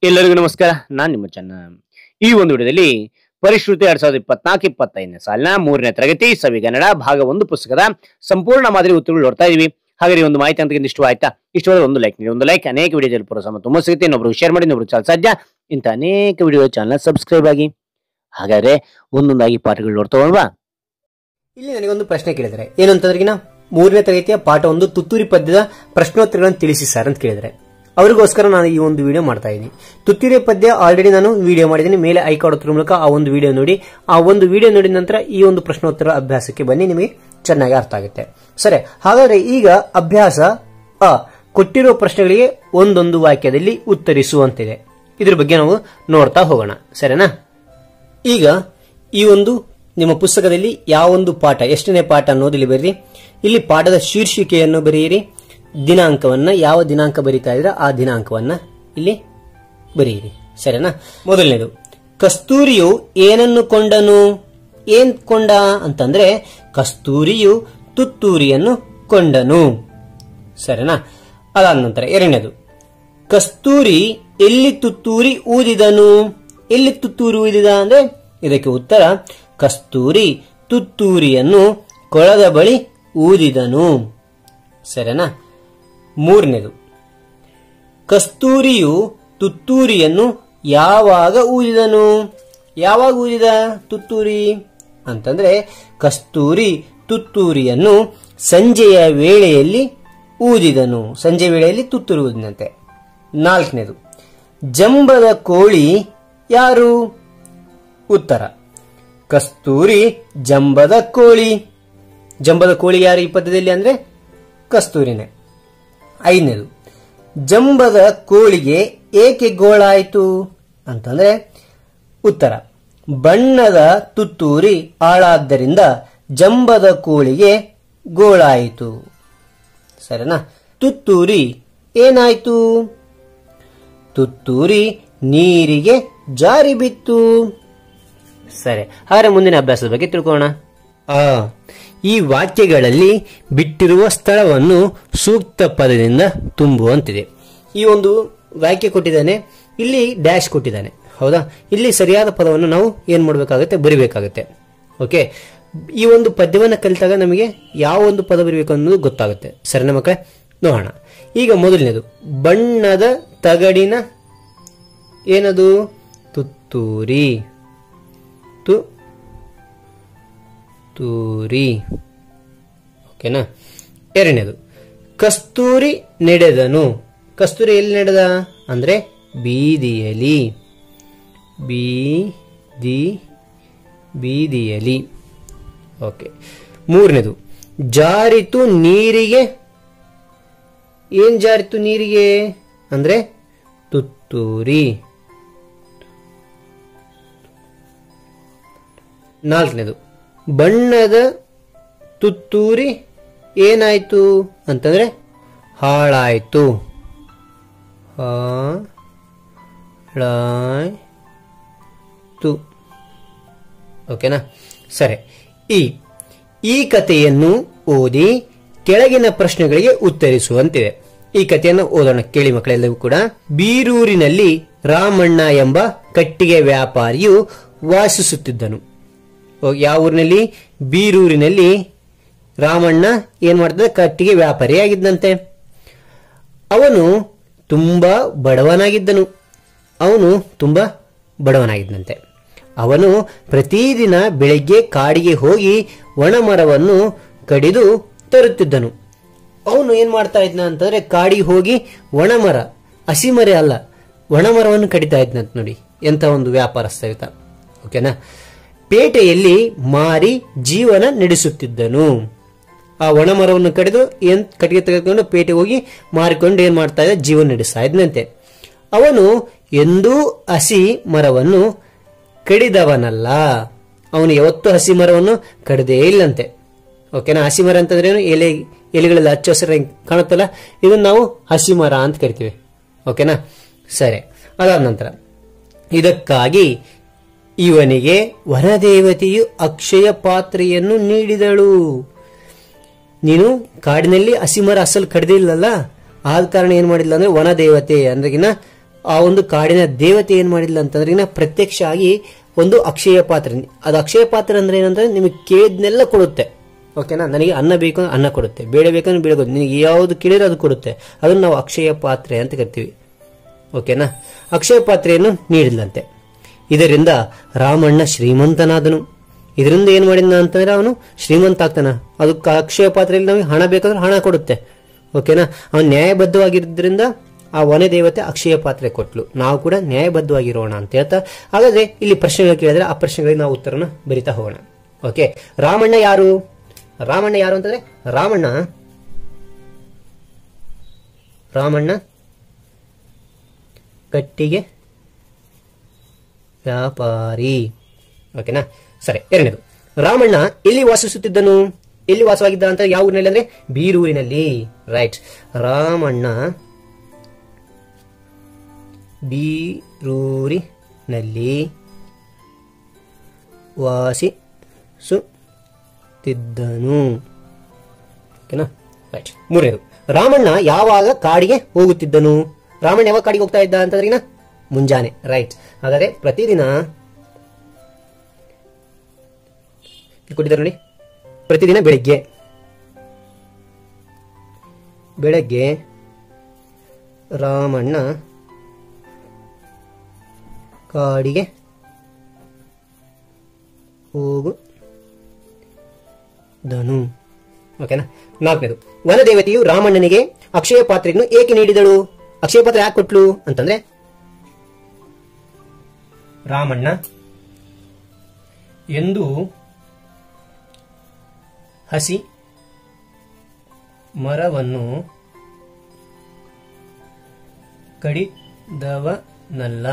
ಎಲ್ಲರಿಗೂ ನಮಸ್ಕಾರ. ನಾನು ನಿಮ್ಮ ಚೆನ್ನ. ಈ ಒಂದು ವಿಡಿಯೋದಲ್ಲಿ ಪರಿಷ್ಕೃತಿ 2024-25ನೇ ಸಾಲಿನ 3ನೇ ತರಗತಿ ಸವಿಗನ್ನಡ ಭಾಗ 1 ಪುಸ್ತಕದ ಸಂಪೂರ್ಣ ಮಾದರಿ ಉತ್ತರಗಳು ನೋಡ್ತಾ ಇದೀವಿ. ಹಾಗೆ ಒಂದು ಮಾಹಿತಿ ಅಂತ ಇಷ್ಟ ಆಯ್ತಾ? ಇಷ್ಟವಾದ ಒಂದು ಲೈಕ್ ನೀಡಿ. ಒಂದು ಲೈಕ್ ಅನೇಕ ವಿಡಿಯೋದಲ್ಲಿ ಪ್ರೋತ್ಸಾಹ ತುಂಬ ಸಿಗುತ್ತೆ. ಇನ್ನೊಬ್ರು ಶೇರ್ ಮಾಡಿ, ಇನ್ನೊಬ್ರು ಚಾನಲ್ ಸಾಧ್ಯ ಇಂಥ ಅನೇಕ ವಿಡಿಯೋ ಚಾನಲ್ ಸಬ್ಸ್ಕ್ರೈಬ್ ಆಗಿ. ಹಾಗಾದ್ರೆ ಒಂದೊಂದಾಗಿ ಪಾಠಗಳು ನೋಡ್ತಾ ಹೋಗೋಣವಾ? ಇಲ್ಲಿ ನನಗೊಂದು ಪ್ರಶ್ನೆ ಕೇಳಿದರೆ ಏನಂತಂದ್ರಿಗಿನ 3ನೇ ತರಗತಿಯ ಪಾಠ 1 ತುತ್ತೂರಿ ಪದ್ಯದ ಪ್ರಶ್ನೋತ್ತರಗಳನ್ನು ತಿಳಿಸಿ ಸರ್ ಅಂತ ಕೇಳಿದರೆ ಅವರಿಗೋಸ್ಕರ ನಾನು ಈ ಒಂದು ವಿಡಿಯೋ ಮಾಡ್ತಾ ಇದ್ದೀನಿ. ತುತ್ತೂರಿ ಪದ್ಯ ಆಲ್ರೆಡಿ ನಾನು ವಿಡಿಯೋ ಮಾಡಿದ್ದೀನಿ. ಮೇಲೆ ಐಕಾರ್ಡ್ ಒತ್ತುವ ಮೂಲಕ ಆ ಒಂದು ವಿಡಿಯೋ ನೋಡಿ. ಆ ಒಂದು ವಿಡಿಯೋ ನೋಡಿದ ನಂತರ ಈ ಒಂದು ಪ್ರಶ್ನೋತ್ತರ ಅಭ್ಯಾಸಕ್ಕೆ ಬನ್ನಿ, ನಿಮಗೆ ಚೆನ್ನಾಗಿ ಅರ್ಥ ಆಗುತ್ತೆ. ಸರಿ, ಹಾಗಾದ್ರೆ ಈಗ ಅಭ್ಯಾಸ ಕೊಟ್ಟಿರೋ ಪ್ರಶ್ನೆಗಳಿಗೆ ಒಂದೊಂದು ವಾಕ್ಯದಲ್ಲಿ ಉತ್ತರಿಸುವಂತಿದೆ. ಇದ್ರ ಬಗ್ಗೆ ನಾವು ನೋಡ್ತಾ ಹೋಗೋಣ, ಸರಿನಾ? ಈಗ ಈ ಒಂದು ನಿಮ್ಮ ಪುಸ್ತಕದಲ್ಲಿ ಯಾವ ಒಂದು ಪಾಠ, ಎಷ್ಟನೇ ಪಾಠ ಅನ್ನೋದು ಇಲ್ಲಿ ಬರೀರಿ. ಇಲ್ಲಿ ಪಾಠದ ಶೀರ್ಷಿಕೆಯನ್ನು ಬರೆಯಿರಿ. ದಿನಾಂಕವನ್ನ, ಯಾವ ದಿನಾಂಕ ಬರೀತಾ ಇದ್ರೆ ಆ ದಿನಾಂಕವನ್ನ ಇಲ್ಲಿ ಬರೆಯಿರಿ, ಸರಿನಾ? ಮೊದಲನೇದು, ಕಸ್ತೂರಿಯು ಏನನ್ನು ಕೊಂಡನು? ಏನ್ ಕೊಂಡ ಅಂತಂದ್ರೆ ಕಸ್ತೂರಿಯು ತುತ್ತೂರಿಯನ್ನು ಕೊಂಡನು, ಸರಿನಾ? ಅದಾದ ನಂತರ ಎರಡನೇದು, ಕಸ್ತೂರಿ ಎಲ್ಲಿ ತುತ್ತೂರಿ ಊದಿದನು? ಎಲ್ಲಿ ತುತ್ತೂರಿ ಊದಿದ ಅಂದ್ರೆ ಇದಕ್ಕೆ ಉತ್ತರ ಕಸ್ತೂರಿ ತುತ್ತೂರಿಯನ್ನು ಕೊಳದ ಬಳಿ ಊದಿದನು, ಸರಿನಾ? ಮೂರನೇದು, ಕಸ್ತೂರಿಯು ತುತ್ತೂರಿಯನ್ನು ಯಾವಾಗ ಊದಿದನು? ಯಾವಾಗ ಊದಿದ ತುತ್ತೂರಿ ಅಂತಂದ್ರೆ ಕಸ್ತೂರಿ ತುತ್ತೂರಿಯನ್ನು ಸಂಜೆಯ ವೇಳೆಯಲ್ಲಿ ಊದಿದನು. ಸಂಜೆ ವೇಳೆಯಲ್ಲಿ ತುತ್ತೂರಿ ಊದಿದಂತೆ. ನಾಲ್ಕನೇದು, ಜಂಬದ ಕೋಳಿ ಯಾರು? ಉತ್ತರ ಕಸ್ತೂರಿ ಜಂಬದ ಕೋಳಿ. ಜಂಬದ ಕೋಳಿ ಯಾರು ಈ ಪದ್ಯದಲ್ಲಿ ಅಂದ್ರೆ ಕಸ್ತೂರಿನೇ. ಐದನೇದು, ಜಂಬದ ಕೋಳಿಗೆ ಏಕೆ ಗೋಳಾಯಿತು ಅಂತಂದ್ರೆ ಉತ್ತರ ಬಣ್ಣದ ತುತ್ತೂರಿ ಹಾಳಾದ್ದರಿಂದ ಜಂಬದ ಕೋಳಿಗೆ ಗೋಳಾಯಿತು, ಸರಿನಾ? ತುತ್ತೂರಿ ಏನಾಯ್ತು? ತುತ್ತೂರಿ ನೀರಿಗೆ ಜಾರಿ ಬಿತ್ತು. ಸರಿ, ಹಾಗಾದ್ರೆ ಮುಂದಿನ ಅಭ್ಯಾಸದ ಬಗ್ಗೆ ತಿಳ್ಕೋಣ. ಈ ವಾಕ್ಯಗಳಲ್ಲಿ ಬಿಟ್ಟಿರುವ ಸ್ಥಳವನ್ನು ಸೂಕ್ತ ಪದದಿಂದ ತುಂಬುವಂತಿದೆ. ಈ ಒಂದು ವಾಕ್ಯ ಕೊಟ್ಟಿದ್ದಾನೆ, ಇಲ್ಲಿ ಡ್ಯಾಶ್ ಕೊಟ್ಟಿದ್ದಾನೆ, ಹೌದಾ? ಇಲ್ಲಿ ಸರಿಯಾದ ಪದವನ್ನು ನಾವು ಏನ್ ಮಾಡಬೇಕಾಗುತ್ತೆ? ಬರಿಬೇಕಾಗುತ್ತೆ. ಓಕೆ, ಈ ಒಂದು ಪದ್ಯವನ್ನು ಕಲಿತಾಗ ನಮಗೆ ಯಾವ ಒಂದು ಪದ ಬರಬೇಕು ಅನ್ನೋದು ಗೊತ್ತಾಗುತ್ತೆ, ಸರಿನಾ ಮಕ್ಕಳೇ? ನೋಡೋಣ. ಈಗ ಮೊದಲನೇದು, ಬಣ್ಣದ ತಗಡಿನ ಏನದು? ತುತ್ತೂರಿ. ತುತ್ತೂರಿ, ಓಕೆನಾ? ಎರಡನೇದು, ಕಸ್ತೂರಿ ನಡೆದನು. ಕಸ್ತೂರಿ ಎಲ್ಲಿ ನಡೆದ ಅಂದ್ರೆ ಬೀದಿಯಲ್ಲಿ. ಬೀದಿಯಲ್ಲಿ, ಓಕೆ. ಮೂರನೇದು, ಜಾರಿತು ನೀರಿಗೆ. ಏನ್ ಜಾರಿತು ನೀರಿಗೆ ಅಂದ್ರೆ ತುತ್ತೂರಿ. ನಾಲ್ಕನೇದು, ಬಣ್ಣದ ತುತ್ತೂರಿ ಏನಾಯ್ತು ಅಂತಂದ್ರೆ ಹಾಳಾಯ್ತು. ಓಕೆನಾ? ಸರಿ, ಈ ಕಥೆಯನ್ನು ಓದಿ ಕೆಳಗಿನ ಪ್ರಶ್ನೆಗಳಿಗೆ ಉತ್ತರಿಸುವಂತಿದೆ. ಈ ಕಥೆಯನ್ನು ಓದೋಣ, ಕೇಳಿ ಮಕ್ಕಳೆಲ್ಲವೂ ಕೂಡ. ಬೀರೂರಿನಲ್ಲಿ ರಾಮಣ್ಣ ಎಂಬ ಕಟ್ಟಿಗೆ ವ್ಯಾಪಾರಿಯು ವಾಸಿಸುತ್ತಿದ್ದನು. ಯಾವ ಊರಿನಲ್ಲಿ? ಬೀರೂರಿನಲ್ಲಿ ರಾಮಣ್ಣ ಏನ್ ಮಾಡ್ತಿದ್ದ? ಕಟ್ಟಿಗೆ ವ್ಯಾಪಾರಿಯಾಗಿದ್ದಂತೆ. ಅವನು ತುಂಬಾ ಬಡವನಾಗಿದ್ದಂತೆ. ಅವನು ಪ್ರತಿದಿನ ಬೆಳಗ್ಗೆ ಕಾಡಿಗೆ ಹೋಗಿ ಒಣಮರವನ್ನು ಕಡಿದು ತರುತ್ತಿದ್ದನು. ಅವನು ಏನ್ ಮಾಡ್ತಾ ಇದ್ನ ಅಂತಂದ್ರೆ ಕಾಡಿಗೆ ಹೋಗಿ ಒಣಮರ, ಹಸಿಮರ ಅಲ್ಲ, ಒಣಮರವನ್ನು ಕಡಿತಾ ಇದ್ನಂತ. ನೋಡಿ ಎಂತ ಒಂದು ವ್ಯಾಪಾರಸ್ಥ ಇರ್ತ. ಓಕೆನಾ? ಪೇಟೆಯಲ್ಲಿ ಮಾರಿ ಜೀವನ ನಡೆಸುತ್ತಿದ್ದನು. ಆ ಒಣಮರವನ್ನು ಕಡಿದು ಕಟ್ಟಿಗೆ ತೆಗೆದುಕೊಂಡು ಪೇಟೆಗೆ ಹೋಗಿ ಮಾರಿಕೊಂಡು ಏನ್ ಮಾಡ್ತಾ ಇದ್ದ? ಜೀವನ ನಡೆಸ್ತಾ ಇದ್ನಂತೆ. ಅವನು ಎಂದೂ ಹಸಿ ಮರವನ್ನು ಕಡಿದವನಲ್ಲ. ಅವನು ಯಾವತ್ತೂ ಹಸಿ ಮರವನ್ನು ಕಡಿದೇ ಇಲ್ಲಂತೆ. ಓಕೆನಾ? ಹಸಿ ಮರ ಅಂತಂದ್ರೆ ಎಲೆಗಳೆಲ್ಲ ಹಚ್ಚ ಹಸಿರ ಕಾಣುತ್ತಲ್ಲ, ಇದನ್ನ ನಾವು ಹಸಿ ಮರ ಅಂತ ಕರಿತೀವಿ. ಓಕೆನಾ? ಸರಿ, ಅದಾದ ನಂತರ ಇದಕ್ಕಾಗಿ ಇವನಿಗೆ ವನದೇವತೆಯು ಅಕ್ಷಯ ಪಾತ್ರೆಯನ್ನು ನೀಡಿದಳು. ನೀನು ಕಾಡಿನಲ್ಲಿ ಹಸಿಮರ ಅಸಲು ಕಡ್ದಿಲ್ಲಲ್ಲ, ಆದ ಕಾರಣ ಏನ್ ಮಾಡಿಲ್ಲ ಅಂದ್ರೆ ವನದೇವತೆ ಅಂದ್ರೆಗಿನ ಆ ಒಂದು ಕಾಡಿನ ದೇವತೆ ಏನ್ ಮಾಡಿಲ್ಲ ಅಂತಂದ್ರೆ ಪ್ರತ್ಯಕ್ಷ ಆಗಿ ಒಂದು ಅಕ್ಷಯ ಪಾತ್ರೆ, ಅದು ಅಕ್ಷಯ ಪಾತ್ರೆ ಅಂದ್ರೆ ಏನಂದ್ರೆ ನಿಮಗೆ ಕೇಳಿದ್ನೆಲ್ಲ ಕೊಡುತ್ತೆ. ಓಕೆನಾ, ನನಗೆ ಅನ್ನ ಬೇಕು ಅಂದ್ರೆ ಅನ್ನ ಕೊಡುತ್ತೆ, ಬೇಳೆ ಬೇಕಂದ್ರೆ ಬೇಳೆ ಕೊಡುತ್ತೆ, ನಿನಗೆ ಯಾವುದು ಕೇಳಿದ್ರೆ ಅದು ಕೊಡುತ್ತೆ. ಅದನ್ನು ನಾವು ಅಕ್ಷಯ ಪಾತ್ರೆ ಅಂತ ಕರಿತೀವಿ. ಓಕೆನಾ, ಅಕ್ಷಯ ಪಾತ್ರೆಯನ್ನು ನೀಡಿಲ್ಲಂತೆ. ಇದರಿಂದ ರಾಮಣ್ಣ ಶ್ರೀಮಂತನಾದನು. ಇದರಿಂದ ಏನ್ ಮಾಡಿದ ಅಂತಂದ್ರೆ ಅವನು ಶ್ರೀಮಂತ ಆಗ್ತಾನ. ಅದು ಅಕ್ಷಯ ಪಾತ್ರೆಯಲ್ಲಿ ನಮಗೆ ಹಣ ಬೇಕಾದ್ರೆ ಹಣ ಕೊಡುತ್ತೆ. ಓಕೆನಾ, ಅವನು ನ್ಯಾಯಬದ್ಧವಾಗಿದ್ದರಿಂದ ಆ ವನ ದೇವತೆ ಅಕ್ಷಯ ಪಾತ್ರೆ ಕೊಟ್ಲು. ನಾವು ಕೂಡ ನ್ಯಾಯಬದ್ಧವಾಗಿರೋಣ ಅಂತ ಹೇಳ್ತಾ, ಹಾಗಾದ್ರೆ ಇಲ್ಲಿ ಪ್ರಶ್ನೆಗಳು ಕೇಳಿದ್ರೆ ಆ ಪ್ರಶ್ನೆಗಳಿಗೆ ನಾವು ಉತ್ತರನ ಬರಿತಾ ಹೋಗೋಣ. ಓಕೆ, ರಾಮಣ್ಣ ಯಾರು? ರಾಮಣ್ಣ ಯಾರು ಅಂತಂದ್ರೆ ರಾಮಣ್ಣ ಕಟ್ಟಿಗೆ ವ್ಯಾಪಾರಿ. ಓಕೆನಾ, ಸರಿ. ಎರಡನೇದು, ರಾಮಣ್ಣ ಎಲ್ಲಿ ವಾಸಿಸುತ್ತಿದ್ದನು? ಎಲ್ಲಿ ವಾಸವಾಗಿದ್ದ ಅಂತ ಯಾವ ಊರಿನಲ್ಲಿ ಅಂದ್ರೆ ಬೀರೂರಿನಲ್ಲಿ. ರೈಟ್, ರಾಮಣ್ಣ ಬೀರೂರಿನಲ್ಲಿ ವಾಸಿಸುತ್ತಿದ್ದನು. ಓಕೆನಾ, ರೈಟ್. ಮೂರನೇದು, ರಾಮಣ್ಣ ಯಾವಾಗ ಕಾಡಿಗೆ ಹೋಗುತ್ತಿದ್ದನು? ರಾಮಣ್ಣ ಯಾವಾಗ ಕಾಡಿಗೆ ಹೋಗ್ತಾ ಇದ್ದ ಅಂತಂದ್ರೆ ಮುಂಜಾನೆ. ರೈಟ್. ಹಾಗಾದ್ರೆ ಪ್ರತಿದಿನ ಕೊಟ್ಟಿದ್ದಾರೆ ನೋಡಿ, ಪ್ರತಿದಿನ ಬೆಳಗ್ಗೆ ರಾಮಣ್ಣ ಕಾಡಿಗೆ ಹೋಗುದನು. ಓಕೆನಾ. ನಾಲ್ಕನೇದು, ವನದೇವತೆಯು ರಾಮಣ್ಣನಿಗೆ ಅಕ್ಷಯ ಪಾತ್ರೆಯನ್ನು ಏಕೆ ನೀಡಿದಳು? ಅಕ್ಷಯ ಪಾತ್ರೆ ಯಾಕೆ ಕೊಟ್ಲು ಅಂತಂದ್ರೆ ರಾಮಣ್ಣ ಎಂದು ಹಸಿ ಮರವನ್ನು ಕಡಿದವನಲ್ಲ,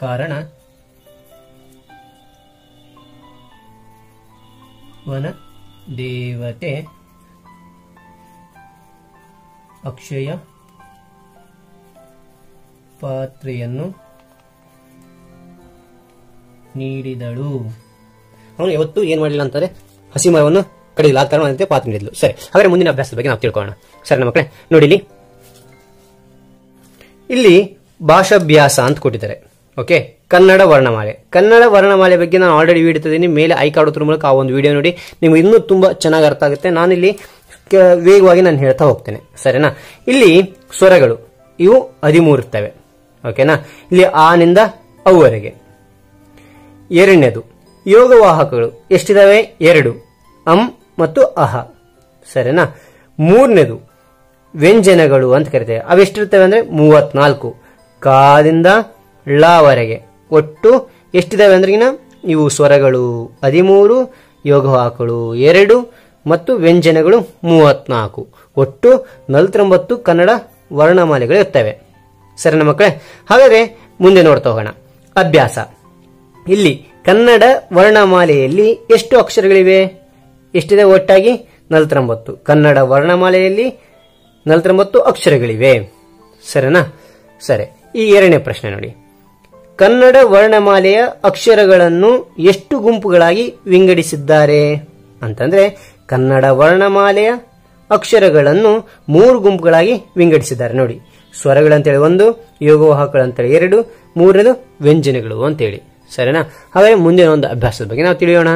ಕಾರಣ ವನ ದೇವತೆ ಅಕ್ಷಯ ಪಾತ್ರೆಯನ್ನು ನೀಡಿದಳು. ಅವನು ಯಾವತ್ತು ಏನ್ ಮಾಡಲಿಲ್ಲ ಅಂತಾರೆ, ಹಸಿ ಮರವನ್ನು ಕಡಿದಿಲ್ಲ, ಆ ಕಾರಣ ಪಾತ್ರೆ ನೀಡಿದ್ಲು. ಸರಿ, ಹಾಗಾದ್ರೆ ಮುಂದಿನ ಅಭ್ಯಾಸದ ಬಗ್ಗೆ ನಾವು ತಿಳ್ಕೊಳ್ಳೋಣ. ಸರಿ ನಮ್ಮ ಮಕ್ಕಳೇ, ನೋಡಿ ಇಲ್ಲಿ ಭಾಷಾಭ್ಯಾಸ ಅಂತ ಕೊಟ್ಟಿದ್ದಾರೆ. ಓಕೆ, ಕನ್ನಡ ವರ್ಣಮಾಲೆ. ಕನ್ನಡ ವರ್ಣಮಾಲೆ ಬಗ್ಗೆ ನಾನು ಆಲ್ರೆಡಿ ವಿಡಿಯೋ ಇಟ್ಟಿದ್ದೀನಿ, ಮೇಲೆ ಐ ಕಾರ್ಡ್ ಮೂಲಕ ಆ ಒಂದು ವಿಡಿಯೋ ನೋಡಿ, ನಿಮ್ಗೆ ಇನ್ನೂ ತುಂಬಾ ಚೆನ್ನಾಗಿ ಅರ್ಥ ಆಗುತ್ತೆ. ನಾನಿಲ್ಲಿ ವೇಗವಾಗಿ ನಾನು ಹೇಳ್ತಾ ಹೋಗ್ತೇನೆ. ಸರಿನಾ. ಇಲ್ಲಿ ಸ್ವರಗಳು ಇವು 13 ಇರ್ತವೆ. ಓಕೆನಾ. ಇಲ್ಲಿ ಆನಿಂದ ಅವರೆಗೆ. ಎರಡನೇದು, ಯೋಗವಾಹಕಗಳು ಎಷ್ಟಿದಾವೆ? 2, ಅಂ ಮತ್ತು ಅಹ. ಸರಿನಾ. ಮೂರನೇದು, ವ್ಯಂಜನಗಳು ಅಂತ ಕರಿತೇವೆ. ಅವೆಷ್ಟಿರ್ತವೆ ಅಂದ್ರೆ 34. ಕಾದಿಂದ ಳವರೆಗೆ ಒಟ್ಟು ಎಷ್ಟಿದಾವೆ ಅಂದ್ರೆ ಇವು ಸ್ವರಗಳು 13, ಯೋಗವಾಹಕಗಳು 2 ಮತ್ತು ವ್ಯಂಜನಗಳು 34. ಒಟ್ಟು 49 ಕನ್ನಡ ವರ್ಣಮಾಲೆಗಳು ಇರ್ತವೆ. ಸರಿ ನಮ್ಮ ಮಕ್ಕಳೇ, ಹಾಗಾದ್ರೆ ಮುಂದೆ ನೋಡ್ತಾ ಹೋಗೋಣ. ಅಭ್ಯಾಸ. ಇಲ್ಲಿ ಕನ್ನಡ ವರ್ಣಮಾಲೆಯಲ್ಲಿ ಎಷ್ಟು ಅಕ್ಷರಗಳಿವೆ? ಎಷ್ಟಿದೆ? ಒಟ್ಟಾಗಿ 49. ಕನ್ನಡ ವರ್ಣಮಾಲೆಯಲ್ಲಿ 49 ಅಕ್ಷರಗಳಿವೆ. ಸರಿನಾ. ಸರಿ, ಈ ಎರಡನೇ ಪ್ರಶ್ನೆ ನೋಡಿ. ಕನ್ನಡ ವರ್ಣಮಾಲೆಯ ಅಕ್ಷರಗಳನ್ನು ಎಷ್ಟು ಗುಂಪುಗಳಾಗಿ ವಿಂಗಡಿಸಿದ್ದಾರೆ ಅಂತಂದ್ರೆ, ಕನ್ನಡ ವರ್ಣಮಾಲೆಯ ಅಕ್ಷರಗಳನ್ನು 3 ಗುಂಪುಗಳಾಗಿ ವಿಂಗಡಿಸಿದ್ದಾರೆ. ನೋಡಿ, ಸ್ವರಗಳಂತೇಳಿ 1, ಯೋಗವಾಹಕಗಳಂತೇಳಿ 2, ಮೂರನೇದು ವ್ಯಂಜನಗಳು ಅಂತೇಳಿ. ಸರಿನಾ. ಹಾಗಾದ್ರೆ ಮುಂದಿನ ಒಂದು ಅಭ್ಯಾಸದ ಬಗ್ಗೆ ನಾವು ತಿಳಿಯೋಣ.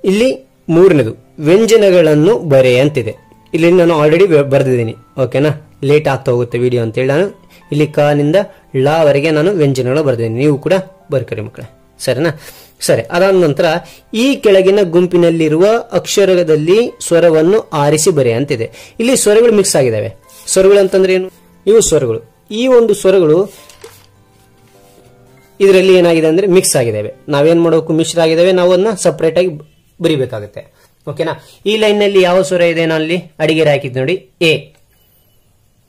ಇಲ್ಲಿ ಮೂರನೇದು, ವ್ಯಂಜನಗಳನ್ನು ಬರೆ ಅಂತಿದೆ. ಇಲ್ಲಿ ನಾನು ಆಲ್ರೆಡಿ ಬರೆದಿದ್ದೀನಿ. ಓಕೆನಾ, ಲೇಟ್ ಆಗ್ತಾ ಹೋಗುತ್ತೆ ವಿಡಿಯೋ ಅಂತೇಳಿ ನಾನು ಇಲ್ಲಿ ಕಾನಿಂದ ಳವರೆಗೆ ನಾನು ವ್ಯಂಜನಗಳು ಬರೆದಿದ್ದೀನಿ. ನೀವು ಕೂಡ ಬರ್ಕರಿ ಮಕ್ಕಳೇ. ಸರಿನಾ. ಸರಿ, ಅದಾದ ನಂತರ ಈ ಕೆಳಗಿನ ಗುಂಪಿನಲ್ಲಿರುವ ಅಕ್ಷರದಲ್ಲಿ ಸ್ವರವನ್ನು ಆರಿಸಿ ಬರೆ ಅಂತಿದೆ. ಇಲ್ಲಿ ಸ್ವರಗಳು ಮಿಕ್ಸ್ ಆಗಿದ್ದಾವೆ. ಸ್ವರಗಳು ಅಂತಂದ್ರೆ ಏನು? ಇವು ಸ್ವರಗಳು. ಈ ಒಂದು ಸ್ವರಗಳು ಇದರಲ್ಲಿ ಏನಾಗಿದೆ ಅಂದ್ರೆ ಮಿಕ್ಸ್ ಆಗಿದ್ದಾವೆ. ನಾವೇನ್ ಮಾಡಬೇಕು? ಮಿಶ್ರ ಆಗಿದ್ದಾವೆ. ನಾವು ಅದನ್ನ ಸಪರೇಟ್ ಆಗಿ ಬರಿಬೇಕಾಗುತ್ತೆ. ಓಕೆನಾ. ಈ ಲೈನ್ ನಲ್ಲಿ ಯಾವ ಸ್ವರ ಇದೆ? ನಾನು ಅಲ್ಲಿ ಅಡಿಗೆರೆ ಹಾಕಿದ್ದು ನೋಡಿ,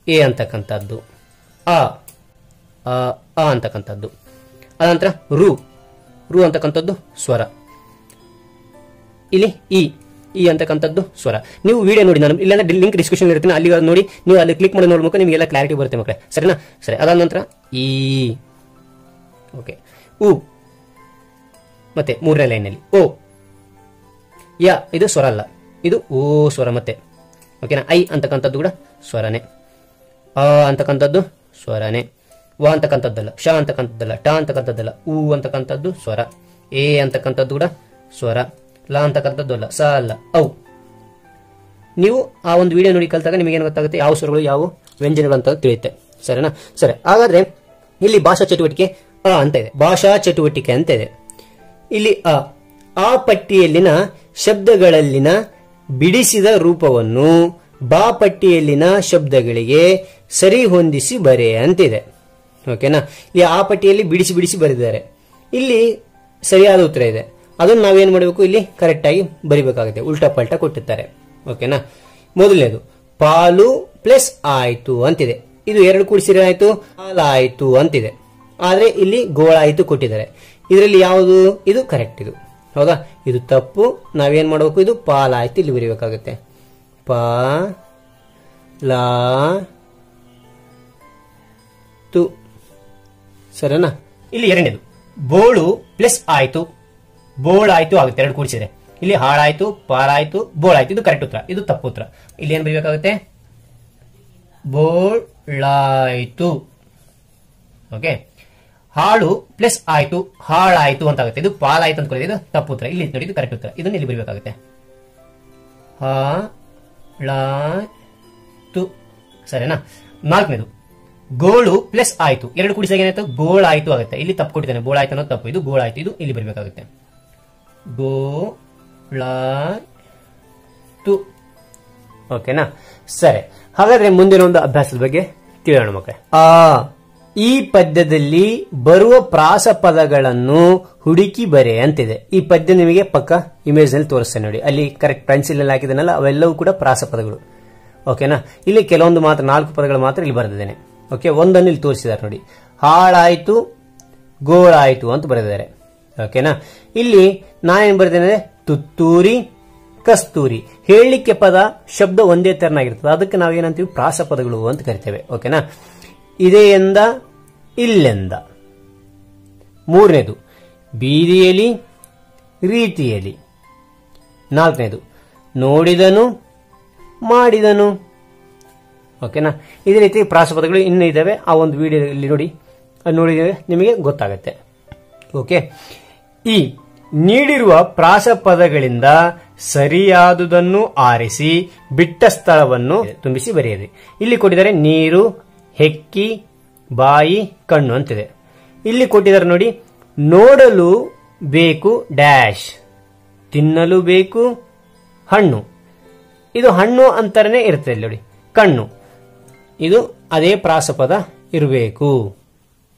ಎ ಅಂತಕ್ಕಂಥದ್ದು, ಅ ಅಂತಕ್ಕಂಥದ್ದು. ಅದಂತರ ರು ಅಂತಕ್ಕಂಥದ್ದು ಸ್ವರ. ಇಲ್ಲಿ ಇ ಅಂತಕ್ಕಂಥದ್ದು ಸ್ವರ. ನೀವು ವಿಡಿಯೋ ನೋಡಿ, ನಾನು ಇಲ್ಲ ಲಿಂಕ್ ಡಿಸ್ಕ್ರಿಪ್ಷನ್ ಇರ್ತೀನಿ, ಅಲ್ಲಿ ನೋಡಿ, ನೀವು ಅಲ್ಲಿ ಕ್ಲಿಕ್ ಮಾಡಿ ನೋಡ್ಬೇಕು, ನಿಮಗೆಲ್ಲ ಕ್ಲಾರಿಟಿ ಬರುತ್ತೆ ಮಕ್ಕಳೇ. ಸರಿನಾ. ಸರಿ, ಅದಾದ ನಂತರ ಈ ಓಕೆ ಉ, ಮತ್ತೆ ಮೂರನೇ ಲೈನ್ನಲ್ಲಿ ಓ, ಯ ಇದು ಸ್ವರ ಅಲ್ಲ, ಇದು ಓ ಸ್ವರ. ಮತ್ತೆ ಓಕೆನಾ. ಐ ಅಂತಕ್ಕಂಥದ್ದು ಕೂಡ ಸ್ವರನೇ. ಅಂತಕ್ಕಂಥದ್ದು ಸ್ವರನೇ. ವ ಅಂತಕ್ಕಂಥದ್ದಲ್ಲ, ಶ ಅಂತಕ್ಕಂಥದ್ದಲ್ಲ, ಟ ಅಂತಕ್ಕಂಥದ್ದಲ್ಲ, ಉ ಅಂತಕ್ಕಂಥದ್ದು ಸ್ವರ, ಎ ಅಂತಕ್ಕಂಥದ್ದು ಕೂಡ ಸ್ವರ, ಲ ಅಂತಕ್ಕಂಥದ್ದು ಅಲ್ಲ, ಸ ಅಲ್ಲ, ಅವು. ನೀವು ಆ ಒಂದು ವಿಡಿಯೋ ನೋಡಿ ಕಲಿತಾಗ ನಿಮಗೇನು ಗೊತ್ತಾಗುತ್ತೆ, ಯಾವ ಸ್ವರಗಳು ಯಾವ ವ್ಯಂಜನಗಳು ಅಂತ ತಿಳಿಯುತ್ತೆ. ಸರಿನಾ? ಸರಿ, ಹಾಗಾದ್ರೆ ಇಲ್ಲಿ ಭಾಷಾ ಚಟುವಟಿಕೆ ಅಂತ ಇದೆ, ಭಾಷಾ ಚಟುವಟಿಕೆ ಅಂತ ಇದೆ. ಇಲ್ಲಿ ಆ ಪಟ್ಟಿಯಲ್ಲಿನ ಶಬ್ದಗಳಲ್ಲಿನ ಬಿಡಿಸಿದ ರೂಪವನ್ನು ಬಾ ಪಟ್ಟಿಯಲ್ಲಿನ ಶಬ್ದಗಳಿಗೆ ಸರಿ ಹೊಂದಿಸಿ ಬರೆ ಅಂತಿದೆ. ಓಕೆನಾ? ಇಲ್ಲಿ ಆ ಪಟ್ಟಿಯಲ್ಲಿ ಬಿಡಿಸಿ ಬಿಡಿಸಿ ಬರೆದಿದ್ದಾರೆ, ಇಲ್ಲಿ ಸರಿಯಾದ ಉತ್ತರ ಇದೆ. ಅದನ್ನು ನಾವೇನ್ ಮಾಡಬೇಕು, ಇಲ್ಲಿ ಕರೆಕ್ಟ್ ಆಗಿ ಬರಿಬೇಕಾಗುತ್ತೆ, ಉಲ್ಟಾ ಪಲ್ಟಾ ಕೊಟ್ಟಿರ್ತಾರೆ. ಓಕೆನಾ? ಮೊದಲನೇದು ಪಾಲು ಪ್ಲಸ್ ಆಯ್ತು ಅಂತಿದೆ, ಇದು ಎರಡು ಕೂಡಿಸಿದ್ರೆ ಆಯ್ತು ಪಾಲಾಯ್ತು ಅಂತಿದೆ, ಆದ್ರೆ ಇಲ್ಲಿ ಗೋಳಾಯ್ತು ಕೊಟ್ಟಿದ್ದಾರೆ. ಇದರಲ್ಲಿ ಯಾವುದು ಇದು ಕರೆಕ್ಟ್, ಇದು ಹೌದಾ? ಇದು ತಪ್ಪು. ನಾವೇನ್ ಮಾಡಬೇಕು, ಇದು ಪಾಲಾಯ್ತು ಇಲ್ಲಿ ಬರೀಬೇಕಾಗುತ್ತೆ, ಪಾ ಲಾ ತು. ಸರಿನಾ? ಇಲ್ಲಿ ಎರಡನೇದು ಬೋಳು ಪ್ಲಸ್ ಆಯ್ತು, ಬೋಳಾಯ್ತು ಆಗುತ್ತೆ, ಎರಡು ಕೂಡಿಸಿದೆ. ಇಲ್ಲಿ ಹಾಳಾಯ್ತು, ಪಾಲಾಯ್ತು, ಬೋಳಾಯ್ತು, ಇದು ಕರೆಕ್ಟ್ ಉತ್ತರ, ಇದು ತಪ್ಪು ಉತ್ತರ. ಇಲ್ಲಿ ಏನ್ ಬರೀಬೇಕಾಗುತ್ತೆ, ಬೋಳಾಯ್ತು. ಓಕೆ, ಹಾಳು ಪ್ಲಸ್ ಆಯ್ತು, ಹಾಳಾಯ್ತು ಅಂತ ಆಗುತ್ತೆ, ಇದು ಪಾಲಾಯ್ತು ಅಂತ ಇದು ತಪ್ಪು ಉತ್ತರ. ಇಲ್ಲಿ ನೋಡಿ, ಇದು ಕರೆಕ್ಟ್ ಉತ್ತರ, ಇದನ್ನ ಇಲ್ಲಿ ಬರೀಬೇಕಾಗುತ್ತೆ, ಹಾಳಾಯ್ತು. ಸರಿನಾ? ನಾಲ್ಕನೇದು ಗೋಳು ಪ್ಲಸ್ ಆಯ್ತು, ಎರಡು ಕೂಡಿಸಿದಾಗ ಏನಾಯ್ತು, ಗೋಳಾಯ್ತು ಆಗುತ್ತೆ, ಇಲ್ಲಿ ತಪ್ಪು ಕೊಟ್ಟಿದ್ದಾನೆ, ಗೋಳಾಯ್ತು ಅನ್ನೋದು ತಪ್ಪು, ಇದು ಗೋಳಾಯ್ತು, ಇದು ಇಲ್ಲಿ ಬರಬೇಕಾಗುತ್ತೆ, ಗೋಳಾಯ್ತು. ಓಕೆನಾ? ಸರಿ, ಹಾಗಾದ್ರೆ ಮುಂದಿನ ಒಂದು ಅಭ್ಯಾಸದ ಬಗ್ಗೆ ತಿಳಿಯೋಣ ಮಕ್ಕಳೇ. ಈ ಪದ್ಯದಲ್ಲಿ ಬರುವ ಪ್ರಾಸ ಪದಗಳನ್ನು ಹುಡುಕಿ ಬರೆ ಅಂತಿದೆ. ಈ ಪದ್ಯ ನಿಮಗೆ ಪಕ್ಕ ಇಮೇಜ್ ನಲ್ಲಿ ತೋರಿಸ್ತೇನೆ ನೋಡಿ, ಅಲ್ಲಿ ಕರೆಕ್ಟ್ ಪೆನ್ಸಿಲ್ ಅಲ್ಲಿ ಹಾಕಿದನಲ್ಲ, ಅವೆಲ್ಲವೂ ಕೂಡ ಪ್ರಾಸ ಪದಗಳು. ಓಕೆನಾ? ಇಲ್ಲಿ ಕೆಲವೊಂದು ಮಾತ್ರ 4 ಪದಗಳು ಮಾತ್ರ ಇಲ್ಲಿ ಬರೆದಿದ್ದೇನೆ. ಓಕೆ, ಒಂದನ್ನು ಇಲ್ಲಿ ತೋರಿಸಿದ್ದಾರೆ ನೋಡಿ, ಹಾಳಾಯ್ತು, ಗೋಳಾಯ್ತು ಅಂತ ಬರೆದಿದ್ದಾರೆ. ಓಕೆನಾ? ಇಲ್ಲಿ ನಾನೇನ್ ಬರೆದೇನೆ, ತುತ್ತೂರಿ, ಕಸ್ತೂರಿ. ಹೇಳಲಿಕ್ಕೆ ಪದ ಶಬ್ದ ಒಂದೇ ತೆರನಾಗಿರ್ತದೆ, ಅದಕ್ಕೆ ನಾವೇನಂತೀವಿ, ಪ್ರಾಸ ಪದಗಳು ಅಂತ ಕರಿತೇವೆ. ಓಕೆನಾ? ಇದೆಯೆಂದ, ಇಲ್ಲೆಂದ. ಮೂರನೇದು ಬೀದಿಯಲ್ಲಿ, ರೀತಿಯಲ್ಲಿ. ನಾಲ್ಕನೇದು ನೋಡಿದನು, ಮಾಡಿದನು. ಓಕೆನಾ? ಇದೇ ರೀತಿ ಪ್ರಾಸಪದಗಳು ಇನ್ನೂ ಇದ್ದಾವೆ, ಆ ಒಂದು ವಿಡಿಯೋದಲ್ಲಿ ನೋಡಿ, ಅದು ನೋಡಿದರೆ ನಿಮಗೆ ಗೊತ್ತಾಗುತ್ತೆ. ಓಕೆ, ಈ ನೀಡಿರುವ ಪ್ರಾಸಪದಗಳಿಂದ ಸರಿಯಾದುದನ್ನು ಆರಿಸಿ ಬಿಟ್ಟ ಸ್ಥಳವನ್ನು ತುಂಬಿಸಿ ಬರೆಯಿರಿ. ಇಲ್ಲಿ ಕೊಟ್ಟಿದ್ದಾರೆ ನೀರು, ಹೆಕ್ಕಿ, ಬಾಯಿ, ಕಣ್ಣು ಅಂತಿದೆ. ಇಲ್ಲಿ ಕೊಟ್ಟಿದ್ದಾರೆ ನೋಡಿ, ನೋಡಲು ಬೇಕು ಡ್ಯಾಶ್, ತಿನ್ನಲು ಬೇಕು ಹಣ್ಣು. ಇದು ಹಣ್ಣು ಅಂತಾನೆ ಇರ್ತದೆ ಇಲ್ಲಿ ನೋಡಿ, ಕಣ್ಣು, ಇದು ಅದೇ ಪ್ರಾಸಪದ ಇರಬೇಕು,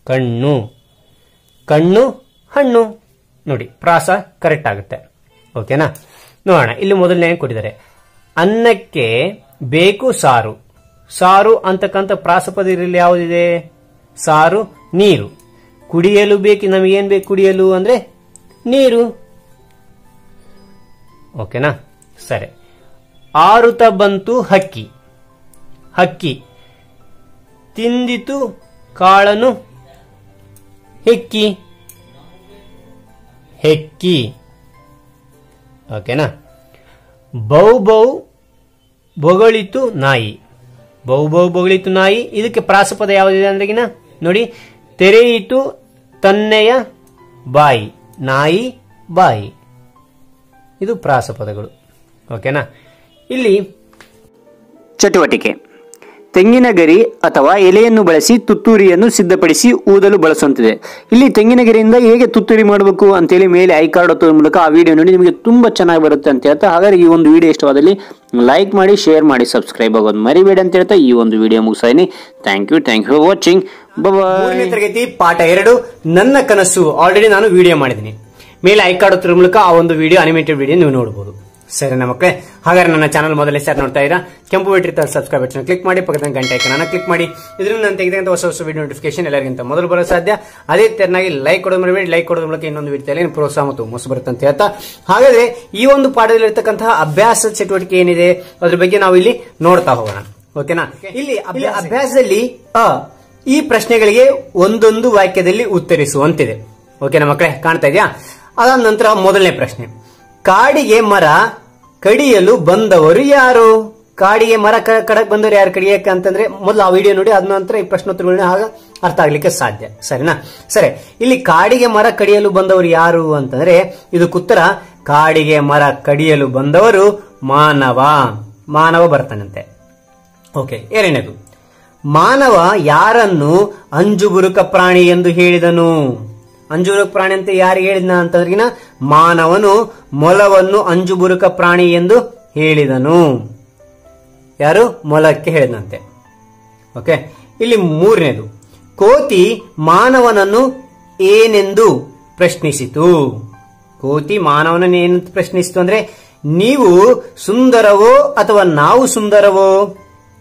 ಕಣ್ಣು, ಕಣ್ಣು, ಹಣ್ಣು. ನೋಡಿ, ಪ್ರಾಸ ಕರೆಕ್ಟ್ ಆಗುತ್ತೆ. ಓಕೆನಾ? ನೋಡೋಣ, ಇಲ್ಲಿ ಮೊದಲನೇ ಕೊಟ್ಟಿದ್ದಾರೆ, ಅನ್ನಕ್ಕೆ ಬೇಕು ಸಾರು. ಸಾರು ಅಂತಕ್ಕಂಥ ಪ್ರಾಸಪದ ಇಲ್ಲಿ ಯಾವುದಿದೆ, ಸಾರು, ನೀರು. ಕುಡಿಯಲು ಬೇಕು, ನಮಗೇನ್ ಬೇಕು ಕುಡಿಯಲು ಅಂದ್ರೆ ನೀರು. ಓಕೆನಾ? ಸರಿ, ಆರುತ ಬಂತು ಹಕ್ಕಿ, ಹಕ್ಕಿ. ತಿಂದಿತು ಕಾಳನು ಹೆಕ್ಕಿ, ಹೆಕ್ಕಿ. ಓಕೆನಾ? ಬೌ ಬೌ ಬೊಗಳಿತು ನಾಯಿ, ಬೌ ಬೌ ಬೊಗಳಿತು ನಾಯಿ. ಇದಕ್ಕೆ ಪ್ರಾಸಪದ ಯಾವುದಿದೆ ಅಂದ್ರೆಗಿನ ನೋಡಿ, ತೆರೆಯಿತು ತನ್ನೆಯ ಬಾಯಿ, ನಾಯಿ, ಬಾಯಿ. ಇದು ಪ್ರಾಸಪದಗಳು. ಓಕೆನಾ? ಇಲ್ಲಿ ಚಟುವಟಿಕೆ, ತೆಂಗಿನ ಗರಿ ಅಥವಾ ಎಲೆಯನ್ನು ಬಳಸಿ ತುತ್ತೂರಿಯನ್ನು ಸಿದ್ಧಪಡಿಸಿ ಊದಲು ಬಳಸುವಂತಿದೆ. ಇಲ್ಲಿ ತೆಂಗಿನ ಗರಿಯಿಂದ ಹೇಗೆ ತುತ್ತೂರಿ ಮಾಡಬೇಕು ಅಂತೇಳಿ ಮೇಲೆ ಐ ಕಾರ್ಡ್ ಒತ್ತೋದ್ರ ಮೂಲಕ ಆ ವಿಡಿಯೋ ನೋಡಿ, ನಿಮಗೆ ತುಂಬಾ ಚೆನ್ನಾಗಿ ಬರುತ್ತೆ ಅಂತ ಹೇಳ್ತಾ, ಹಾಗಾದ್ರೆ ಈ ಒಂದು ವಿಡಿಯೋ ಇಷ್ಟವಾದಲ್ಲಿ ಲೈಕ್ ಮಾಡಿ, ಶೇರ್ ಮಾಡಿ, ಸಬ್ಸ್ಕ್ರೈಬ್ ಆಗೋದು ಮರಿಬೇಡಿ ಅಂತ ಹೇಳ್ತಾ ಈ ಒಂದು ವಿಡಿಯೋ ಮುಗಿಸ್ತೀನಿ. Thank you for watching. ಮೂರನೇ ತರಗತಿ ಪಾಠ 2 ನನ್ನ ಕನಸು ಆಲ್ರೆಡಿ ನಾನು ವಿಡಿಯೋ ಮಾಡಿದ್ದೀನಿ. ಮೇಲೆ ಐ ಕಾರ್ಡ್ ಒತ್ತೋದ್ರ ಮೂಲಕ ಆ ಒಂದು ವಿಡಿಯೋ, ಅನಿಮೇಟೆಡ್ ವಿಡಿಯೋ ನೀವು ನೋಡಬಹುದು. ಸರಿನಾ ಮಕ್ಕಳೇ? ಹಾಗಾದ್ರೆ ನನ್ನ ಚಾನಲ್ ಮೊದಲೇ ಸರ್ ನೋಡ್ತಾ ಇದ್ದೀರಾ, ಕೆಂಪು ಬಟನ್ ಸಬ್ಸ್ಕ್ರೈಬ್ ಬಟನ್ ಕ್ಲಿಕ್ ಮಾಡಿ, ಪಕ್ಕದ ಗಂಟೆ ಐಕಾನ್ ಕ್ಲಿಕ್ ಮಾಡಿ. ಇದರಿಂದ ನಾನು ತೆಗೆದಂತ ಹೊಸ ಹೊಸ ವಿಡಿಯೋ ನೋಟಿಫಿಕೇಶನ್ ಎಲ್ಲರಿಗಿಂತ ಮೊದಲು ಬರೋ ಸಾಧ್ಯ. ಅದೇ ತೆರನಾಗಿ ಲೈಕ್ ಕೊಡೋದು ಮರಿಬೇಡಿ, ಲೈಕ್ ಕೊಡೋದ್ರ ಮೂಲಕ ಇನ್ನೊಂದು ವಿಡಿಯೋದಲ್ಲಿ ಪ್ರೋತ್ಸಾಹ ಮತ್ತು ಮೊಸ ಬರುತ್ತೆ ಅಂತ ಹೇಳ್ತಾ, ಹಾಗಾದ್ರೆ ಈ ಒಂದು ಪಾಠದಲ್ಲಿರ್ತಕ್ಕಂತಹ ಅಭ್ಯಾಸ ಚಟುವಟಿಕೆ ಏನಿದೆ ಅದ್ರ ಬಗ್ಗೆ ನಾವು ಇಲ್ಲಿ ನೋಡ್ತಾ ಹೋಗೋಣ. ಓಕೆನಾ? ಇಲ್ಲಿ ಅಭ್ಯಾಸದಲ್ಲಿ ಈ ಪ್ರಶ್ನೆಗಳಿಗೆ ಒಂದೊಂದು ವಾಕ್ಯದಲ್ಲಿ ಉತ್ತರಿಸುವಂತಿದೆ. ಓಕೆನಾ ಮಕ್ಕಳೇ? ಕಾಣ್ತಾ ಇದೆಯಾ? ಅದಾದ ನಂತರ ಮೊದಲನೇ ಪ್ರಶ್ನೆ, ಕಾಡಿಗೆ ಮರ ಕಡಿಯಲು ಬಂದವರು ಯಾರು? ಕಾಡಿಗೆ ಮರ ಕಡಕ್ ಬಂದವರು ಯಾರು ಕಡಿಯಕ್ಕೆ ಅಂತಂದ್ರೆ ಮೊದಲು ಆ ವಿಡಿಯೋ ನೋಡಿ, ಅದ ನಂತರ ಈ ಪ್ರಶ್ನೋತ್ತರಗಳನ್ನ ಆಗ ಅರ್ಥ ಆಗ್ಲಿಕ್ಕೆ ಸಾಧ್ಯ. ಸರಿನಾ? ಸರಿ, ಇಲ್ಲಿ ಕಾಡಿಗೆ ಮರ ಕಡಿಯಲು ಬಂದವರು ಯಾರು ಅಂತಂದ್ರೆ ಇದಕ್ಕೆ ಉತ್ತರ ಕಾಡಿಗೆ ಮರ ಕಡಿಯಲು ಬಂದವರು ಮಾನವ ಬರ್ತಾನಂತೆ. ಓಕೆ, ಎರಡನೇದು, ಮಾನವ ಯಾರನ್ನು ಅಂಜುಬುರುಕ ಪ್ರಾಣಿ ಎಂದು ಹೇಳಿದನು? ಅಂಜುಬುರುಕ ಪ್ರಾಣಿ ಅಂತ ಯಾರಿಗೆ ಹೇಳಿದ್ನ ಅಂತಂದ್ರಿಗಿನ ಮಾನವನು ಮೊಲವನ್ನು ಅಂಜುಬುರುಕ ಪ್ರಾಣಿ ಎಂದು ಹೇಳಿದನು. ಯಾರು? ಮೊಲಕ್ಕೆ ಹೇಳಿದಂತೆ. ಓಕೆ, ಇಲ್ಲಿ ಮೂರನೇದು, ಕೋತಿ ಮಾನವನನ್ನು ಏನೆಂದು ಪ್ರಶ್ನಿಸಿತು? ಕೋತಿ ಮಾನವನನ್ನು ಏನೆಂದು ಪ್ರಶ್ನಿಸಿತು ಅಂದ್ರೆ ನೀವು ಸುಂದರವೋ ಅಥವಾ ನಾವು ಸುಂದರವೋ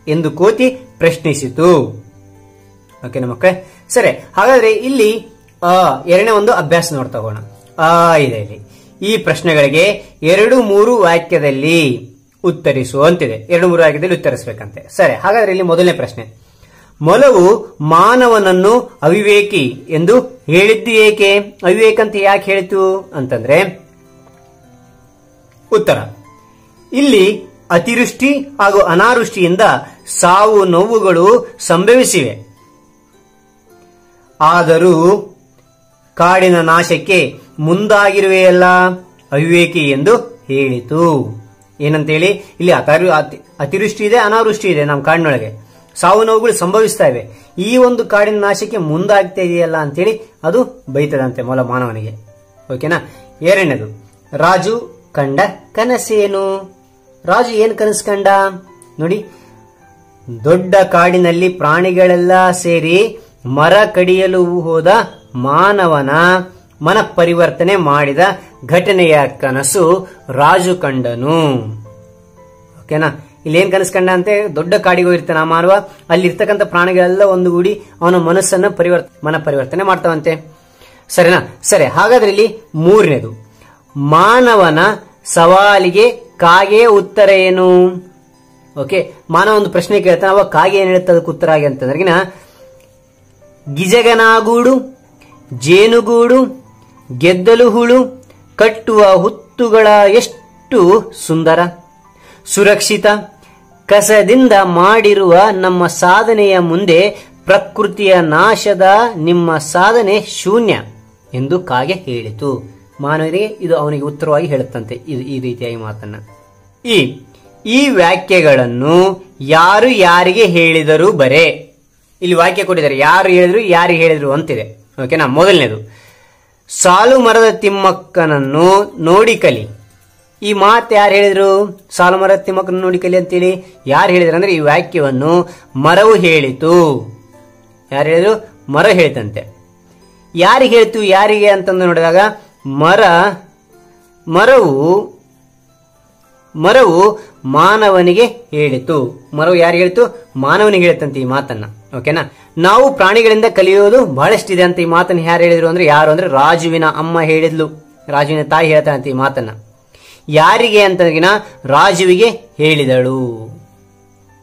ಎಂದು ಕೋತಿ ಪ್ರಶ್ನಿಸಿತು. ಓಕೆ ಮಕ್ಕಳೇ, ಸರಿ. ಹಾಗಾದ್ರೆ ಇಲ್ಲಿ ಎರಡನೇ ಒಂದು ಅಭ್ಯಾಸ ನೋಡ್ತಾ ಹೋಗೋಣ. ಇದೆ ಇಲ್ಲಿ ಈ ಪ್ರಶ್ನೆಗಳಿಗೆ 2-3 ವಾಕ್ಯದಲ್ಲಿ ಉತ್ತರಿಸು ಅಂತಿದೆ. 2-3 ವಾಕ್ಯದಲ್ಲಿ ಉತ್ತರಿಸಬೇಕಂತೆ. ಸರಿ, ಹಾಗಾದ್ರೆ ಇಲ್ಲಿ ಮೊದಲನೇ ಪ್ರಶ್ನೆ, ಮೊಲವು ಮಾನವನನ್ನು ಅವಿವೇಕಿ ಎಂದು ಹೇಳಿದ್ದು ಏಕೆ? ಅವಿವೇಕ ಅಂತ ಯಾಕೆ ಹೇಳಿತು ಅಂತಂದ್ರೆ ಉತ್ತರ, ಇಲ್ಲಿ ಅತಿವೃಷ್ಟಿ ಹಾಗೂ ಅನಾವೃಷ್ಟಿಯಿಂದ ಸಾವು ನೋವುಗಳು ಸಂಭವಿಸಿವೆ. ಆದರೂ ಕಾಡಿನ ನಾಶಕ್ಕೆ ಮುಂದಾಗಿರುವೆಯಲ್ಲ, ಅವಿವೇಕಿ ಎಂದು ಹೇಳಿತು. ಏನಂತೇಳಿ, ಇಲ್ಲಿ ಅತಿವೃಷ್ಟಿ ಇದೆ, ಅನಾವೃಷ್ಟಿ ಇದೆ, ನಮ್ಮ ಕಾಡಿನೊಳಗೆ ಸಾವು ನೋವುಗಳು ಸಂಭವಿಸ್ತಾ ಇವೆ, ಈ ಒಂದು ಕಾಡಿನ ನಾಶಕ್ಕೆ ಮುಂದಾಗ್ತಾ ಇದೆಯಲ್ಲ ಅಂತೇಳಿ ಅದು ಬೈತದಂತೆ ಮೊಲ ಮಾನವನಿಗೆ. ಓಕೆನಾ? ಎರಡನೇದು, ರಾಜು ಕಂಡ ಕನಸೇನು? ರಾಜು ಏನ್ ಕನಸು ಕಂಡ ನೋಡಿ. ದೊಡ್ಡ ಕಾಡಿನಲ್ಲಿ ಪ್ರಾಣಿಗಳೆಲ್ಲ ಸೇರಿ ಮರ ಕಡಿಯಲು ಹೋದ ಮಾನವನ ಮನ ಪರಿವರ್ತನೆ ಮಾಡಿದ ಘಟನೆಯ ಕನಸು ರಾಜು ಕಂಡನು. ಓಕೆನಾ? ಇಲ್ಲಿ ಏನ್ ಕನಸು ಕಂಡ ಅಂತೆ, ದೊಡ್ಡ ಕಾಡಿಗೆ ಹೋಗಿರ್ತಾನೆ ಆ ಮಾನವ, ಅಲ್ಲಿ ಇರ್ತಕ್ಕಂಥ ಪ್ರಾಣಿಗಳೆಲ್ಲ ಒಂದುಗೂಡಿ ಅವನ ಮನಸ್ಸನ್ನ ಮನ ಪರಿವರ್ತನೆ ಮಾಡ್ತಾವಂತೆ. ಸರಿನಾ? ಸರಿ, ಹಾಗಾದ್ರೆ ಇಲ್ಲಿ ಮೂರನೇದು, ಮಾನವನ ಸವಾಲಿಗೆ ಕಾಗೆ ಉತ್ತರ ಏನು? ಓಕೆ, ಮಾನವ ಒಂದು ಪ್ರಶ್ನೆ ಕೇಳ್ತಾನೆ, ಅವಾಗ ಕಾಗೆ ಏನ್ ಹೇಳ್ತದೆ ಅದಕ್ಕೆ ಉತ್ತರ ಆಗಿ ಅಂತಂದ್ರಿಗಿನ ಗಿಜಗನಾಗೂಡು, ಜೇನುಗೂಡು, ಗೆದ್ದಲು ಹುಳು ಕಟ್ಟುವ ಹುತ್ತುಗಳ ಎಷ್ಟು ಸುಂದರ, ಸುರಕ್ಷಿತ, ಕಸದಿಂದ ಮಾಡಿರುವ ನಮ್ಮ ಸಾಧನೆಯ ಮುಂದೆ ಪ್ರಕೃತಿಯ ನಾಶದ ನಿಮ್ಮ ಸಾಧನೆ ಶೂನ್ಯ ಎಂದು ಕಾಗೆ ಹೇಳಿತು. ಮಾನವನಿಗೆ ಇದು ಅವನಿಗೆ ಉತ್ತರವಾಗಿ ಹೇಳುತ್ತಂತೆ ಈ ರೀತಿಯಾಗಿ ಮಾತನ್ನ. ಈ ವಾಕ್ಯಗಳನ್ನು ಯಾರು ಯಾರಿಗೆ ಹೇಳಿದರು ಬರೇ. ಇಲ್ಲಿ ವಾಕ್ಯ ಕೊಟ್ಟಿದ್ದಾರೆ, ಯಾರು ಹೇಳಿದ್ರು ಯಾರಿಗೆ ಹೇಳಿದ್ರು ಅಂತಿದೆ. ಓಕೆನಾ? ಮೊದಲನೇದು, ಸಾಲು ಮರದ ತಿಮ್ಮಕ್ಕನನ್ನು ನೋಡಿ ಕಲಿ. ಈ ಮಾತು ಯಾರು ಹೇಳಿದ್ರು? ಸಾಲು ಮರದ ತಿಮ್ಮಕ್ಕನನ್ನು ನೋಡಿ ಕಲಿ ಅಂತೇಳಿ ಯಾರು ಹೇಳಿದ್ರು ಅಂದ್ರೆ ಈ ವಾಕ್ಯವನ್ನು ಮರವು ಹೇಳಿತು. ಯಾರು ಹೇಳಿದ್ರು? ಮರ ಹೇಳಿತಂತೆ. ಯಾರಿಗೆ ಹೇಳಿತು, ಯಾರಿಗೆ ಅಂತಂದು ನೋಡಿದಾಗ ಮರವು ಮಾನವನಿಗೆ ಹೇಳಿತು. ಮರವು ಯಾರಿಗೆ ಹೇಳಿತು? ಮಾನವನಿಗೆ ಹೇಳಿತಂತೆ ಈ ಮಾತನ್ನ. ಓಕೆನಾ? ನಾವು ಪ್ರಾಣಿಗಳಿಂದ ಕಲಿಯೋದು ಬಹಳಷ್ಟಿದೆ ಅಂತ ಈ ಮಾತನ್ನ ಯಾರು ಹೇಳಿದ್ರು ಅಂದ್ರೆ ಯಾರು ಅಂದ್ರೆ ರಾಜುವಿನ ಅಮ್ಮ ಹೇಳಿದ್ಲು. ರಾಜುವಿನ ತಾಯಿ ಹೇಳ್ತಾನಂತೆ ಈ ಮಾತನ್ನ. ಯಾರಿಗೆ ಅಂತಂದ್ರಿಗಿನ ರಾಜುವಿಗೆ ಹೇಳಿದಳು.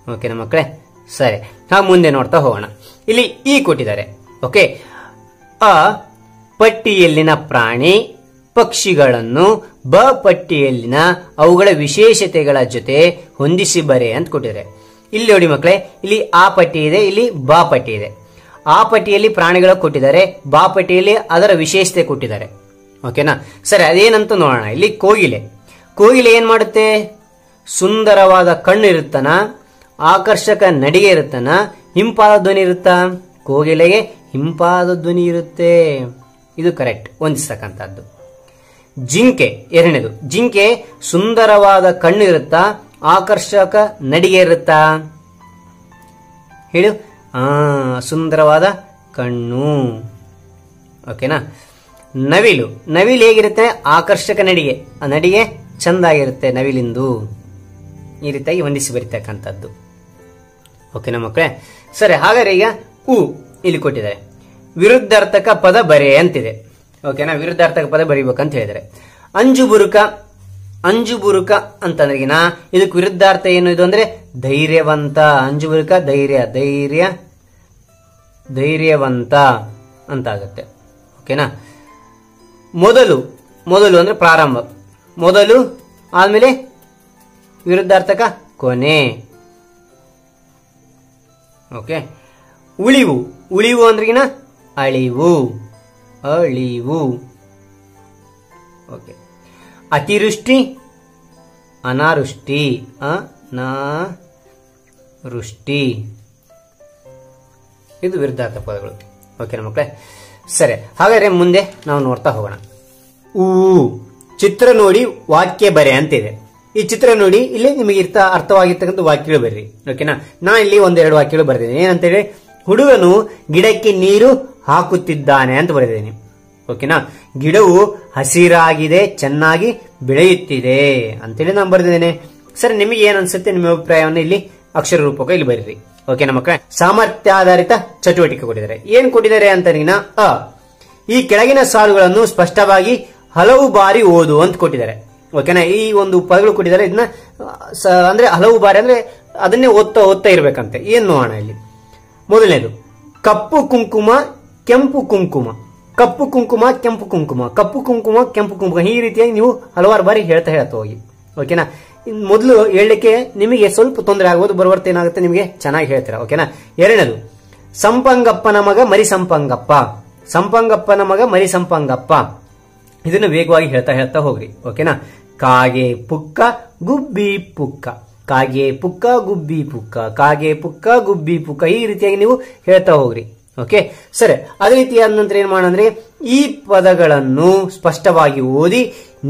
ಓಕೆನಾ ಮಕ್ಕಳೇ? ಸರಿ, ಮುಂದೆ ನೋಡ್ತಾ ಹೋಗೋಣ. ಇಲ್ಲಿ ಕೊಟ್ಟಿದ್ದಾರೆ. ಓಕೆ, ಪಟ್ಟಿಯಲ್ಲಿನ ಪ್ರಾಣಿ ಪಕ್ಷಿಗಳನ್ನು ಬ ಪಟ್ಟಿಯಲ್ಲಿನ ಅವುಗಳ ವಿಶೇಷತೆಗಳ ಜೊತೆ ಹೊಂದಿಸಿ ಬರೆ ಅಂತ ಕೊಟ್ಟಿದ್ದಾರೆ. ಇಲ್ಲಿ ನೋಡಿ ಮಕ್ಕಳೇ, ಇಲ್ಲಿ ಆ ಪಟ್ಟಿ ಇದೆ, ಇಲ್ಲಿ ಬಾ ಪಟ್ಟಿ ಇದೆ. ಆ ಪಟ್ಟಿಯಲ್ಲಿ ಪ್ರಾಣಿಗಳು ಕೊಟ್ಟಿದ್ದಾರೆ, ಬಾ ಪಟ್ಟಿಯಲ್ಲಿ ಅದರ ವಿಶೇಷತೆ ಕೊಟ್ಟಿದ್ದಾರೆ. ಓಕೆನಾ? ಸರಿ, ಅದೇನಂತ ನೋಡೋಣ. ಇಲ್ಲಿ ಕೋಗಿಲೆ ಏನ್ ಮಾಡುತ್ತೆ? ಸುಂದರವಾದ ಕಣ್ಣು ಇರುತ್ತಾನ, ಆಕರ್ಷಕ ನಡಿಗೆ ಇರುತ್ತಾನ, ಹಿಂಪಾದ ಧ್ವನಿ ಇರುತ್ತಾ? ಕೋಗಿಲೆಗೆ ಹಿಂಪಾದ ಧ್ವನಿ ಇರುತ್ತೆ. ಇದು ಕರೆಕ್ಟ್, ಹೊಂದಿಸ್ತಕ್ಕಂಥದ್ದು. ಎರಡನೇದು, ಜಿಂಕೆ ಸುಂದರವಾದ ಕಣ್ಣು ಇರುತ್ತಾ, ಆಕರ್ಷಕ ನಡಿಗೆ ಇರುತ್ತಾ? ಹೇಳು. ಸುಂದರವಾದ ಕಣ್ಣು. ಓಕೆನಾ? ನವಿಲು ಹೇಗಿರುತ್ತೆ? ಆಕರ್ಷಕ ನಡಿಗೆ, ಆ ನಡಿಗೆ ಚಂದಾಗಿರುತ್ತೆ ನವಿಲಿಂದು. ಈ ರೀತಿಯಾಗಿ ಹೊಂದಿಸಿ ಬರೀತಕ್ಕಂಥದ್ದು. ಓಕೆನಾ ಮಕ್ಕಳೇ? ಸರಿ, ಹಾಗಾದ್ರೆ ಈಗ ಇಲ್ಲಿ ಕೊಟ್ಟಿದ್ದಾರೆ. ವಿರುದ್ಧಾರ್ಥಕ ಪದ ಬರೆ ಅಂತಿದೆ. ಓಕೆನಾ? ವಿರುದ್ಧಾರ್ಥಕ ಪದ ಬರೀಬೇಕಂತ ಹೇಳಿದರೆ ಅಂಜುಬುರುಕ ಅಂತಂದ್ರಿಗಿನ ಇದಕ್ಕೆ ವಿರುದ್ಧಾರ್ಥ ಏನು ಇದು ಅಂದ್ರೆ ಧೈರ್ಯವಂತ. ಅಂಜುಬುರುಕ ಧೈರ್ಯವಂತ ಅಂತ ಆಗುತ್ತೆ. ಓಕೆನಾ? ಮೊದಲು ಅಂದ್ರೆ ಪ್ರಾರಂಭ, ಮೊದಲು ಆದ್ಮೇಲೆ ವಿರುದ್ಧಾರ್ಥಕ ಕೊನೆ. ಓಕೆ. ಉಳಿವು, ಉಳಿವು ಅಂದ್ರಿಗಿನ ಅಳಿವು, ಅಳಿವು. ಓಕೆ. ಅತಿವೃಷ್ಟಿ, ಅನಾವೃಷ್ಟಿ, ಅನಾವೃಷ್ಟಿ. ಇದು ವಿರುದ್ಧಾರ್ಥ ಪದಗಳು. ಓಕೆ ಮಕ್ಕಳೇ, ಸರಿ. ಹಾಗಾದ್ರೆ ಮುಂದೆ ನಾವು ನೋಡ್ತಾ ಹೋಗೋಣ. ಚಿತ್ರ ನೋಡಿ ವಾಕ್ಯ ಬರೆ ಅಂತಿದೆ. ಈ ಚಿತ್ರ ನೋಡಿ ಇಲ್ಲಿ ನಿಮಗೆ ಅರ್ಥವಾಗಿರ್ತಕ್ಕಂಥ ವಾಕ್ಯಗಳು ಬರ್ರಿ. ಓಕೆನಾ. ನಾ ಇಲ್ಲಿ ಒಂದೆರಡು ವಾಕ್ಯಗಳು ಬರೆದಿದ್ದೀನಿ. ಏನಂತೇಳಿ, ಹುಡುಗನು ಗಿಡಕ್ಕೆ ನೀರು ಹಾಕುತ್ತಿದ್ದಾನೆ ಅಂತ ಬರೆದಿದ್ದೀನಿ. ಓಕೆನಾ. ಗಿಡವು ಹಸಿರಾಗಿದೆ, ಚೆನ್ನಾಗಿ ಬೆಳೆಯುತ್ತಿದೆ ಅಂತೇಳಿ ನಾನು ಬರೆದಿದ್ದೇನೆ. ಸರಿ, ನಿಮಗೆ ಏನ್ ಅನ್ಸುತ್ತೆ, ನಿಮ್ಮ ಅಭಿಪ್ರಾಯವನ್ನು ಇಲ್ಲಿ ಅಕ್ಷರ ರೂಪಕ ಇಲ್ಲಿ ಬರೀರಿ. ಓಕೆನಾ ಮಕ್ಕಳೇ. ಸಾಮರ್ಥ್ಯಾಧಾರಿತ ಚಟುವಟಿಕೆ ಕೊಟ್ಟಿದ್ದಾರೆ. ಏನ್ ಕೊಟ್ಟಿದ್ದಾರೆ ಅಂತ ಈ ಕೆಳಗಿನ ಸಾಲುಗಳನ್ನು ಸ್ಪಷ್ಟವಾಗಿ ಹಲವು ಬಾರಿ ಓದು ಅಂತ ಕೊಟ್ಟಿದ್ದಾರೆ. ಓಕೆನಾ. ಈ ಒಂದು ಪದಗಳು ಕೊಟ್ಟಿದ್ದಾರೆ. ಇದನ್ನ ಅಂದ್ರೆ ಹಲವು ಬಾರಿ ಅಂದ್ರೆ ಅದನ್ನೇ ಓದ್ತಾ ಇರ್ಬೇಕಂತೆ. ಏನ್ ನೋಡೋಣ ಇಲ್ಲಿ. ಮೊದಲನೇದು, ಕಪ್ಪು ಕುಂಕುಮ ಕೆಂಪು ಕುಂಕುಮ, ಕಪ್ಪು ಕುಂಕುಮ ಕೆಂಪು ಕುಂಕುಮ, ಕಪ್ಪು ಕುಂಕುಮ ಕೆಂಪು ಕುಂಕುಮ. ಈ ರೀತಿಯಾಗಿ ನೀವು ಹಲವಾರು ಬಾರಿ ಹೇಳ್ತಾ ಹೋಗಿ. ಓಕೆನಾ. ಮೊದಲು ಹೇಳಲಿಕ್ಕೆ ನಿಮಗೆ ಸ್ವಲ್ಪ ತೊಂದರೆ ಆಗೋದು, ಬರುವರ್ತ ಏನಾಗುತ್ತೆ ನಿಮಗೆ ಚೆನ್ನಾಗಿ ಹೇಳ್ತೀರಾ. ಓಕೆನಾ. ಎರಡನೇದು, ಸಂಪಂಗಪ್ಪನ ಮಗ ಮರಿ ಸಂಪಂಗಪ್ಪ, ಸಂಪಂಗಪ್ಪನ ಮಗ ಮರಿ ಸಂಪಂಗಪ್ಪ. ಇದನ್ನು ವೇಗವಾಗಿ ಹೇಳ್ತಾ ಹೋಗ್ರಿ. ಓಕೆನಾ. ಕಾಗೆ ಪುಕ್ಕ ಗುಬ್ಬಿ ಪುಕ್ಕ, ಕಾಗೆ ಪುಕ್ಕ ಗುಬ್ಬಿ ಪುಕ್ಕ, ಕಾಗೆ ಪುಕ್ಕ ಗುಬ್ಬಿ ಪುಕ್ಕ. ಈ ರೀತಿಯಾಗಿ ನೀವು ಹೇಳ್ತಾ ಹೋಗ್ರಿ. ಓಕೆ, ಸರಿ. ಅದೇ ರೀತಿಯಾದ ನಂತರ ಏನ್ ಮಾಡಂದ್ರೆ, ಈ ಪದಗಳನ್ನು ಸ್ಪಷ್ಟವಾಗಿ ಓದಿ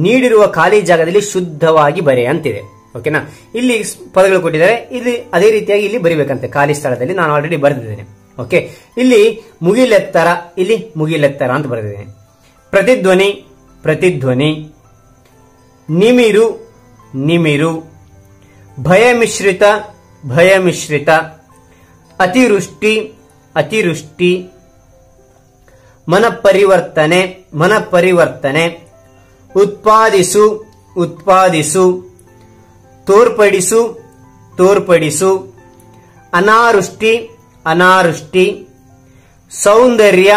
ನೀಡಿರುವ ಖಾಲಿ ಜಾಗದಲ್ಲಿ ಶುದ್ಧವಾಗಿ ಬರೆ ಅಂತಿದೆ. ಓಕೆನಾ. ಇಲ್ಲಿ ಪದಗಳು ಕೊಟ್ಟಿದ್ದಾರೆ, ಇಲ್ಲಿ ಅದೇ ರೀತಿಯಾಗಿ ಇಲ್ಲಿ ಬರಿಬೇಕಂತೆ ಖಾಲಿ ಸ್ಥಳದಲ್ಲಿ. ನಾನು ಆಲ್ರೆಡಿ ಬರೆದಿದ್ದೇನೆ. ಓಕೆ. ಇಲ್ಲಿ ಮುಗಿಲೆತ್ತರ, ಇಲ್ಲಿ ಮುಗಿಲೆತ್ತರ ಅಂತ ಬರೆದಿದ್ದೇನೆ. ಪ್ರತಿಧ್ವನಿ, ಪ್ರತಿಧ್ವನಿ. ನಿಮಿರು, ನಿಮಿರು. ಭಯಮಿಶ್ರಿತ, ಭಯಮಿಶ್ರಿತ. ಅತಿವೃಷ್ಟಿ, ಅತಿವೃಷ್ಟಿ. ಮನಪರಿವರ್ತನೆ, ಮನಪರಿವರ್ತನೆ. ಉತ್ಪಾದಿಸು, ಉತ್ಪಾದಿಸು. ತೋರ್ಪಡಿಸು, ತೋರ್ಪಡಿಸು. ಅನಾವೃಷ್ಟಿ, ಅನಾವೃಷ್ಟಿ. ಸೌಂದರ್ಯ,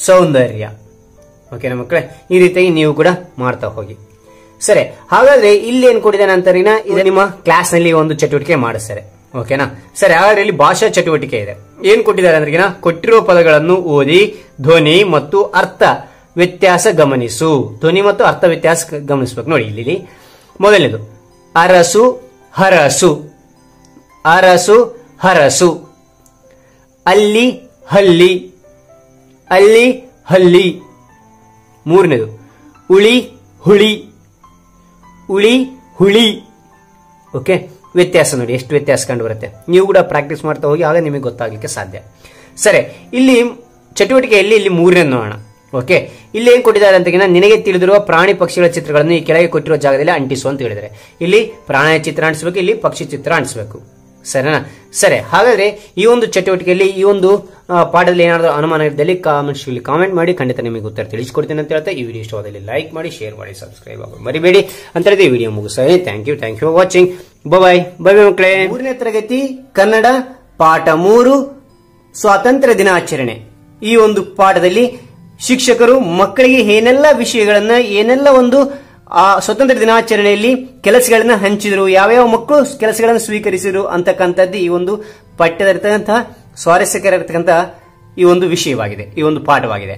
ಸೌಂದರ್ಯ. ಓಕೆನಾ ಮಕ್ಕಳೇ. ಈ ರೀತಿಯಾಗಿ ನೀವು ಕೂಡ ಮಾಡ್ತಾ ಹೋಗಿ. ಸರಿ, ಹಾಗಾದ್ರೆ ಇಲ್ಲಿ ಏನ್ ಕೊಟ್ಟಿದ್ದಾನೆ ಅಂತರಿನ, ಇದು ನಿಮ್ಮ ಕ್ಲಾಸ್ ನಲ್ಲಿ ಒಂದು ಚಟುವಟಿಕೆ ಮಾಡಿಸ್ತಾರೆ. ಓಕೆನಾ. ಸರಿ, ಹಾಗಾದ್ರೆ ಇಲ್ಲಿ ಭಾಷಾ ಚಟುವಟಿಕೆ ಇದೆ. ಏನ್ ಕೊಟ್ಟಿದ್ದಾರೆ ಅಂದ್ರೆ, ಕೊಟ್ಟಿರುವ ಪದಗಳನ್ನು ಓದಿ ಧ್ವನಿ ಮತ್ತು ಅರ್ಥ ವ್ಯತ್ಯಾಸ ಗಮನಿಸು. ಧ್ವನಿ ಮತ್ತು ಅರ್ಥ ವ್ಯತ್ಯಾಸ ಗಮನಿಸಬೇಕು. ನೋಡಿ ಇಲ್ಲಿ ಮೊದಲನೇದು, ಅರಸು ಹರಸು, ಅರಸು ಹರಸು. ಅಲ್ಲಿ ಹಲ್ಲಿ, ಅಲ್ಲಿ ಹಲ್ಲಿ. ಮೂರನೇದು, ಉಳಿ ಹುಳಿ, ಉಳಿ ಹುಳಿ. ಓಕೆ, ವ್ಯತ್ಯಾಸ ನೋಡಿ ಎಷ್ಟು ವ್ಯತ್ಯಾಸ ಕಂಡು ಬರುತ್ತೆ. ನೀವು ಕೂಡ ಪ್ರಾಕ್ಟೀಸ್ ಮಾಡ್ತಾ ಹೋಗಿ, ಆಗ ನಿಮಗೆ ಗೊತ್ತಾಗಲಿಕ್ಕೆ ಸಾಧ್ಯ. ಸರಿ, ಇಲ್ಲಿ ಚಟುವಟಿಕೆಯಲ್ಲಿ ಇಲ್ಲಿ ಮೂರನೇ ನೋಡೋಣ. ಓಕೆ, ಇಲ್ಲಿ ಏನ್ ಕೊಟ್ಟಿದ್ದಾರೆ ಅಂತ, ನಿನಗೆ ತಿಳಿದಿರುವ ಪ್ರಾಣಿ ಪಕ್ಷಿಗಳ ಚಿತ್ರಗಳನ್ನು ಈ ಕೆಳಗೆ ಕೊಟ್ಟಿರುವ ಜಾಗದಲ್ಲಿ ಅಂಟಿಸು ಅಂತ ಹೇಳಿದರೆ, ಇಲ್ಲಿ ಪ್ರಾಣಿಯ ಚಿತ್ರ ಅಂಟಿಸಬೇಕು, ಇಲ್ಲಿ ಪಕ್ಷಿ ಚಿತ್ರ ಅಂಟಿಸಬೇಕು. ಸರಿನಾ. ಸರಿ, ಹಾಗಾದ್ರೆ ಈ ಒಂದು ಚಟುವಟಿಕೆಯಲ್ಲಿ, ಈ ಒಂದು ಪಾಠದಲ್ಲಿ ಏನಾದರೂ ಅನುಮಾನ ಇದ್ದಲ್ಲಿ ಕಾಮೆಂಟ್ ಮಾಡಿ, ಖಂಡಿತ ನಿಮಗೆ ಉತ್ತರ ತಿಳಿಸಿಕೊಡ್ತೀನಿ ಅಂತ ಹೇಳ್ತಾ, ಈ ವಿಡಿಯೋ ಇಷ್ಟವಾದಲ್ಲಿ ಲೈಕ್ ಮಾಡಿ, ಶೇರ್ ಮಾಡಿ, ಸಬ್ಸ್ಕ್ರೈಬ್ ಆಗೋದು ಮರಿಬೇಡಿ ಅಂತ ಹೇಳಿದ್ರೆ ಈ ವಿಡಿಯೋ ಮುಗಿಸ್ತೀನಿ. Thank you for watching. Bye bye ಮಕ್ಕಳೇ. 3ನೇ ತರಗತಿ ಕನ್ನಡ ಪಾಠ 3 ಸ್ವಾತಂತ್ರ್ಯ ದಿನಾಚರಣೆ. ಈ ಒಂದು ಪಾಠದಲ್ಲಿ ಶಿಕ್ಷಕರು ಮಕ್ಕಳಿಗೆ ಏನೆಲ್ಲ ವಿಷಯಗಳನ್ನ, ಏನೆಲ್ಲ ಒಂದು ಸ್ವತಂತ್ರ ದಿನಾಚರಣೆಯಲ್ಲಿ ಕೆಲಸಗಳನ್ನ ಹಂಚಿದ್ರು, ಯಾವ್ಯಾವ ಮಕ್ಕಳು ಕೆಲಸಗಳನ್ನು ಸ್ವೀಕರಿಸಿದ್ರು ಅಂತಕ್ಕಂಥದ್ದು ಈ ಒಂದು ಪಠ್ಯದಲ್ಲಿರ್ತಕ್ಕಂತಹ ಸ್ವಾರಸ್ಯಕರ ಇರತಕ್ಕಂತಹ ಈ ಒಂದು ವಿಷಯವಾಗಿದೆ, ಈ ಒಂದು ಪಾಠವಾಗಿದೆ.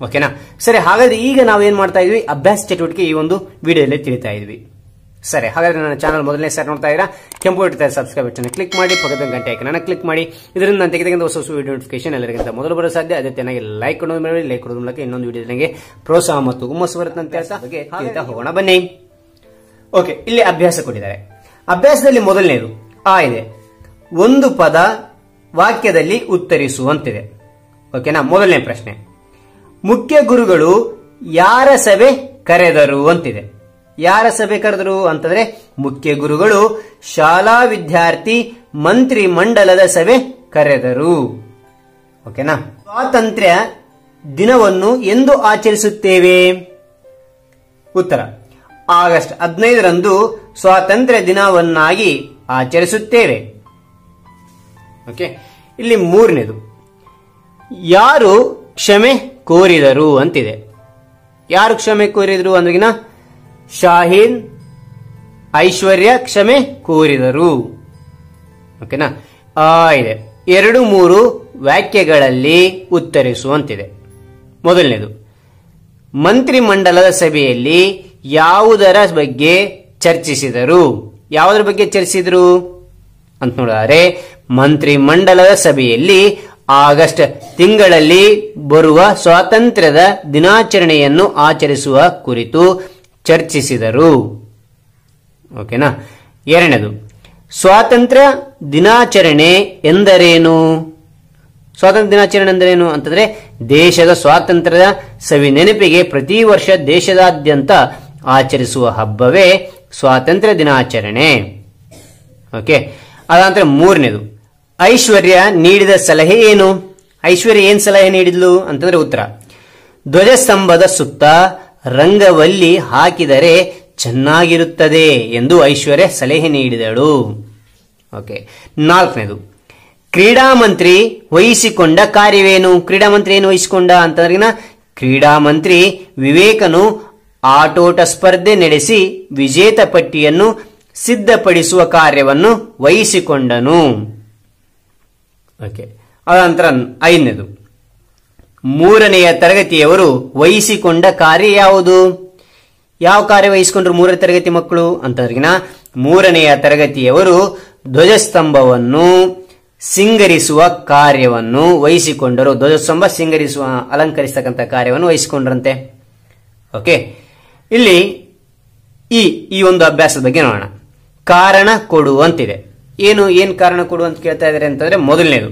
ಓಕೆನಾ. ಸರಿ, ಹಾಗಾದ್ರೆ ಈಗ ನಾವೇನ್ ಮಾಡ್ತಾ ಇದ್ವಿ, ಅಭ್ಯಾಸ ಚಟುವಟಿಕೆ ಈ ಒಂದು ವಿಡಿಯೋದಲ್ಲಿ ತಿಳಿತಾ ಇದ್ವಿ. ಸರಿ, ಹಾಗಾದ್ರೆ ನನ್ನ ಚಾನಲ್ ಮೊದಲನೇ ಸಾರಿ ನೋಡ್ತಾ ಇದ್ದೀರಾ, ಕೆಂಪು ಬಟನ್ ಸಬ್ಸ್ಕ್ರೈಬ್ ಬಟನ್ ಕ್ಲಿಕ್ ಮಾಡಿ, ಪಕ್ಕದ ಗಂಟೆ ಐಕನ್ ಕ್ಲಿಕ್ ಮಾಡಿ. ಇದರಿಂದ ನಾನು ತೆಗೆದ ಹೊಸ ವಿಡಿಯೋ ನೋಟಿಫಿಕೇಶನ್ ಎಲ್ಲರಿಗಿಂತ ಮೊದಲು ಬರೋ ಸಾಧ್ಯ. ಅದೇ ಚೆನ್ನಾಗಿ ಲೈಕ್ ಕೊಡೋದು ಮಾಡಿ, ಲೈಕ್ ಕೊಡೋದ್ರ ಮೂಲಕ ಇನ್ನೊಂದು ವಿಡಿಯೋ ನನಗೆ ಪ್ರೋತ್ಸಾಹ ಮತ್ತು ಹುಮ್ಮಸ್ಸು ಬರುತ್ತೆ ಅಂತ ಹೇಳ್ತಾ ಹೋಗೋಣ ಬನ್ನಿ. ಓಕೆ, ಇಲ್ಲಿ ಅಭ್ಯಾಸ ಕೊಟ್ಟಿದ್ದಾರೆ. ಅಭ್ಯಾಸದಲ್ಲಿ ಮೊದಲನೇದು ಆ ಇದೆ, ಒಂದು ಪದ ವಾಕ್ಯದಲ್ಲಿ ಉತ್ತರಿಸುವಂತಿದೆ. ಓಕೆನಾ. ಮೊದಲನೇ ಪ್ರಶ್ನೆ, ಮುಖ್ಯ ಗುರುಗಳು ಯಾರ ಸಭೆ ಕರೆದರು ಅಂತಿದೆ. ಯಾರ ಸಭೆ ಕರೆದರು ಅಂತಂದ್ರೆ, ಮುಖ್ಯ ಗುರುಗಳು ಶಾಲಾ ವಿದ್ಯಾರ್ಥಿ ಮಂತ್ರಿ ಮಂಡಲದ ಸಭೆ ಕರೆದರು. ಓಕೆನಾ. ಸ್ವಾತಂತ್ರ್ಯ ದಿನವನ್ನು ಎಂದು ಆಚರಿಸುತ್ತೇವೆ? ಉತ್ತರ, ಆಗಸ್ಟ್ 15ರಂದು ಸ್ವಾತಂತ್ರ್ಯ ದಿನವನ್ನಾಗಿ ಆಚರಿಸುತ್ತೇವೆ. ಓಕೆ, ಇಲ್ಲಿ ಮೂರನೇದು, ಯಾರು ಕ್ಷಮೆ ಕೋರಿದರು ಅಂತಿದೆ. ಯಾರು ಕ್ಷಮೆ ಕೋರಿದರು ಅಂದ್ರಿಗಿನ, ಶಾಹೀನ್ ಐಶ್ವರ್ಯ ಕ್ಷಮೆ ಕೋರಿದರು. ಓಕೆನಾ. ಇದೆ 2-3 ವಾಕ್ಯಗಳಲ್ಲಿ ಉತ್ತರಿಸುವಂತಿದೆ. ಮೊದಲನೇದು, ಮಂತ್ರಿಮಂಡಲದ ಸಭೆಯಲ್ಲಿ ಯಾವುದರ ಬಗ್ಗೆ ಚರ್ಚಿಸಿದರು? ಯಾವುದರ ಬಗ್ಗೆ ಚರ್ಚಿಸಿದರು ಅಂತ ನೋಡಿದರೆ, ಮಂತ್ರಿಮಂಡಲದ ಸಭೆಯಲ್ಲಿ ಆಗಸ್ಟ್ ತಿಂಗಳಲ್ಲಿ ಬರುವ ಸ್ವಾತಂತ್ರ್ಯದ ದಿನಾಚರಣೆಯನ್ನು ಆಚರಿಸುವ ಕುರಿತು ಚರ್ಚಿಸಿದರು. ಓಕೆನಾ. ಎರಡನೇದು, ಸ್ವಾತಂತ್ರ್ಯ ದಿನಾಚರಣೆ ಎಂದರೇನು? ಸ್ವಾತಂತ್ರ್ಯ ದಿನಾಚರಣೆ ಎಂದರೇನು ಅಂತಂದ್ರೆ, ದೇಶದ ಸ್ವಾತಂತ್ರ್ಯದ ಸವಿ ನೆನಪಿಗೆ ಪ್ರತಿ ವರ್ಷ ದೇಶದಾದ್ಯಂತ ಆಚರಿಸುವ ಹಬ್ಬವೇ ಸ್ವಾತಂತ್ರ್ಯ ದಿನಾಚರಣೆ. ಓಕೆ. ಅದಾನಂತರ ಮೂರನೇದು, ಐಶ್ವರ್ಯ ನೀಡಿದ ಸಲಹೆ ಏನು? ಐಶ್ವರ್ಯ ಏನ್ ಸಲಹೆ ನೀಡಿದ್ಲು ಅಂತಂದ್ರೆ ಉತ್ತರ, ಧ್ವಜಸ್ತಂಭದ ಸುತ್ತ ರಂಗವಲ್ಲಿ ಹಾಕಿದರೆ ಚೆನ್ನಾಗಿರುತ್ತದೆ ಎಂದು ಐಶ್ವರ್ಯ ಸಲಹೆ ನೀಡಿದಳು. ಓಕೆ. ನಾಲ್ಕನೇದು, ಕ್ರೀಡಾ ಮಂತ್ರಿ ವಹಿಸಿಕೊಂಡ ಕಾರ್ಯವೇನು? ಕ್ರೀಡಾ ಮಂತ್ರಿ ಏನು ವಹಿಸಿಕೊಂಡ ಅಂತಂದ್ರೆ, ಕ್ರೀಡಾ ಮಂತ್ರಿ ವಿವೇಕನು ಆಟೋಟ ಸ್ಪರ್ಧೆ ನಡೆಸಿ ವಿಜೇತ ಪಟ್ಟಿಯನ್ನು ಸಿದ್ಧಪಡಿಸುವ ಕಾರ್ಯವನ್ನು ವಹಿಸಿಕೊಂಡನು. ಓಕೆ. ಅನಂತರ ಐದನೇದು, 3ನೆಯ ತರಗತಿಯವರು ವಹಿಸಿಕೊಂಡ ಕಾರ್ಯ ಯಾವುದು? ಯಾವ ಕಾರ್ಯ ವಹಿಸಿಕೊಂಡ್ರು 3ನೇ ತರಗತಿ ಮಕ್ಕಳು ಅಂತಂದ್ರಿಗಿನ, 3ನೆಯ ತರಗತಿಯವರು ಧ್ವಜಸ್ತಂಭವನ್ನು ಸಿಂಗರಿಸುವ ಕಾರ್ಯವನ್ನು ವಹಿಸಿಕೊಂಡರು. ಧ್ವಜಸ್ತಂಭ ಸಿಂಗರಿಸುವ, ಅಲಂಕರಿಸತಕ್ಕಂಥ ಕಾರ್ಯವನ್ನು ವಹಿಸಿಕೊಂಡ್ರಂತೆ. ಓಕೆ. ಇಲ್ಲಿ ಈ ಒಂದು ಅಭ್ಯಾಸದ ಬಗ್ಗೆ ನೋಡೋಣ. ಕಾರಣ ಕೊಡು ಅಂತಿದೆ. ಏನ್ ಕಾರಣ ಕೊಡು ಅಂತ ಕೇಳ್ತಾ ಇದ್ದಾರೆ ಅಂತಂದ್ರೆ, ಮೊದಲನೇದು,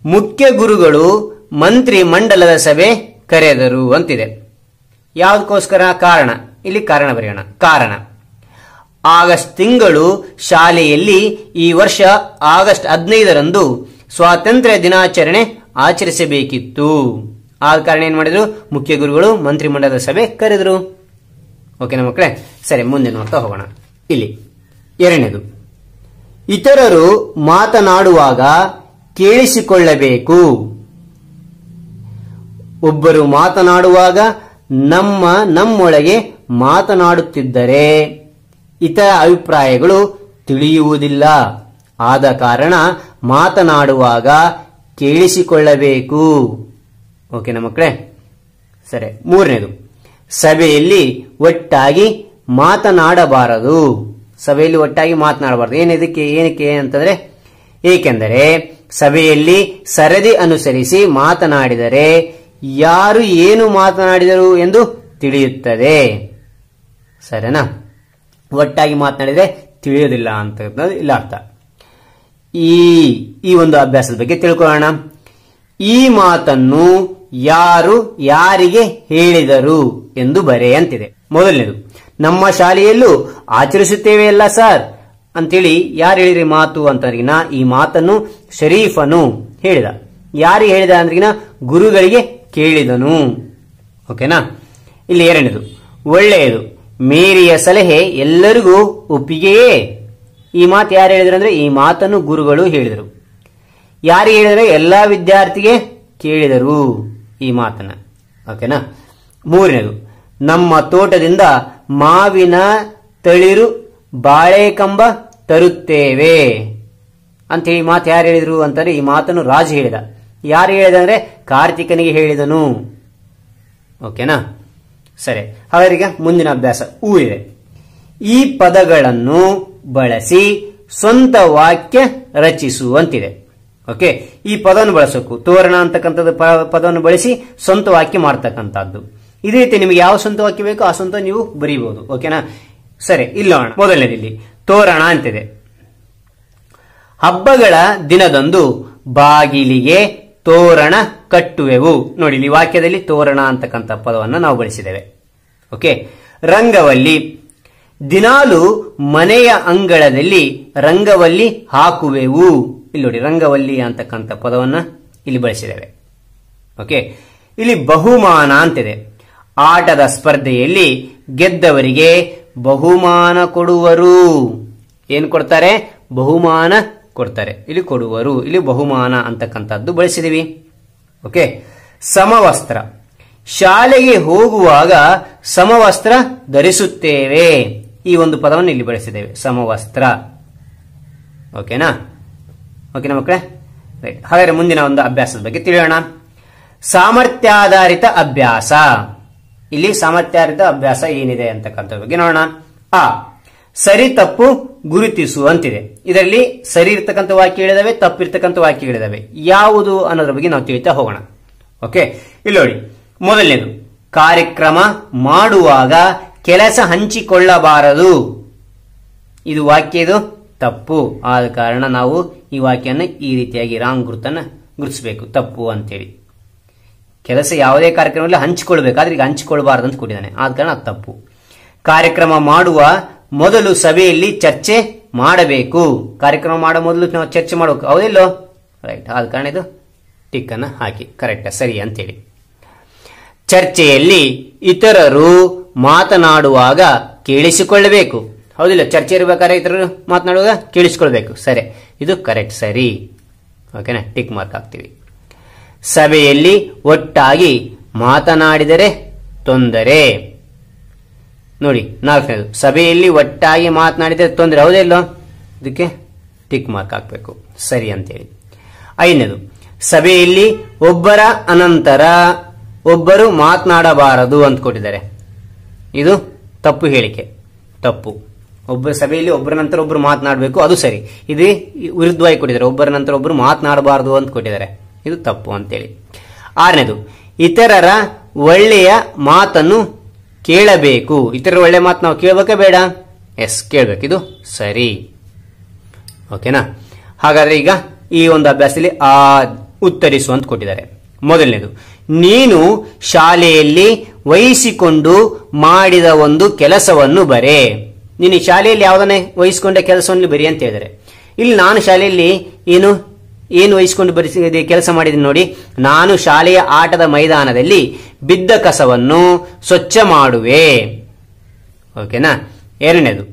ಮುಖ್ಯ ಗುರುಗಳು ಮಂತ್ರಿ ಮಂಡಲದ ಸಭೆ ಕರೆದರು ಅಂತಿದೆ. ಯಾವುದಕ್ಕೋಸ್ಕರ? ಕಾರಣ. ಇಲ್ಲಿ ಕಾರಣ ಬರೆಯೋಣ. ಕಾರಣ, ಆಗಸ್ಟ್ ತಿಂಗಳು ಶಾಲೆಯಲ್ಲಿ ಈ ವರ್ಷ ಆಗಸ್ಟ್ 15ರಂದು ಸ್ವಾತಂತ್ರ್ಯ ದಿನಾಚರಣೆ ಆಚರಿಸಬೇಕಿತ್ತು. ಆದ ಕಾರಣ ಏನ್ ಮಾಡಿದ್ರು? ಮುಖ್ಯ ಗುರುಗಳು ಮಂತ್ರಿಮಂಡಲದ ಸಭೆ ಕರೆದರು. ಓಕೆನಾ ಮಕ್ಕಳೇ? ಸರಿ, ಮುಂದೆ ನೋಡ್ತಾ ಹೋಗೋಣ. ಇಲ್ಲಿ ಎರಡನೇದು, ಇತರರು ಮಾತನಾಡುವಾಗ ಕೇಳಿಸಿಕೊಳ್ಳಬೇಕು. ಒಬ್ಬರು ಮಾತನಾಡುವಾಗ ನಮ್ಮೊಳಗೆ ಮಾತನಾಡುತ್ತಿದ್ದರೆ ಇತರ ಅಭಿಪ್ರಾಯಗಳು ತಿಳಿಯುವುದಿಲ್ಲ. ಆದ ಕಾರಣ ಮಾತನಾಡುವಾಗ ಕೇಳಿಸಿಕೊಳ್ಳಬೇಕು. ಓಕೆನಾ ಮಕ್ಕಳೇ? ಸರಿ, ಮೂರನೇದು, ಸಭೆಯಲ್ಲಿ ಒಟ್ಟಾಗಿ ಮಾತನಾಡಬಾರದು. ಸಭೆಯಲ್ಲಿ ಒಟ್ಟಾಗಿ ಮಾತನಾಡಬಾರದು. ಏನಕ್ಕೆ ಅಂತಂದ್ರೆ, ಏಕೆಂದರೆ ಸಭೆಯಲ್ಲಿ ಸರದಿ ಅನುಸರಿಸಿ ಮಾತನಾಡಿದರೆ ಯಾರು ಏನು ಮಾತನಾಡಿದರು ಎಂದು ತಿಳಿಯುತ್ತದೆ. ಸರಿನಾ? ಒಟ್ಟಾಗಿ ಮಾತನಾಡಿದರೆ ತಿಳಿಯೋದಿಲ್ಲ ಅಂತ ಇಲ್ಲ ಅರ್ಥ. ಈ ಒಂದು ಅಭ್ಯಾಸದ ಬಗ್ಗೆ ತಿಳ್ಕೊಳ್ಳೋಣ. ಈ ಮಾತನ್ನು ಯಾರು ಯಾರಿಗೆ ಹೇಳಿದರು ಎಂದು ಬರೆಯಂತಿದೆ. ಮೊದಲನೇದು, ನಮ್ಮ ಶಾಲೆಯಲ್ಲೂ ಆಚರಿಸುತ್ತೇವೆ ಅಲ್ಲ ಸರ್ ಅಂತೇಳಿ ಯಾರು ಹೇಳಿದ್ರಿ ಮಾತು ಅಂತಂದ್ರಿಗಿನ, ಈ ಮಾತನ್ನು ಶರೀಫನು ಹೇಳಿದ. ಯಾರಿಗೆ ಹೇಳಿದ ಅಂದ್ರಿಗಿನ, ಗುರುಗಳಿಗೆ ಕೇಳಿದನು. ಓಕೆನಾ? ಇಲ್ಲಿ ಎರಡನೇದು, ಒಳ್ಳೆಯದು, ಮೇರಿಯ ಸಲಹೆ ಎಲ್ಲರಿಗೂ ಒಪ್ಪಿಗೆಯೇ. ಈ ಮಾತು ಯಾರು ಹೇಳಿದ್ರು ಅಂದ್ರೆ, ಈ ಮಾತನ್ನು ಗುರುಗಳು ಹೇಳಿದರು. ಯಾರಿಗೆ ಹೇಳಿದ್ರೆ? ಎಲ್ಲಾ ವಿದ್ಯಾರ್ಥಿಗೆ ಕೇಳಿದರು ಈ ಮಾತನ್ನ. ಓಕೆನಾ? ಮೂರನೇದು, ನಮ್ಮ ತೋಟದಿಂದ ಮಾವಿನ ತಳಿರು ಬಾಳೆಕಂಬ ತರುತ್ತೇವೆ ಅಂತ ಈ ಮಾತು ಯಾರು ಹೇಳಿದ್ರು ಅಂತಾರೆ? ಈ ಮಾತನ್ನು ರಾಜು ಹೇಳಿದ. ಯಾರು ಹೇಳಿದ ಅಂದ್ರೆ, ಕಾರ್ತಿಕನಿಗೆ ಹೇಳಿದನು. ಓಕೆನಾ? ಸರಿ, ಹಾಗಾದ್ರೆ ಮುಂದಿನ ಅಭ್ಯಾಸ ಇದೆ. ಈ ಪದಗಳನ್ನು ಬಳಸಿ ಸ್ವಂತ ವಾಕ್ಯ ರಚಿಸುವಂತಿದೆ. ಓಕೆ, ಈ ಪದವನ್ನು ಬಳಸಬೇಕು. ತೋರಣ ಅಂತಕ್ಕಂಥದ್ದು ಪದವನ್ನು ಬಳಸಿ ಸ್ವಂತ ವಾಕ್ಯ ಮಾಡ್ತಕ್ಕಂಥದ್ದು. ಇದೇ ರೀತಿ ನಿಮಗೆ ಯಾವ ಸ್ವಂತ ವಾಕ್ಯ ಬೇಕೋ ಆ ಸ್ವಂತ ನೀವು ಬರೀಬಹುದು. ಓಕೆನಾ? ಸರಿ, ಇಲ್ಲ ಮೊದಲನೇದಿಲ್ಲಿ ತೋರಣ ಅಂತಿದೆ. ಹಬ್ಬಗಳ ದಿನದಂದು ಬಾಗಿಲಿಗೆ ತೋರಣ ಕಟ್ಟುವೆವು. ನೋಡಿ, ಇಲ್ಲಿ ವಾಕ್ಯದಲ್ಲಿ ತೋರಣ ಅಂತಕ್ಕಂಥ ಪದವನ್ನು ನಾವು ಬಳಸಿದ್ದೇವೆ. ಓಕೆ. ರಂಗವಲ್ಲಿ, ದಿನಾಲು ಮನೆಯ ಅಂಗಳದಲ್ಲಿ ರಂಗವಲ್ಲಿ ಹಾಕುವೆವು. ಇಲ್ಲಿ ನೋಡಿ, ರಂಗವಲ್ಲಿ ಅಂತಕ್ಕಂಥ ಪದವನ್ನ ಇಲ್ಲಿ ಬಳಸಿದ್ದೇವೆ. ಓಕೆ. ಇಲ್ಲಿ ಬಹುಮಾನ ಅಂತಿದೆ. ಆಟದ ಸ್ಪರ್ಧೆಯಲ್ಲಿ ಗೆದ್ದವರಿಗೆ ಬಹುಮಾನ ಕೊಡುವರು. ಏನು ಕೊಡ್ತಾರೆ? ಬಹುಮಾನ ಕೊಡ್ತಾರೆ. ಇಲ್ಲಿ ಕೊಡುವರು, ಇಲ್ಲಿ ಬಹುಮಾನ ಅಂತಕ್ಕಂಥದ್ದು ಬಳಸಿದೀವಿ. ಓಕೆ. ಸಮವಸ್ತ್ರ, ಶಾಲೆಗೆ ಹೋಗುವಾಗ ಸಮವಸ್ತ್ರ ಧರಿಸುತ್ತೇವೆ. ಈ ಒಂದು ಪದವನ್ನು ಇಲ್ಲಿ ಬಳಸಿದ್ದೇವೆ, ಸಮವಸ್ತ್ರ. ಓಕೆನಾ? ಓಕೆನಾ ಮಕ್ಕಳೇ? ರೈಟ್. ಹಾಗಾದ್ರೆ ಮುಂದಿನ ಒಂದು ಅಭ್ಯಾಸದ ಬಗ್ಗೆ ತಿಳಿಯೋಣ. ಸಾಮರ್ಥ್ಯಾಧಾರಿತ ಅಭ್ಯಾಸ. ಇಲ್ಲಿ ಸಾಮರ್ಥ್ಯಾಧಾರಿತ ಅಭ್ಯಾಸ ಏನಿದೆ ಅಂತಕ್ಕಂಥ ಬಗ್ಗೆ ನೋಡೋಣ. ಆ ಸರಿ ತಪ್ಪು ಗುರುತಿಸು ಅಂತಿದೆ. ಇದರಲ್ಲಿ ಸರಿ ಇರ್ತಕ್ಕಂಥ ವಾಕ್ಯಗಳಿದಾವೆ, ತಪ್ಪಿರ್ತಕ್ಕಂಥ ವಾಕ್ಯಗಳಿದಾವೆ. ಯಾವುದು ಅನ್ನೋದ್ರ ಬಗ್ಗೆ ನಾವು ತಿಳಿತಾ ಹೋಗೋಣ. ಓಕೆ, ಇಲ್ಲಿ ನೋಡಿ, ಮೊದಲನೇದು ಕಾರ್ಯಕ್ರಮ ಮಾಡುವಾಗ ಕೆಲಸ ಹಂಚಿಕೊಳ್ಳಬಾರದು. ಇದು ವಾಕ್ಯ, ಇದು ತಪ್ಪು. ಆದ ಕಾರಣ ನಾವು ಈ ವಾಕ್ಯನ ಈ ರೀತಿಯಾಗಿ ರಾಂಗ್ ಗುರುತನ್ನ ಗುರುತಿಸಬೇಕು, ತಪ್ಪು ಅಂತೇಳಿ. ಕೆಲಸ ಯಾವುದೇ ಕಾರ್ಯಕ್ರಮದಲ್ಲಿ ಹಂಚಿಕೊಳ್ಬೇಕು, ಆದ್ರೆ ಈಗ ಹಂಚಿಕೊಳ್ಬಾರದು ಅಂತ ಕೊಟ್ಟಿದ್ದಾನೆ, ಆದ ಕಾರಣ ಅದು ತಪ್ಪು. ಕಾರ್ಯಕ್ರಮ ಮಾಡುವ ಮೊದಲು ಸಭೆಯಲ್ಲಿ ಚರ್ಚೆ ಮಾಡಬೇಕು. ಕಾರ್ಯಕ್ರಮ ಮಾಡೋ ಮೊದಲು ನಾವು ಚರ್ಚೆ ಮಾಡಬೇಕು, ಹೌದಿಲ್ಲೋ? ರೈಟ್. ಆದ ಕಾರಣ ಇದು ಟಿಕ್ ಅನ್ನ ಹಾಕಿ, ಕರೆಕ್ಟ್, ಸರಿ ಅಂತೇಳಿ. ಚರ್ಚೆಯಲ್ಲಿ ಇತರರು ಮಾತನಾಡುವಾಗ ಕೇಳಿಸಿಕೊಳ್ಳಬೇಕು, ಹೌದಿಲ್ಲ? ಚರ್ಚೆ ಇರಬೇಕಾದ್ರೆ ಇತರರು ಮಾತನಾಡುವಾಗ ಕೇಳಿಸಿಕೊಳ್ಬೇಕು, ಸರಿ, ಇದು ಕರೆಕ್ಟ್, ಸರಿ. ಓಕೆನಾ, ಟಿಕ್ ಮಾರ್ಕ್ ಹಾಕ್ತೀವಿ. ಸಭೆಯಲ್ಲಿ ಒಟ್ಟಾಗಿ ಮಾತನಾಡಿದರೆ ತೊಂದರೆ. ನೋಡಿ, ನಾಲ್ಕನೇದು ಸಭೆಯಲ್ಲಿ ಒಟ್ಟಾಗಿ ಮಾತನಾಡಿದರೆ ತೊಂದರೆ, ಹೌದೇ ಇಲ್ಲೋ? ಇದಕ್ಕೆ ಟಿಕ್ ಮಾರ್ಕ್ ಹಾಕಬೇಕು, ಸರಿ ಅಂತೇಳಿ. ಐದನೇದು ಸಭೆಯಲ್ಲಿ ಒಬ್ಬರ ಅನಂತರ ಒಬ್ಬರು ಮಾತನಾಡಬಾರದು ಅಂತ ಕೊಟ್ಟಿದ್ದಾರೆ. ಇದು ತಪ್ಪು ಹೇಳಿಕೆ, ತಪ್ಪು. ಒಬ್ಬರ ಸಭೆಯಲ್ಲಿ ಒಬ್ಬರ ನಂತರ ಒಬ್ಬರು ಮಾತನಾಡಬೇಕು, ಅದು ಸರಿ. ಇದು ವಿರುದ್ಧವಾಗಿ ಕೊಟ್ಟಿದ್ದಾರೆ, ಒಬ್ಬರ ನಂತರ ಒಬ್ಬರು ಮಾತನಾಡಬಾರದು ಅಂತ ಕೊಟ್ಟಿದ್ದಾರೆ, ಇದು ತಪ್ಪು ಅಂತೇಳಿ. ಆರನೇದು ಇತರರ ಒಳ್ಳೆಯ ಮಾತನ್ನು ಕೇಳಬೇಕು. ಇತರರ ಒಳ್ಳೆಯ ಮಾತು ನಾವು ಕೇಳಬೇಕಾ ಬೇಡ? ಎಸ್, ಕೇಳಬೇಕು, ಇದು ಸರಿ. ಓಕೆನಾ? ಹಾಗಾದ್ರೆ ಈಗ ಈ ಒಂದು ಅಭ್ಯಾಸದಲ್ಲಿ ಉತ್ತರಿಸು ಅಂತ ಕೊಟ್ಟಿದ್ದಾರೆ. ಮೊದಲನೇದು, ನೀನು ಶಾಲೆಯಲ್ಲಿ ವಹಿಸಿಕೊಂಡು ಮಾಡಿದ ಒಂದು ಕೆಲಸವನ್ನು ಬರೆ. ನೀನು ಶಾಲೆಯಲ್ಲಿ ಯಾವುದನ್ನೇ ವಹಿಸಿಕೊಂಡ ಕೆಲಸವನ್ನು ಬರಿ ಅಂತ ಹೇಳಿದರೆ, ಇಲ್ಲಿ ನಾನು ಶಾಲೆಯಲ್ಲಿ ಏನು ವಹಿಸಿಕೊಂಡು ಬರೆಸಿದೆ ಕೆಲಸ ಮಾಡಿದ್ದೀನಿ ನೋಡಿ. ನಾನು ಶಾಲೆಯ ಆಟದ ಮೈದಾನದಲ್ಲಿ ಬಿದ್ದ ಕಸವನ್ನು ಸ್ವಚ್ಛ ಮಾಡುವೆ. ಓಕೆನಾ? ಎರಡನೇದು,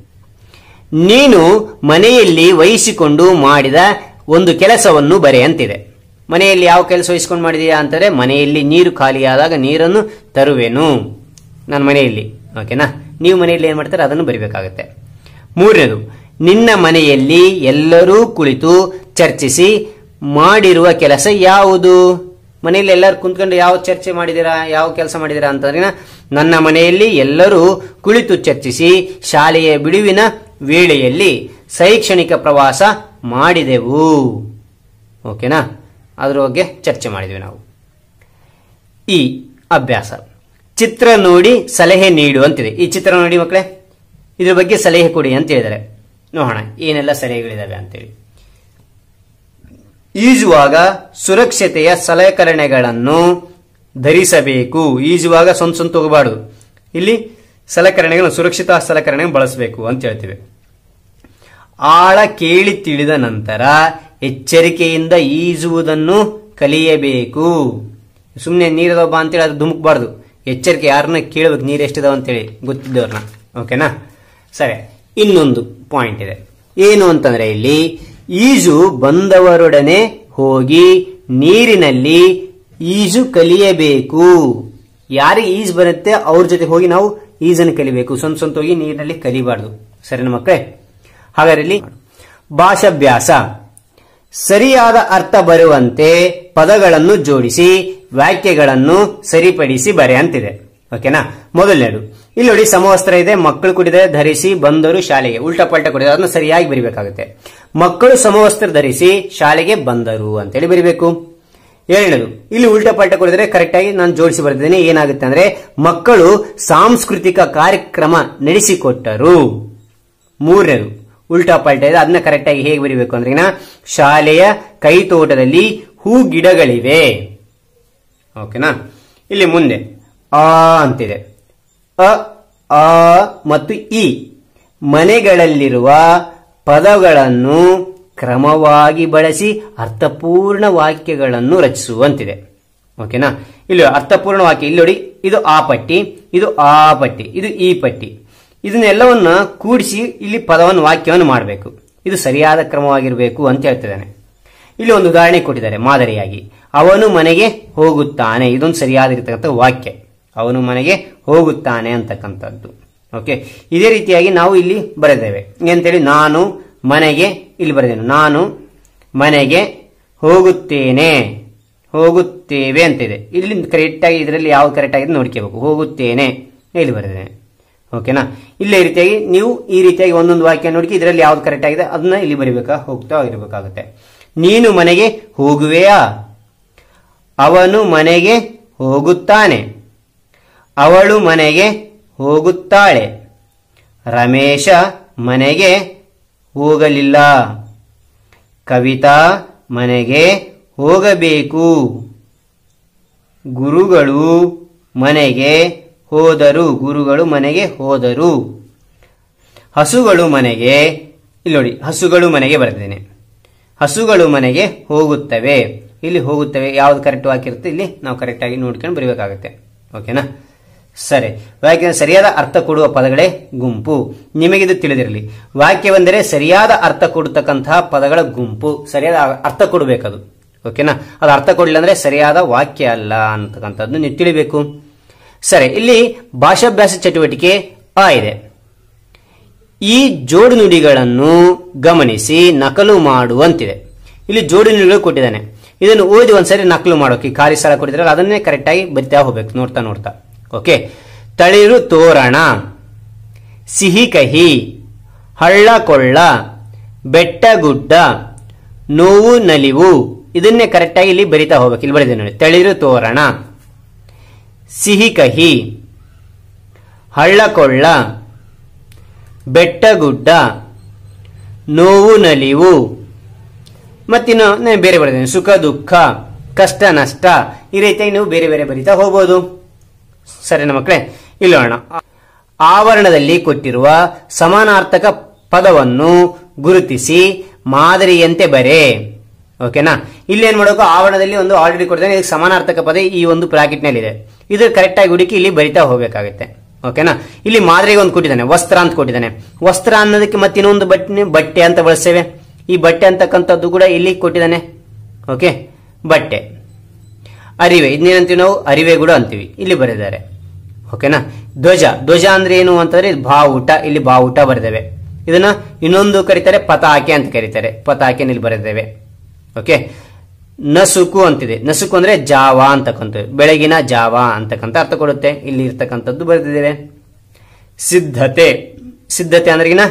ನೀನು ಮನೆಯಲ್ಲಿ ವಹಿಸಿಕೊಂಡು ಮಾಡಿದ ಒಂದು ಕೆಲಸವನ್ನು ಬರೆ ಅಂತಿದೆ. ಮನೆಯಲ್ಲಿ ಯಾವ ಕೆಲಸ ವಹಿಸಿಕೊಂಡು ಮಾಡಿದೀಯಾ ಅಂತಂದ್ರೆ, ಮನೆಯಲ್ಲಿ ನೀರು ಖಾಲಿಯಾದಾಗ ನೀರನ್ನು ತರುವೆನು ನನ್ನ ಮನೆಯಲ್ಲಿ. ಓಕೆನಾ? ನೀವು ಮನೆಯಲ್ಲಿ ಏನ್ ಮಾಡ್ತಾರೆ ಅದನ್ನು ಬರಿಬೇಕಾಗುತ್ತೆ. ಮೂರನೇದು, ನಿನ್ನ ಮನೆಯಲ್ಲಿ ಎಲ್ಲರೂ ಕುಳಿತು ಚರ್ಚಿಸಿ ಮಾಡಿರುವ ಕೆಲಸ ಯಾವುದು? ಮನೆಯಲ್ಲಿ ಎಲ್ಲರೂ ಕುಂತ್ಕೊಂಡು ಯಾವ ಚರ್ಚೆ ಮಾಡಿದಿರಾ, ಯಾವ ಕೆಲಸ ಮಾಡಿದಿರಾ ಅಂತಂದ್ರೆ, ನನ್ನ ಮನೆಯಲ್ಲಿ ಎಲ್ಲರೂ ಕುಳಿತು ಚರ್ಚಿಸಿ ಶಾಲೆಯ ಬಿಡುವಿನ ವೇಳೆಯಲ್ಲಿ ಶೈಕ್ಷಣಿಕ ಪ್ರವಾಸ ಮಾಡಿದೆವು. ಓಕೆನಾ? ಅದರ ಬಗ್ಗೆ ಚರ್ಚೆ ಮಾಡಿದ್ವಿ ನಾವು. ಈ ಅಭ್ಯಾಸ ಚಿತ್ರ ನೋಡಿ ಸಲಹೆ ನೀಡು ಅಂತಿದೆ. ಈ ಚಿತ್ರ ನೋಡಿ ಮಕ್ಕಳೇ, ಇದ್ರ ಬಗ್ಗೆ ಸಲಹೆ ಕೊಡಿ ಅಂತ ಹೇಳಿದ್ದಾರೆ. ನೋಡೋಣ ಏನೆಲ್ಲ ಸಲಹೆಗಳಿದಾವೆ ಅಂತೇಳಿ. ಈಜುವಾಗ ಸುರಕ್ಷತೆಯ ಸಲಕರಣೆಗಳನ್ನು ಧರಿಸಬೇಕು. ಈಜುವಾಗ ಸ್ವಂತ ಹೋಗಬಾರದು. ಇಲ್ಲಿ ಸಲಕರಣೆಗಳನ್ನು, ಸುರಕ್ಷಿತ ಸಲಕರಣೆ ಬಳಸಬೇಕು ಅಂತ ಹೇಳ್ತೀವಿ. ಆಳ ಕೇಳಿ ತಿಳಿದ ನಂತರ ಎಚ್ಚರಿಕೆಯಿಂದ ಈಜುವುದನ್ನು ಕಲಿಯಬೇಕು. ಸುಮ್ಮನೆ ನೀರದೊಬ್ಬ ಅಂತೇಳಿ ಅದು ಧುಮುಕ್ಬಾರ್ದು. ಎಚ್ಚರಿಕೆ, ಯಾರನ್ನ ಕೇಳಬೇಕು, ನೀರು ಎಷ್ಟಿದಾವ ಅಂತೇಳಿ ಗೊತ್ತಿದ್ದವ್ರನ್ನ. ಓಕೆನಾ? ಸರಿ. ಇನ್ನೊಂದು ಪಾಯಿಂಟ್ ಇದೆ, ಏನು ಅಂತಂದ್ರೆ, ಇಲ್ಲಿ ಈಜು ಬಂದವರೊಡನೆ ಹೋಗಿ ನೀರಿನಲ್ಲಿ ಈಜು ಕಲಿಯಬೇಕು. ಯಾರಿಗೆ ಈಜು ಬರುತ್ತೆ ಅವ್ರ ಜೊತೆ ಹೋಗಿ ನಾವು ಈಜನ್ನು ಕಲಿಬೇಕು. ಸ್ವಂತ ಹೋಗಿ ನೀರಿನಲ್ಲಿ ಕಲಿಬಾರ್ದು. ಸರಿನಾ ಮಕ್ಕಳೇ? ಹಾಗಾದ್ರೆ ಇಲ್ಲಿ ಭಾಷಾಭ್ಯಾಸ. ಸರಿಯಾದ ಅರ್ಥ ಬರುವಂತೆ ಪದಗಳನ್ನು ಜೋಡಿಸಿ ವಾಕ್ಯಗಳನ್ನು ಸರಿಪಡಿಸಿ ಬರೆ ಅಂತಿದೆ. ಓಕೆನಾ? ಮೊದಲನೇದು, ಇಲ್ಲಿ ನೋಡಿ ಸಮವಸ್ತ್ರ ಇದೆ, ಮಕ್ಕಳು ಕೊಟ್ಟಿದ್ದಾರೆ, ಧರಿಸಿ ಬಂದರು ಶಾಲೆಗೆ. ಉಲ್ಟಾ ಪಲ್ಟಾ ಕೊಟ್ಟಿದ್ದಾರೆ, ಅದನ್ನು ಸರಿಯಾಗಿ ಬರಿಬೇಕಾಗುತ್ತೆ. ಮಕ್ಕಳು ಸಮವಸ್ತ್ರ ಧರಿಸಿ ಶಾಲೆಗೆ ಬಂದರು ಅಂತೇಳಿ ಬರಿಬೇಕು. ಎರಡನೇದು, ಇಲ್ಲಿ ಉಲ್ಟಾ ಪಲ್ಟಾ ಕೊಟ್ಟಿದ್ದಾರೆ, ಕರೆಕ್ಟ್ ಆಗಿ ನಾನು ಜೋಡಿಸಿ ಬರೆದಿದ್ದೇನೆ. ಏನಾಗುತ್ತೆ ಅಂದ್ರೆ, ಮಕ್ಕಳು ಸಾಂಸ್ಕೃತಿಕ ಕಾರ್ಯಕ್ರಮ ನಡೆಸಿಕೊಟ್ಟರು. ಮೂರನೇದು, ಉಲ್ಟಾ ಪಲ್ಟಾ ಇದೆ, ಅದನ್ನ ಕರೆಕ್ಟ್ ಆಗಿ ಹೇಗೆ ಬರಿಬೇಕು ಅಂದ್ರೆ, ಶಾಲೆಯ ಕೈತೋಟದಲ್ಲಿ ಹೂ ಗಿಡಗಳಿವೆ. ಓಕೆನಾ? ಇಲ್ಲಿ ಮುಂದೆ ಆ ಅಂತಿದೆ. ಅ ಮತ್ತು ಇ ಮನೆಗಳಲ್ಲಿರುವ ಪದಗಳನ್ನು ಕ್ರಮವಾಗಿ ಬಳಸಿ ಅರ್ಥಪೂರ್ಣ ವಾಕ್ಯಗಳನ್ನು ರಚಿಸುವಂತಿದೆ. ಓಕೆನಾ? ಇಲ್ಲಿ ಅರ್ಥಪೂರ್ಣ ವಾಕ್ಯ, ಇಲ್ಲಿ ನೋಡಿ, ಇದು ಆ ಪಟ್ಟಿ, ಇದು ಆ ಪಟ್ಟಿ, ಇದು ಈ ಪಟ್ಟಿ. ಇದನ್ನೆಲ್ಲವನ್ನ ಕೂಡಿಸಿ ಇಲ್ಲಿ ಪದವನ್ನು, ವಾಕ್ಯವನ್ನು ಮಾಡಬೇಕು. ಇದು ಸರಿಯಾದ ಕ್ರಮವಾಗಿರಬೇಕು ಅಂತ ಹೇಳ್ತಿದ್ದಾನೆ. ಇಲ್ಲಿ ಒಂದು ಉದಾಹರಣೆ ಕೊಟ್ಟಿದ್ದಾರೆ ಮಾದರಿಯಾಗಿ. ಅವನು ಮನೆಗೆ ಹೋಗುತ್ತಾನೆ. ಇದೊಂದು ಸರಿಯಾದಿರ್ತಕ್ಕಂಥ ವಾಕ್ಯ. ಅವನು ಮನೆಗೆ ಹೋಗುತ್ತಾನೆ ಅಂತಕ್ಕಂಥದ್ದು. ಓಕೆ, ಇದೇ ರೀತಿಯಾಗಿ ನಾವು ಇಲ್ಲಿ ಬರೆದೇವೆ. ಅಂತೇಳಿ ನಾನು ಮನೆಗೆ, ಇಲ್ಲಿ ಬರೆದೇನು, ನಾನು ಮನೆಗೆ ಹೋಗುತ್ತೇನೆ, ಹೋಗುತ್ತೇವೆ ಅಂತಿದೆ. ಇಲ್ಲಿ ಕರೆಕ್ಟ್ ಆಗಿ ಇದರಲ್ಲಿ ಯಾವ್ದು ಕರೆಕ್ಟ್ ಆಗಿದೆ ನೋಡ್ಕೋಬೇಕು. ಹೋಗುತ್ತೇನೆ ಇಲ್ಲಿ ಬರೆದಿದ್ದೇನೆ. ಓಕೆನಾ. ಇಲ್ಲೇ ರೀತಿಯಾಗಿ ನೀವು ಈ ರೀತಿಯಾಗಿ ಒಂದೊಂದು ವಾಕ್ಯ ನೋಡಿ ಇದರಲ್ಲಿ ಯಾವ್ದು ಕರೆಕ್ಟ್ ಆಗಿದೆ ಅದನ್ನ ಇಲ್ಲಿ ಬರಿಬೇಕಾ, ಹೋಗ್ತಾ ಇರಬೇಕಾಗುತ್ತೆ. ನೀನು ಮನೆಗೆ ಹೋಗುವೆಯಾ? ಅವನು ಮನೆಗೆ ಹೋಗುತ್ತಾನೆ. ಅವಳು ಮನೆಗೆ ಹೋಗುತ್ತಾಳೆ. ರಮೇಶ ಮನೆಗೆ ಹೋಗಲಿಲ್ಲ. ಕವಿತಾ ಮನೆಗೆ ಹೋಗಬೇಕು. ಗುರುಗಳು ಮನೆಗೆ ಹೋದರು. ಗುರುಗಳು ಮನೆಗೆ ಹೋದರು. ಹಸುಗಳು ಮನೆಗೆ, ಇಲ್ಲಿ ನೋಡಿ ಹಸುಗಳು ಮನೆಗೆ ಬರೆದಿದ್ದೇನೆ. ಹಸುಗಳು ಮನೆಗೆ ಹೋಗುತ್ತವೆ. ಇಲ್ಲಿ ಹೋಗುತ್ತವೆ ಯಾವ್ದು ಕರೆಕ್ಟ್ ಹಾಕಿರುತ್ತೆ ಇಲ್ಲಿ ನಾವು ಕರೆಕ್ಟ್ ಆಗಿ ನೋಡ್ಕೊಂಡು ಬರೀಬೇಕಾಗುತ್ತೆ. ಓಕೆನಾ. ಸರಿ. ವಾಕ್ಯ ಸರಿಯಾದ ಅರ್ಥ ಕೊಡುವ ಪದಗಳೇ ಗುಂಪು. ನಿಮಗಿದು ತಿಳಿದಿರಲಿ. ವಾಕ್ಯವೆಂದರೆ ಸರಿಯಾದ ಅರ್ಥ ಕೊಡತಕ್ಕಂತಹ ಪದಗಳ ಗುಂಪು. ಸರಿಯಾದ ಅರ್ಥ ಕೊಡಬೇಕದು. ಓಕೆನಾ. ಅದು ಅರ್ಥ ಕೊಡಲಿಲ್ಲ ಅಂದ್ರೆ ಸರಿಯಾದ ವಾಕ್ಯ ಅಲ್ಲ ಅಂತಕ್ಕಂಥದ್ದು ನೀವು ತಿಳಿಬೇಕು. ಸರಿ. ಇಲ್ಲಿ ಭಾಷಾಭ್ಯಾಸ ಚಟುವಟಿಕೆ ಆ ಇದೆ. ಈ ಜೋಡು ನುಡಿಗಳನ್ನು ಗಮನಿಸಿ ನಕಲು ಮಾಡುವಂತಿದೆ. ಇಲ್ಲಿ ಜೋಡು ನುಡಿಗಳು ಕೊಟ್ಟಿದ್ದಾನೆ. ಇದನ್ನು ಓದಿ ಒಂದ್ಸರಿ ನಕಲು ಮಾಡೋಕೆ ಖಾಲಿ ಸ್ಥಳ ಕೊಟ್ಟಿದ್ರೆ ಅದನ್ನೇ ಕರೆಕ್ಟ್ ಆಗಿ ಬರಿತಾ ಹೋಗ್ಬೇಕು ನೋಡ್ತಾ ನೋಡ್ತಾ. ಓಕೆ. ತಳಿರು ತೋರಣ, ಸಿಹಿ ಕಹಿ, ಹಳ್ಳ ಕೊಳ್ಳ, ಬೆಟ್ಟ ಗುಡ್ಡ, ನೋವು ನಲಿವು, ಇದನ್ನೇ ಕರೆಕ್ಟ್ ಆಗಿ ಇಲ್ಲಿ ಬರಿತಾ ಹೋಗ್ಬೇಕು. ಇಲ್ಲಿ ಬರೆದಿದೆ ನೋಡಿ. ತಳಿರು ತೋರಣ, ಸಿಹಿ ಕಹಿ, ಹಳ್ಳ ಕೊಳ್ಳ, ಬೆಟ್ಟ ಗುಡ್ಡ, ನೋವು ನಲಿವು. ಮತ್ತಿನ್ನು ನಾನು ಬೇರೆ ಬರೆದಿದ್ದೇನೆ. ಸುಖ ದುಃಖ, ಕಷ್ಟ ನಷ್ಟ, ಈ ರೀತಿಯಾಗಿ ನೀವು ಬೇರೆ ಬೇರೆ ಬರಿತಾ ಹೋಗ್ಬೋದು. ಸರಿನಾ ಮಕ್ಕಳೇ. ಇಲ್ಲಿ ನೋಡೋಣ. ಆವರಣದಲ್ಲಿ ಕೊಟ್ಟಿರುವ ಸಮಾನಾರ್ಥಕ ಪದವನ್ನು ಗುರುತಿಸಿ ಮಾದರಿಯಂತೆ ಬರೆ. ಓಕೆನಾ. ಇಲ್ಲಿ ಏನ್ ಮಾಡಬೇಕು, ಆವರಣದಲ್ಲಿ ಒಂದು ಆಲ್ರೆಡಿ ಕೊಟ್ಟಿದ್ದಾನೆ. ಇದಕ್ಕೆ ಸಮಾನಾರ್ಥಕ ಪದ ಈ ಒಂದು ಬ್ರಾಕೆಟ್ ನಲ್ಲಿ ಇದೆ. ಇದು ಕರೆಕ್ಟ್ ಆಗಿ ಹುಡುಕಿ ಇಲ್ಲಿ ಬರಿತಾ ಹೋಗ್ಬೇಕಾಗುತ್ತೆ. ಓಕೆನಾ. ಇಲ್ಲಿ ಮಾದರಿಗೆ ಒಂದು ಕೊಟ್ಟಿದ್ದಾನೆ, ವಸ್ತ್ರ ಅಂತ ಕೊಟ್ಟಿದ್ದಾನೆ. ವಸ್ತ್ರ ಅನ್ನೋದಕ್ಕೆ ಮತ್ತೆ ಇನ್ನೊಂದು ಬಟ್ಟೆ ಅಂತ ಬಳಸ್ತೇವೆ. ಈ ಬಟ್ಟೆ ಅಂತಕ್ಕಂಥದ್ದು ಕೂಡ ಇಲ್ಲಿ ಕೊಟ್ಟಿದ್ದಾನೆ. ಓಕೆ. ಬಟ್ಟೆ. ಅರಿವೆ, ಇದನ್ನೇನಂತೀವಿ ನಾವು, ಅರಿವೆಗೂಡ ಅಂತೀವಿ. ಇಲ್ಲಿ ಬರೆದಿದ್ದಾರೆ. ಓಕೆನಾ. ಧ್ವಜ, ಧ್ವಜ ಅಂದ್ರೆ ಏನು ಅಂತಂದ್ರೆ ಬಾವುಟ. ಇಲ್ಲಿ ಬಾವುಟ ಬರೆದೇವೆ. ಇದನ್ನ ಇನ್ನೊಂದು ಕರೀತಾರೆ ಪತಾಕೆ ಅಂತ ಕರೀತಾರೆ. ಪತಾಕೆ ಇಲ್ಲಿ ಬರೆದೇವೆ. ಓಕೆ. ನಸುಕು ಅಂತಿದೆ. ನಸುಕು ಅಂದ್ರೆ ಜಾವ ಅಂತಕ್ಕಂಥದ್ದು, ಬೆಳಗಿನ ಜಾವ ಅಂತಕ್ಕಂಥ ಅರ್ಥ ಕೊಡುತ್ತೆ. ಇಲ್ಲಿ ಇರ್ತಕ್ಕಂಥದ್ದು ಬರೆದಿದ್ದೇವೆ. ಸಿದ್ಧತೆ, ಸಿದ್ಧತೆ ಅಂದ್ರೆಗಿನ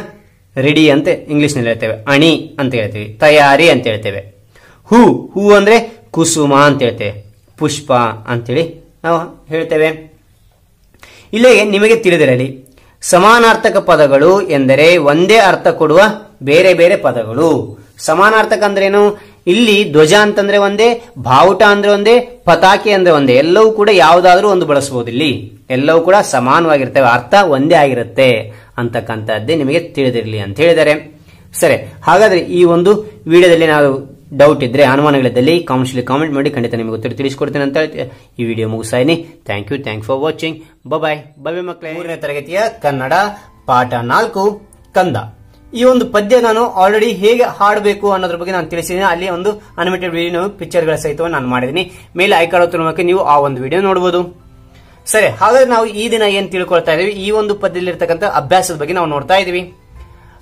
ರೆಡಿ ಅಂತ ಇಂಗ್ಲಿಷ್ ನಲ್ಲಿ ಹೇಳ್ತೇವೆ. ಅಣಿ ಅಂತ ಹೇಳ್ತೇವೆ. ತಯಾರಿ ಅಂತ ಹೇಳ್ತೇವೆ. ಹೂ, ಹೂ ಅಂದ್ರೆ ಕುಸುಮ ಅಂತ ಹೇಳ್ತೇವೆ. ಪುಷ್ಪ ಅಂತೇಳಿ ನಾವು ಹೇಳ್ತೇವೆ. ಇಲ್ಲಿಗೆ ನಿಮಗೆ ತಿಳಿದಿರಲಿ, ಸಮಾನಾರ್ಥಕ ಪದಗಳು ಎಂದರೆ ಒಂದೇ ಅರ್ಥ ಕೊಡುವ ಬೇರೆ ಬೇರೆ ಪದಗಳು. ಸಮಾನಾರ್ಥಕ ಅಂದ್ರೇನು, ಇಲ್ಲಿ ಧ್ವಜ ಅಂತಂದ್ರೆ ಒಂದೇ, ಬಾವುಟ ಅಂದ್ರೆ ಒಂದೇ, ಪತಾಕೆ ಅಂದ್ರೆ ಒಂದೇ. ಎಲ್ಲವೂ ಕೂಡ ಯಾವುದಾದ್ರೂ ಒಂದು ಬಳಸಬಹುದು. ಇಲ್ಲಿ ಎಲ್ಲವೂ ಕೂಡ ಸಮಾನವಾಗಿರ್ತವೆ, ಅರ್ಥ ಒಂದೇ ಆಗಿರುತ್ತೆ ಅಂತಕ್ಕಂಥದ್ದೇ ನಿಮಗೆ ತಿಳಿದಿರಲಿ ಅಂತ ಹೇಳಿದ್ದಾರೆ. ಸರಿ. ಹಾಗಾದ್ರೆ ಈ ಒಂದು ವಿಡಿಯೋದಲ್ಲಿ ನಾವು ಡೌಟ್ ಇದ್ರೆ, ಅನುಮಾನಗಳಿದ್ದಲ್ಲಿ ಕಾಮೆಂಟ್ ಮಾಡಿ, ಖಂಡಿತ ನಿಮಗೆ ಉತ್ತರ ತಿಳಿಸಿಕೊಡ್ತೇನೆ ಅಂತ ಹೇಳ್ತೀವಿ. ಈ ವಿಡಿಯೋ ಮುಗಿಸಾಯಿನಿ. Thank you for watching. Bye ಮಕ್ಕಳೇ. 3ನೇ ತರಗತಿಯ ಕನ್ನಡ ಪಾಠ 4 ಕಂದ. ಈ ಒಂದು ಪದ್ಯ ನಾನು ಆಲ್ರೆಡಿ ಹೇಗೆ ಹಾಡಬೇಕು ಅನ್ನೋದ್ರ ಬಗ್ಗೆ ನಾನು ತಿಳಿಸಿದ್ದೀನಿ. ಅಲ್ಲಿ ಒಂದು ಅನಿಮೇಟೆಡ್ ವಿಡಿಯೋ ಪಿಕ್ಚರ್ಗಳ ಸಹಿತ ನಾನು ಮಾಡಿದ್ದೀನಿ. ಮೇಲೆ ಐಕಾನ್ ಮೂಲಕ ನೀವು ಆ ಒಂದು ವಿಡಿಯೋ ನೋಡಬಹುದು. ಸರಿ. ಹಾಗಾದ್ರೆ ನಾವು ಈ ದಿನ ಏನ್ ತಿಳ್ಕೊಳ್ತಾ ಇದೀವಿ, ಈ ಒಂದು ಪದ್ಯದಲ್ಲಿ ಇರ್ತಕ್ಕಂಥ ಅಭ್ಯಾಸದ ಬಗ್ಗೆ ನಾವು ನೋಡ್ತಾ ಇದೀವಿ.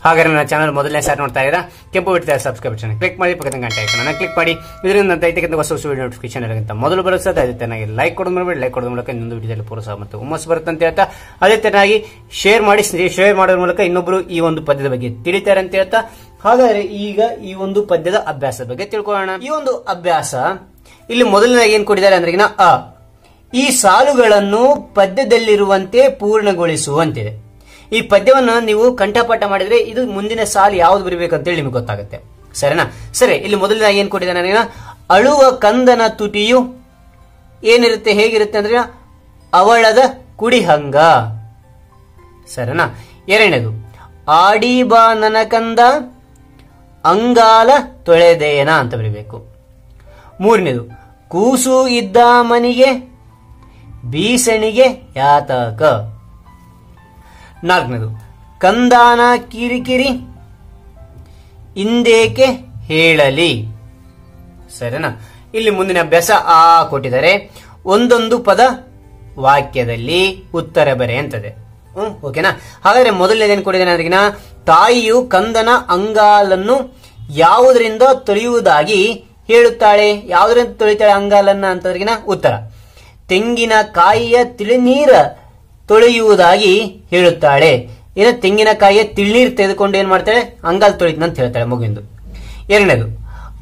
ಹಾಗಾದ್ರೆ ನನ್ನ ಚಾನಲ್ ಮೊದಲನೇ ಸಾರಿ ನೋಡ್ತಾ ಇದ್ದೀರಾ, ಕೆಂಪು ಬಿಡ್ತಾ ಸಬ್ಸ್ಕ್ರೈಬ್ ಬಟನ್ ಕ್ಲಿಕ್ ಮಾಡಿ, ಪಕ್ಕದ ಗಂಟೆ ಐಕಾನ್ ಕ್ಲಿಕ್ ಮಾಡಿ. ಇದರಿಂದ ಇರ್ತಕ್ಕಂಥ ಹೊಸ ವಿಡಿಯೋ ನೋಟಿಫಿಕೇಶನ್ ಇರೋಂತ ಮೊದಲು ಬರುತ್ತೆ. ಅದೇ ತರನಾಗಿ ಲೈಕ್ ಕೊಡೋದು ಮಾಡಬೇಡಿ. ಲೈಕ್ ಕೊಡೋದ್ರ ಮೂಲಕ ಇನ್ನೊಂದು ವಿಡಿಯೋದಲ್ಲಿ ಪ್ರೋತ್ಸಾಹ ಮತ್ತು ಹುಮ್ಮಸ್ ಬರುತ್ತೆ ಅಂತ ಹೇಳ್ತಾ, ಅದೇ ತರನಾಗಿ ಶೇರ್ ಮಾಡಿ. ಶೇರ್ ಮಾಡೋದ್ರ ಮೂಲಕ ಇನ್ನೊಬ್ರು ಈ ಒಂದು ಪದ್ಯದ ಬಗ್ಗೆ ತಿಳಿತಾರೆ ಅಂತ ಹೇಳ್ತಾ, ಹಾಗಾದ್ರೆ ಈಗ ಈ ಒಂದು ಪದ್ಯದ ಅಭ್ಯಾಸದ ಬಗ್ಗೆ ತಿಳ್ಕೊಳ್ಳೋಣ. ಈ ಒಂದು ಅಭ್ಯಾಸ ಇಲ್ಲಿ ಮೊದಲನೇದಾಗಿ ಏನ್ ಕೊಟ್ಟಿದ್ದಾರೆ ಅಂದ್ರೆ ಅ. ಈ ಸಾಲುಗಳನ್ನು ಪದ್ಯದಲ್ಲಿರುವಂತೆ ಪೂರ್ಣಗೊಳಿಸುವಂತಿದೆ. ಈ ಪದ್ಯವನ್ನ ನೀವು ಕಂಠಪಾಠ ಮಾಡಿದ್ರೆ ಇದು ಮುಂದಿನ ಸಾಲು ಯಾವ್ದು ಬರಬೇಕಂತೇಳಿ ನಿಮಗೆ ಗೊತ್ತಾಗುತ್ತೆ. ಸರಿನಾ. ಸರಿ. ಇಲ್ಲಿ ಮೊದಲನೇದಾಗಿ ಏನ್ ಕೊಟ್ಟಿದ್ದಾನೆ, ಅಳುವ ಕಂದನ ತುಟಿಯು ಏನಿರುತ್ತೆ, ಹೇಗಿರುತ್ತೆ ಅಂದ್ರೆ ಅವಳದ ಕುಡಿಹಂಗ. ಸರಿನಾ. ಎರಡನೇದು, ಆಡಿ ಬಾ ನನ್ನ ಕಂದ ಅಂಗಾಲ ತೊಳೆದೇನ ಅಂತ ಬರೀಬೇಕು. ಮೂರನೇದು, ಕೂಸು ಇದ್ದ ಮನಿಗೆ ಬೀಸಣಿಗೆ ಯಾತಕ. ನಾಲ್ಕನೇದು, ಕಂದಾನ ಕಿರಿಕಿರಿ ಇಂದೇಕೆ ಹೇಳಲಿ. ಸರಿನಾ. ಇಲ್ಲಿ ಮುಂದಿನ ಅಭ್ಯಾಸ ಆ ಕೊಟ್ಟಿದ್ದಾರೆ. ಒಂದೊಂದು ಪದ ವಾಕ್ಯದಲ್ಲಿ ಉತ್ತರ ಬರೆ ಅಂತದೆ. ಓಕೆನಾ. ಹಾಗಾದ್ರೆ ಮೊದಲನೇದೇನು ಕೊಟ್ಟಿದ್ದೇನೆ ಅಂದ್ರೆ, ತಾಯಿಯು ಕಂದನ ಅಂಗಾಲನ್ನು ಯಾವುದರಿಂದ ತೊಳೆಯುವುದಾಗಿ ಹೇಳುತ್ತಾಳೆ? ಯಾವುದರಿಂದ ತೊಳಿತಾಳೆ ಅಂಗಾಲನ್ನ ಅಂತದ್ರಿಗಿನ ಉತ್ತರ ತೆಂಗಿನಕಾಯಿಯ ತಿಳಿನೀರ ತೊಳೆಯುವುದಾಗಿ ಹೇಳುತ್ತಾಳೆ. ಏನ ತೆಂಗಿನಕಾಯಿಯ ತಿಳಿನೀರು ತೆಗೆದುಕೊಂಡು ಏನ್ ಮಾಡ್ತಾಳೆ? ಅಂಗಾಲ್ ತೊಳಿತನ ಅಂತ ಹೇಳ್ತಾಳೆ ಮಗುವಿಂದು. ಎರಡನೇದು,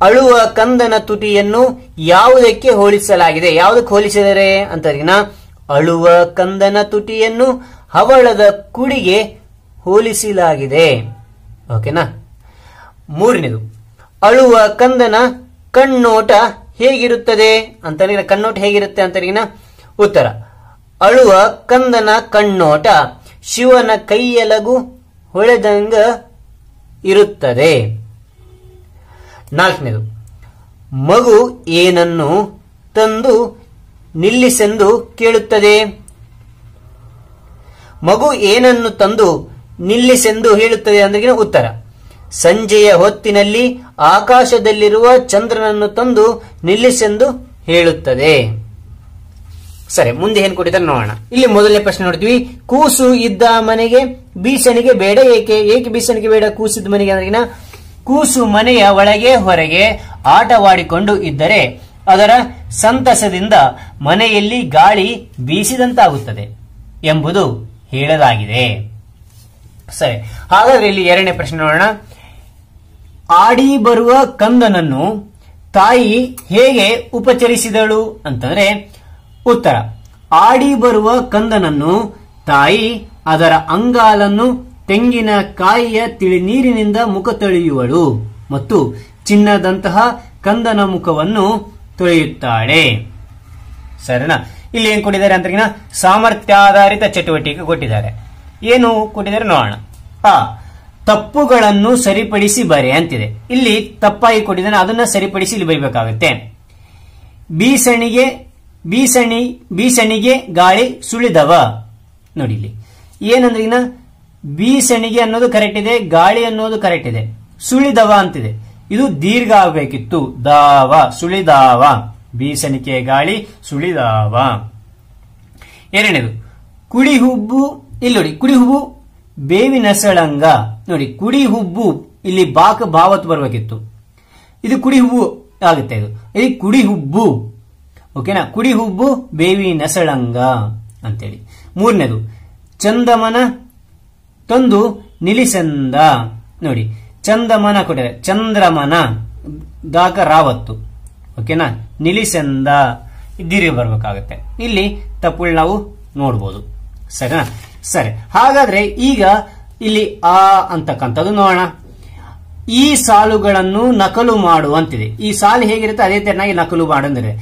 ಅಳುವ ಕಂದನ ತುಟಿಯನ್ನು ಯಾವುದಕ್ಕೆ ಹೋಲಿಸಲಾಗಿದೆ? ಯಾವುದಕ್ಕೆ ಹೋಲಿಸಿದರೆ ಅಂತದ್ರಿಗಿನ ಅಳುವ ಕಂದನ ತುಟಿಯನ್ನು ಹವಳದ ಕುಡಿಗೆ ಹೋಲಿಸಲಾಗಿದೆ. ಓಕೆನಾ. ಮೂರನೇದು, ಅಳುವ ಕಂದನ ಕಣ್ಣೋಟ ಹೇಗಿರುತ್ತದೆ ಅಂತ ಕಣ್ಣೋಟ ಹೇಗಿರುತ್ತೆ ಅಂತ ಉತ್ತರ ಅಳುವ ಕಂದನ ಕಣ್ಣೋಟ ಶಿವನ ಕೈಯಲಗು ಹೊಳೆದಂಗ ಇರುತ್ತದೆ. ನಾಲ್ಕನೇದು, ಮಗು ಏನನ್ನು ತಂದು ನಿಲ್ಲಿಸೆಂದು ಕೇಳುತ್ತದೆ? ಮಗು ಏನನ್ನು ತಂದು ನಿಲ್ಲಿಸೆಂದು ಹೇಳುತ್ತದೆ ಅಂದ್ರೆ ಉತ್ತರ ಸಂಜೆಯ ಹೊತ್ತಿನಲ್ಲಿ ಆಕಾಶದಲ್ಲಿರುವ ಚಂದ್ರನನ್ನು ತಂದು ನಿಲ್ಲಿಸೆಂದು ಹೇಳುತ್ತದೆ. ಸರಿ, ಮುಂದೆ ಏನ್ ಕೊಟ್ಟಿದ್ದಾರೆ ನೋಡೋಣ. ಇಲ್ಲಿ ಮೊದಲನೇ ಪ್ರಶ್ನೆ ನೋಡ್ತೀವಿ. ಕೂಸು ಇದ್ದ ಮನೆಗೆ ಬೀಸಣಿಗೆ ಬೇಡ ಏಕೆ? ಏಕೆ ಬೀಸಣಿಗೆ ಬೇಡ ಕೂಸಿದ್ದ ಮನೆಗೆ ಅಂದ್ರೆ ಕೂಸು ಮನೆಯ ಒಳಗೆ ಹೊರಗೆ ಆಟವಾಡಿಕೊಂಡು ಇದ್ದರೆ ಅದರ ಸಂತಸದಿಂದ ಮನೆಯಲ್ಲಿ ಗಾಳಿ ಬೀಸಿದಂತಾಗುತ್ತದೆ ಎಂಬುದು ಹೇಳಲಾಗಿದೆ. ಸರಿ, ಹಾಗಾದ್ರೆ ಇಲ್ಲಿ ಎರಡನೇ ಪ್ರಶ್ನೆ ನೋಡೋಣ. ಆಡಿ ಬರುವ ಕಂದನನ್ನು ತಾಯಿ ಹೇಗೆ ಉಪಚರಿಸಿದಳು ಅಂತಂದ್ರೆ ಉತ್ತರ ಆಡಿ ಬರುವ ಕಂದನನ್ನು ತಾಯಿ ಅದರ ಅಂಗಾಲನ್ನು ತೆಂಗಿನಕಾಯಿಯ ತಿಳಿನೀರಿನಿಂದ ಮುಖ ತೊಳೆಯುವಳು ಮತ್ತು ಚಿನ್ನದಂತಹ ಕಂದನ ಮುಖವನ್ನು ತೊಳೆಯುತ್ತಾಳೆ. ಸರಿನಾ. ಇಲ್ಲಿ ಏನ್ ಕೊಟ್ಟಿದ್ದಾರೆ ಅಂತ ಸಾಮರ್ಥ್ಯಾಧಾರಿತ ಚಟುವಟಿಕೆ ಕೊಟ್ಟಿದ್ದಾರೆ. ಏನು ಕೊಟ್ಟಿದ್ದಾರೆ ನೋಡೋಣ. ತಪ್ಪುಗಳನ್ನು ಸರಿಪಡಿಸಿ ಬರೆ ಅಂತಿದೆ. ಇಲ್ಲಿ ತಪ್ಪಾಗಿ ಕೊಟ್ಟಿದ್ದಾನೆ, ಅದನ್ನ ಸರಿಪಡಿಸಿ ಇಲ್ಲಿ ಬರೀಬೇಕಾಗುತ್ತೆ. ಬೀಸಣಿಗೆ ಗಾಳಿ ಸುಳಿದವ. ನೋಡಿ ಇಲ್ಲಿ ಏನಂದ್ರೆ ಬೀಸಣಿಗೆ ಅನ್ನೋದು ಕರೆಕ್ಟ್ ಇದೆ, ಗಾಳಿ ಅನ್ನೋದು ಕರೆಕ್ಟ್ ಇದೆ, ಸುಳಿದವ ಅಂತಿದೆ. ಇದು ದೀರ್ಘ ಆಗಬೇಕಿತ್ತು. ದಾವ ಸುಳಿದಾವ, ಬೀಸಣಿಕೆ ಗಾಳಿ ಸುಳಿದಾವ. ಎರಡನೇದು, ಕುಡಿ ಹುಬ್ಬು. ಇಲ್ಲಿ ನೋಡಿ ಕುಡಿ ಹುಬ್ಬು ಬೇವಿನ ಸಳಂಗ. ನೋಡಿ ಕುಡಿ ಹುಬ್ಬು ಇಲ್ಲಿ ಭಾವತ್ ಬರಬೇಕಿತ್ತು, ಇದು ಕುಡಿ ಹುಬ್ಬು ಆಗುತ್ತೆ. ಇದು ಕುಡಿ ಹುಬ್ಬು. ಓಕೆನಾ. ಕುಡಿ ಹುಬ್ಬು ಬೇವಿನ ಸಳಂಗ ಅಂತೇಳಿ. ಮೂರನೇದು, ಚಂದಮನ ತಂದು ನಿಲ್ಲಿಸೆಂದ. ನೋಡಿ ಚಂದಮನ ಕೊಟ್ಟಿದೆ, ಚಂದ್ರಮನ ದಾಕ ರಾವತ್ತು. ಓಕೆನಾ. ನಿಲ್ಲಿಸೆಂದ ದೀರ್ಘ ಬರ್ಬೇಕಾಗತ್ತೆ. ಇಲ್ಲಿ ತಪ್ಪುಗಳು ನಾವು ನೋಡ್ಬೋದು. ಸರಿನಾ. ಸರಿ, ಹಾಗಾದ್ರೆ ಈಗ ಇಲ್ಲಿ ಆ ಅಂತಕ್ಕಂಥದ್ದು ನೋಡೋಣ. ಈ ಸಾಲುಗಳನ್ನು ನಕಲು ಮಾಡುವಂತಿದೆ. ಈ ಸಾಲು ಹೇಗಿರುತ್ತೆ ಅದೇ ತರನಾಗಿ ನಕಲು ಮಾಡಂದ್ರೆ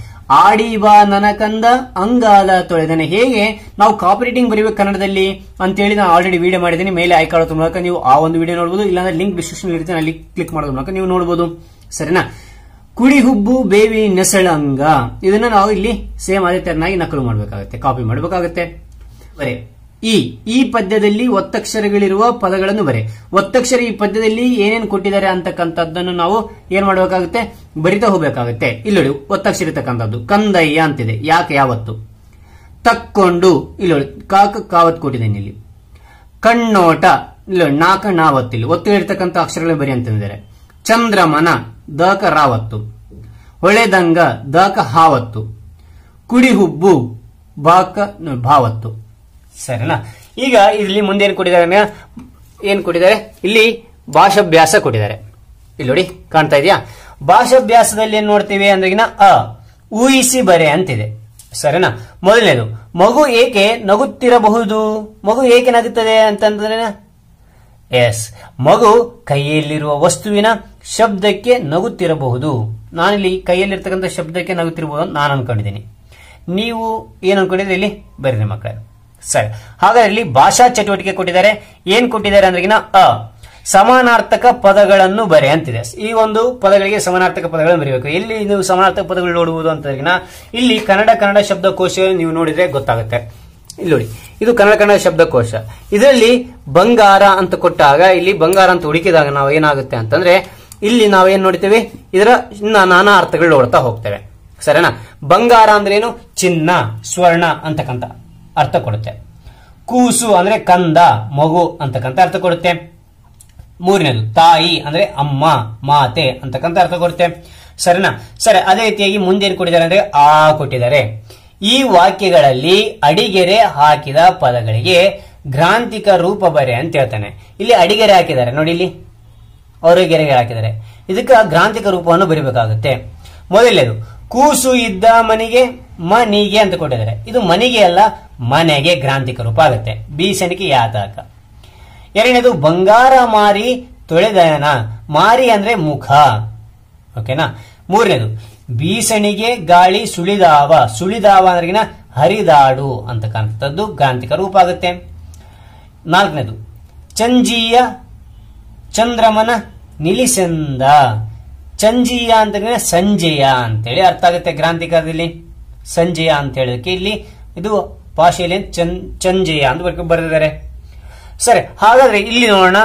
ಆಡಿ ಬಾ ನನಕಂದ ಅಂಗಾಲ ತೊಳೆದನೆ. ಹೇಗೆ ನಾವು ಕಾಪರೇಟಿಂಗ್ ಬರೀಬೇಕು ಕನ್ನಡದಲ್ಲಿ ಅಂತೇಳಿ ನಾನು ಆಲ್ರೆಡಿ ವಿಡಿಯೋ ಮಾಡಿದ್ದೀನಿ. ಮೇಲೆ ಆಯ್ಕೊಳ್ಳೋ ಮೂಲಕ ನೀವು ಆ ಒಂದು ವಿಡಿಯೋ ನೋಡಬಹುದು, ಇಲ್ಲಾಂದ್ರೆ ಲಿಂಕ್ ಡಿಸ್ಕ್ರಿಪ್ಷನ್ ಇರುತ್ತೆ, ಅಲ್ಲಿ ಕ್ಲಿಕ್ ಮಾಡೋದ್ರ ಮೂಲಕ ನೀವು ನೋಡಬಹುದು. ಸರಿನಾ. ಕುಡಿ ಹುಬ್ಬು ಬೇವಿ ನೆಸಳಂಗ, ಇದನ್ನ ನಾವು ಇಲ್ಲಿ ಸೇಮ್ ಅದೇ ತರನಾಗಿ ನಕಲು ಮಾಡಬೇಕಾಗುತ್ತೆ, ಕಾಪಿ ಮಾಡಬೇಕಾಗುತ್ತೆ. ಬರೀ ಈ ಪದ್ಯದಲ್ಲಿ ಒತ್ತಕ್ಷರಗಳಿರುವ ಪದಗಳನ್ನು ಬರೆ. ಒತ್ತಕ್ಷರ ಈ ಪದ್ಯದಲ್ಲಿ ಏನೇನು ಕೊಟ್ಟಿದ್ದಾರೆ ಅಂತಕ್ಕಂಥದ್ದನ್ನು ನಾವು ಏನ್ ಮಾಡಬೇಕಾಗುತ್ತೆ? ಬರಿತಾ ಹೋಗ್ಬೇಕಾಗುತ್ತೆ. ಇಲ್ಲಿ ಒತ್ತಕ್ಷರ ಇರ್ತಕ್ಕಂಥದ್ದು ಕಂದಯ್ಯ ಅಂತಿದೆ. ಯಾಕೆ? ಯಾವತ್ತು. ತಕ್ಕೊಂಡು ಇಲ್ಲಿ ಕಾವತ್ ಕೊಟ್ಟಿದ್ದೇನೆ. ಇಲ್ಲಿ ಕಣ್ಣೋಟ ಇಲ್ಲಿ ನಾಕ ನಾವತ್ತು, ಇಲ್ಲಿ ಒತ್ತು ಇರ್ತಕ್ಕಂಥ ಅಕ್ಷರಗಳನ್ನು ಬರಿ ಅಂತಂದಿದ್ದಾರೆ. ಚಂದ್ರಮನ ದಕ ರಾವತ್ತು, ಹೊಳೆದಂಗ ದಕ ಹಾವತ್ತು, ಕುಡಿ ಹುಬ್ಬು ಬಾಕ ಭಾವತ್ತು. ಸರಿನಾ. ಈಗ ಇಲ್ಲಿ ಮುಂದೆ ಏನ್ ಕೊಟ್ಟಿದ್ದಾರೆ? ಇಲ್ಲಿ ಭಾಷಾಭ್ಯಾಸ ಕೊಟ್ಟಿದ್ದಾರೆ. ಇಲ್ಲಿ ನೋಡಿ ಕಾಣ್ತಾ ಇದೆಯಾ? ಭಾಷಾಭ್ಯಾಸದಲ್ಲಿ ಏನ್ ನೋಡ್ತೀವಿ ಅಂದ್ರೆ ಊಹಿಸಿ ಬರೆ ಅಂತಿದೆ. ಸರಿನಾ. ಮೊದಲನೇದು, ಮಗು ಏಕೆ ನಗುತ್ತಿರಬಹುದು? ಮಗು ಏಕೆ ನಗುತ್ತದೆ ಅಂತಂದ್ರೆ ಎಸ್, ಮಗು ಕೈಯಲ್ಲಿರುವ ವಸ್ತುವಿನ ಶಬ್ದಕ್ಕೆ ನಗುತ್ತಿರಬಹುದು. ನಾನಿಲ್ಲಿ ಕೈಯಲ್ಲಿರ್ತಕ್ಕಂಥ ಶಬ್ದಕ್ಕೆ ನಗುತ್ತಿರಬಹುದು ಅಂತ ನಾನು ಅನ್ಕೊಂಡಿದ್ದೀನಿ. ನೀವು ಏನ್ ಅನ್ಕೊಂಡಿದ್ರೆ ಇಲ್ಲಿ ಬರ್ರಿ ಮಕ್ಕಳೇ. ಸರಿ, ಹಾಗಾದ್ರೆ ಇಲ್ಲಿ ಭಾಷಾ ಚಟುವಟಿಕೆ ಕೊಟ್ಟಿದ್ದಾರೆ. ಏನ್ ಕೊಟ್ಟಿದ್ದಾರೆ ಅಂದ್ರೆ ಸಮಾನಾರ್ಥಕ ಪದಗಳನ್ನು ಬರೆ ಅಂತಿದೆ. ಈ ಒಂದು ಪದಗಳಿಗೆ ಸಮಾನಾರ್ಥಕ ಪದಗಳನ್ನು ಬರೀಬೇಕು. ಎಲ್ಲಿ ನೀವು ಸಮಾನಾರ್ಥಕ ಪದಗಳು ನೋಡುವುದು ಅಂತ ಇಲ್ಲಿ ಕನ್ನಡ ಶಬ್ದಕೋಶ ನೀವು ನೋಡಿದ್ರೆ ಗೊತ್ತಾಗುತ್ತೆ. ಇಲ್ಲಿ ನೋಡಿ, ಇದು ಕನ್ನಡ ಶಬ್ದಕೋಶ. ಇದರಲ್ಲಿ ಬಂಗಾರ ಅಂತ ಕೊಟ್ಟಾಗ ಇಲ್ಲಿ ಬಂಗಾರ ಅಂತ ಹುಡುಕಿದಾಗ ನಾವು ಏನಾಗುತ್ತೆ ಅಂತಂದ್ರೆ ಇಲ್ಲಿ ನಾವೇನ್ ನೋಡ್ತೇವೆ? ಇದರ ನಾನಾ ಅರ್ಥಗಳು ನೋಡ್ತಾ ಹೋಗ್ತೇವೆ. ಸರಿನಾ. ಬಂಗಾರ ಅಂದ್ರೆ ಏನು? ಚಿನ್ನ, ಸ್ವರ್ಣ ಅಂತಕ್ಕಂಥ ಅರ್ಥ ಕೊಡುತ್ತೆ. ಕೂಸು ಅಂದ್ರೆ ಕಂದ, ಮಗು ಅಂತಕ್ಕಂಥ ಅರ್ಥ ಕೊಡುತ್ತೆ. ಮೂರನೇದು, ತಾಯಿ ಅಂದ್ರೆ ಅಮ್ಮ, ಮಾತೆ ಅಂತಕ್ಕಂಥ ಅರ್ಥ ಕೊಡುತ್ತೆ. ಸರಿನಾ? ಸರಿ, ಅದೇ ರೀತಿಯಾಗಿ ಮುಂದೇನು ಕೊಟ್ಟಿದ್ದಾರೆ ಅಂದ್ರೆ ಆ ಕೊಟ್ಟಿದ್ದಾರೆ. ಈ ವಾಕ್ಯಗಳಲ್ಲಿ ಅಡಿಗೆರೆ ಹಾಕಿದ ಪದಗಳಿಗೆ ಗ್ರಾಂಥಿಕ ರೂಪ ಬರೆ ಅಂತ ಹೇಳ್ತಾನೆ. ಇಲ್ಲಿ ಅಡಿಗೆರೆ ಹಾಕಿದ್ದಾರೆ ನೋಡಿ, ಇಲ್ಲಿ ಅವರು ಗೆರೆಗೆ ಹಾಕಿದ್ದಾರೆ. ಇದಕ್ಕೆ ಗ್ರಾಂಥಿಕ ರೂಪವನ್ನು ಬರೀಬೇಕಾಗುತ್ತೆ. ಮೊದಲನೇದು ಕೂಸು ಇದ್ದ ಮನಿಗೆ ಅಂತ ಕೊಟ್ಟಿದ್ದಾರೆ. ಇದು ಮನಿಗೆ ಅಲ್ಲ, ಮನೆಗೆ ಗ್ರಾಂಥಿಕ ರೂಪ ಆಗುತ್ತೆ. ಬೀಸಣಿಕೆ ಯಾತಕ. ಎರಡನೇದು ಬಂಗಾರ ಮಾರಿ ತೊಳೆದಯನ. ಮಾರಿ ಅಂದ್ರೆ ಮುಖ. ಓಕೆನಾ? ಮೂರನೇದು ಬೀಸಣಿಗೆ ಗಾಳಿ ಸುಳಿದಾವ ಅಂದ್ರೆ ಹರಿದಾಡು ಅಂತಕ್ಕಂಥದ್ದು ಗ್ರಾಂಥಿಕ ರೂಪ ಆಗುತ್ತೆ. ನಾಲ್ಕನೇದು ಚಂಜೀಯ ಚಂದ್ರಮನ ನಿಲಿಸೆಂದ. ಚಂಜೀಯ ಅಂತಂದ್ರೆ ಸಂಜೆಯ ಅಂತೇಳಿ ಅರ್ಥ ಆಗುತ್ತೆ ಗ್ರಾಂಥಿಕದಲ್ಲಿ. ಸಂಜೆಯ ಅಂತ ಹೇಳೋದಕ್ಕೆ ಇಲ್ಲಿ ಇದು ಭಾಷೆಯಲ್ಲಿ ಚಂಜೆಯ ಅಂತ ಬರೆದಿದ್ದಾರೆ. ಸರಿ, ಹಾಗಾದ್ರೆ ಇಲ್ಲಿ ನೋಡೋಣ.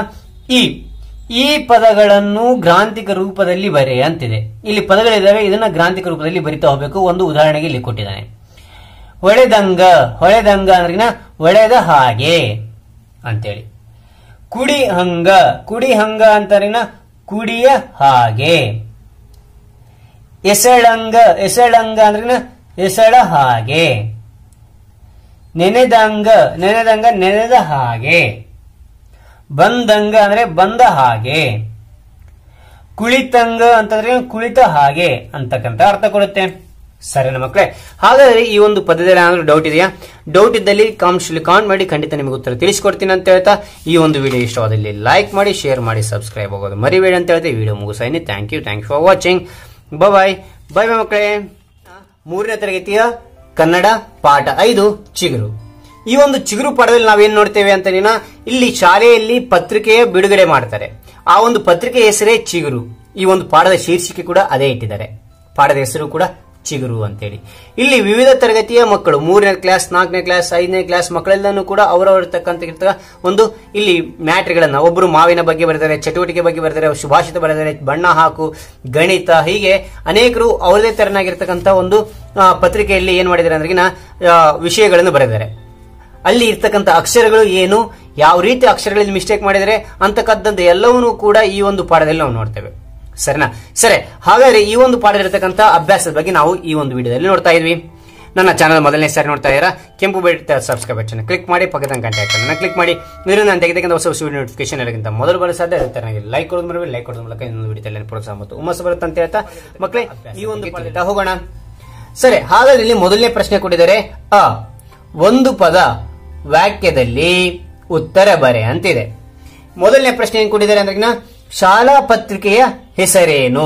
ಈ ಪದಗಳನ್ನು ಗ್ರಾಂಥಿಕ ರೂಪದಲ್ಲಿ ಬರೆ ಅಂತಿದೆ. ಇಲ್ಲಿ ಪದಗಳಿದ್ದಾವೆ, ಇದನ್ನ ಗ್ರಾಂಥಿಕ ರೂಪದಲ್ಲಿ ಬರಿತಾ ಹೋಗ್ಬೇಕು. ಒಂದು ಉದಾಹರಣೆಗೆ ಇಲ್ಲಿ ಕೊಟ್ಟಿದ್ದಾನೆ. ಹೊಳೆದಂಗ ಅಂದ್ರೆ ಒಳೆದ ಹಾಗೆ ಅಂತೇಳಿ. ಕುಡಿ ಹಂಗ ಅಂತರಿನ ಕುಡಿಯ ಹಾಗೆ. ಎಸಳಂಗ ಅಂದ್ರೆ ಎಸಳ ಹಾಗೆ. ನೆನೆದಂಗ ನೆನೆದ ಹಾಗೆ. ಬಂದಂಗ ಅಂದ್ರೆ ಬಂದ ಹಾಗೆ. ಕುಳಿತಂಗ ಅಂತಂದ್ರೆ ಕುಳಿತ ಹಾಗೆ ಅಂತಕ್ಕಂಥ ಅರ್ಥ ಕೊಡುತ್ತೆ. ಸರಿನಾ ಮಕ್ಕಳೇ? ಹಾಗಾದ್ರೆ ಈ ಒಂದು ಪದದಲ್ಲಿ ಏನಾದ್ರೂ ಡೌಟ್ ಇದೆಯಾ? ಡೌಟ್ ಇದ್ದಲ್ಲಿ ಕಾಮೆಂಟ್ ಮಾಡಿ, ಖಂಡಿತ ನಿಮಗೆ ಉತ್ತರ ತಿಳಿಸ್ಕೊಡ್ತೀನಿ ಅಂತ ಹೇಳ್ತಾ ಈ ಒಂದು ವಿಡಿಯೋ ಇಷ್ಟವಾದಲ್ಲಿ ಲೈಕ್ ಮಾಡಿ, ಶೇರ್ ಮಾಡಿ, ಸಬ್ಸ್ಕ್ರೈಬ್ ಆಗೋದು ಮರಿಬೇಡಿ ಅಂತ ಹೇಳ್ತಾ ಈ ವಿಡಿಯೋ ಮುಗಿಸ್ತೀನಿ. Thank you for watching. Bye ಮಕ್ಕಳೇ. 3ನೇ ತರಗತಿಯ ಕನ್ನಡ ಪಾಠ 5 ಚಿಗುರು. ಈ ಒಂದು ಚಿಗುರು ಪಾಠದಲ್ಲಿ ನಾವೇನ್ ನೋಡ್ತೇವೆ ಅಂತ ಇಲ್ಲಿ ಶಾಲೆಯಲ್ಲಿ ಪತ್ರಿಕೆಯ ಬಿಡುಗಡೆ ಮಾಡ್ತಾರೆ. ಆ ಒಂದು ಪತ್ರಿಕೆ ಹೆಸರೇ ಚಿಗುರು. ಈ ಒಂದು ಪಾಠದ ಶೀರ್ಷಿಕೆ ಕೂಡ ಅದೇ ಇಟ್ಟಿದ್ದಾರೆ. ಪಾಠದ ಹೆಸರು ಕೂಡ ಚಿಗುರು ಅಂತೇಳಿ. ಇಲ್ಲಿ ವಿವಿಧ ತರಗತಿಯ ಮಕ್ಕಳು 3ನೇ ಕ್ಲಾಸ್, 4ನೇ ಕ್ಲಾಸ್, 5ನೇ ಕ್ಲಾಸ್ ಮಕ್ಕಳೆಲ್ಲನೂ ಕೂಡ ಅವರವರತಕ್ಕಂತ ಒಂದು ಇಲ್ಲಿ ಮ್ಯಾಟ್ರಿಗಳನ್ನ, ಒಬ್ಬರು ಮಾವಿನ ಬಗ್ಗೆ ಬರೆದರೆ, ಚಟುವಟಿಕೆ ಬಗ್ಗೆ ಬರೆದರೆ, ಸುಭಾಷಿತ ಬರೆದರೆ, ಬಣ್ಣ ಹಾಕು, ಗಣಿತ, ಹೀಗೆ ಅನೇಕರು ಅವರದೇ ತರನಾಗಿರ್ತಕ್ಕಂಥ ಒಂದು ಪತ್ರಿಕೆಯಲ್ಲಿ ಏನ್ ಮಾಡಿದ್ದಾರೆ ಅಂದ್ರೆ ವಿಷಯಗಳನ್ನು ಬರೆದಿದ್ದಾರೆ. ಅಲ್ಲಿ ಇರ್ತಕ್ಕಂಥ ಅಕ್ಷರಗಳು ಏನು, ಯಾವ ರೀತಿ ಅಕ್ಷರಗಳಲ್ಲಿ ಮಿಸ್ಟೇಕ್ ಮಾಡಿದರೆ ಅಂತಕ್ಕಂಥದ್ದು ಎಲ್ಲವನ್ನೂ ಕೂಡ ಈ ಒಂದು ಪಾಠದಲ್ಲಿ ನಾವು ನೋಡ್ತೇವೆ. ಸರಿನಾ? ಸರಿ, ಹಾಗಾದ್ರೆ ಈ ಒಂದು ಪಾಠದಲ್ಲಿರ್ತಕ್ಕಂಥ ಅಭ್ಯಾಸದ ಬಗ್ಗೆ ನಾವು ಈ ಒಂದು ವಿಡಿಯೋದಲ್ಲಿ ನೋಡ್ತಾ ಇದ್ವಿ. ನನ್ನ ಚಾನಲ್ ಮೊದಲನೇ ಸಾರಿ ನೋಡ್ತಾ ಇದ್ದೀರಾ, ಕೆಂಪು ಬೆಟ್ಟ ಸಬ್ಸ್ಕ್ರೈಬ್ ಬಟನ್ ಕ್ಲಿಕ್ ಮಾಡಿ, ಪಕ್ಕದ ಗಂಟೆ ಐಕಾನ್ ಕ್ಲಿಕ್ ಮಾಡಿ. ಇದರಿಂದ ನಾನು ತೆಗೆದಕ್ಕಂಥ ಹೊಸ ವಿಡಿಯೋ ನೋಟಿಫಿಕೇಶನ್ ಎಲ್ಲಕ್ಕಿಂತ ಮೊದಲು ಬರೋ ಸಾಧ್ಯ ಇರುತ್ತೆ. ನನಗೆ ಲೈಕ್ ಕೊಡೋದು ಮರಬೇಕು. ಲೈಕ್ ಕೊಡೋದು ಮೂಲಕ ಇನ್ನೊಂದು ವಿಡಿಯೋದಲ್ಲಿ ಪ್ರೋತ್ಸಾಹ ಮತ್ತು ಹುಮ್ಮಸ್ಸು ಬರುತ್ತೆ ಅಂತ ಹೇಳ್ತಾ ಮಕ್ಕಳೇ ಈ ಒಂದು ಪಾಠ ಹೋಗೋಣ. ಸರಿ, ಹಾಗಾದ್ರೆ ಇಲ್ಲಿ ಮೊದಲನೇ ಪ್ರಶ್ನೆ ಕೊಟ್ಟಿದ್ದಾರೆ. ಒಂದು ಪದ ವಾಕ್ಯದಲ್ಲಿ ಉತ್ತರ ಬರೆ ಅಂತಿದೆ. ಮೊದಲನೇ ಪ್ರಶ್ನೆ ಏನ್ ಕೊಟ್ಟಿದ್ದಾರೆ ಅಂದ್ರೆ ಶಾಲಾ ಪತ್ರಿಕೆಯ ಹೆಸರೇನು?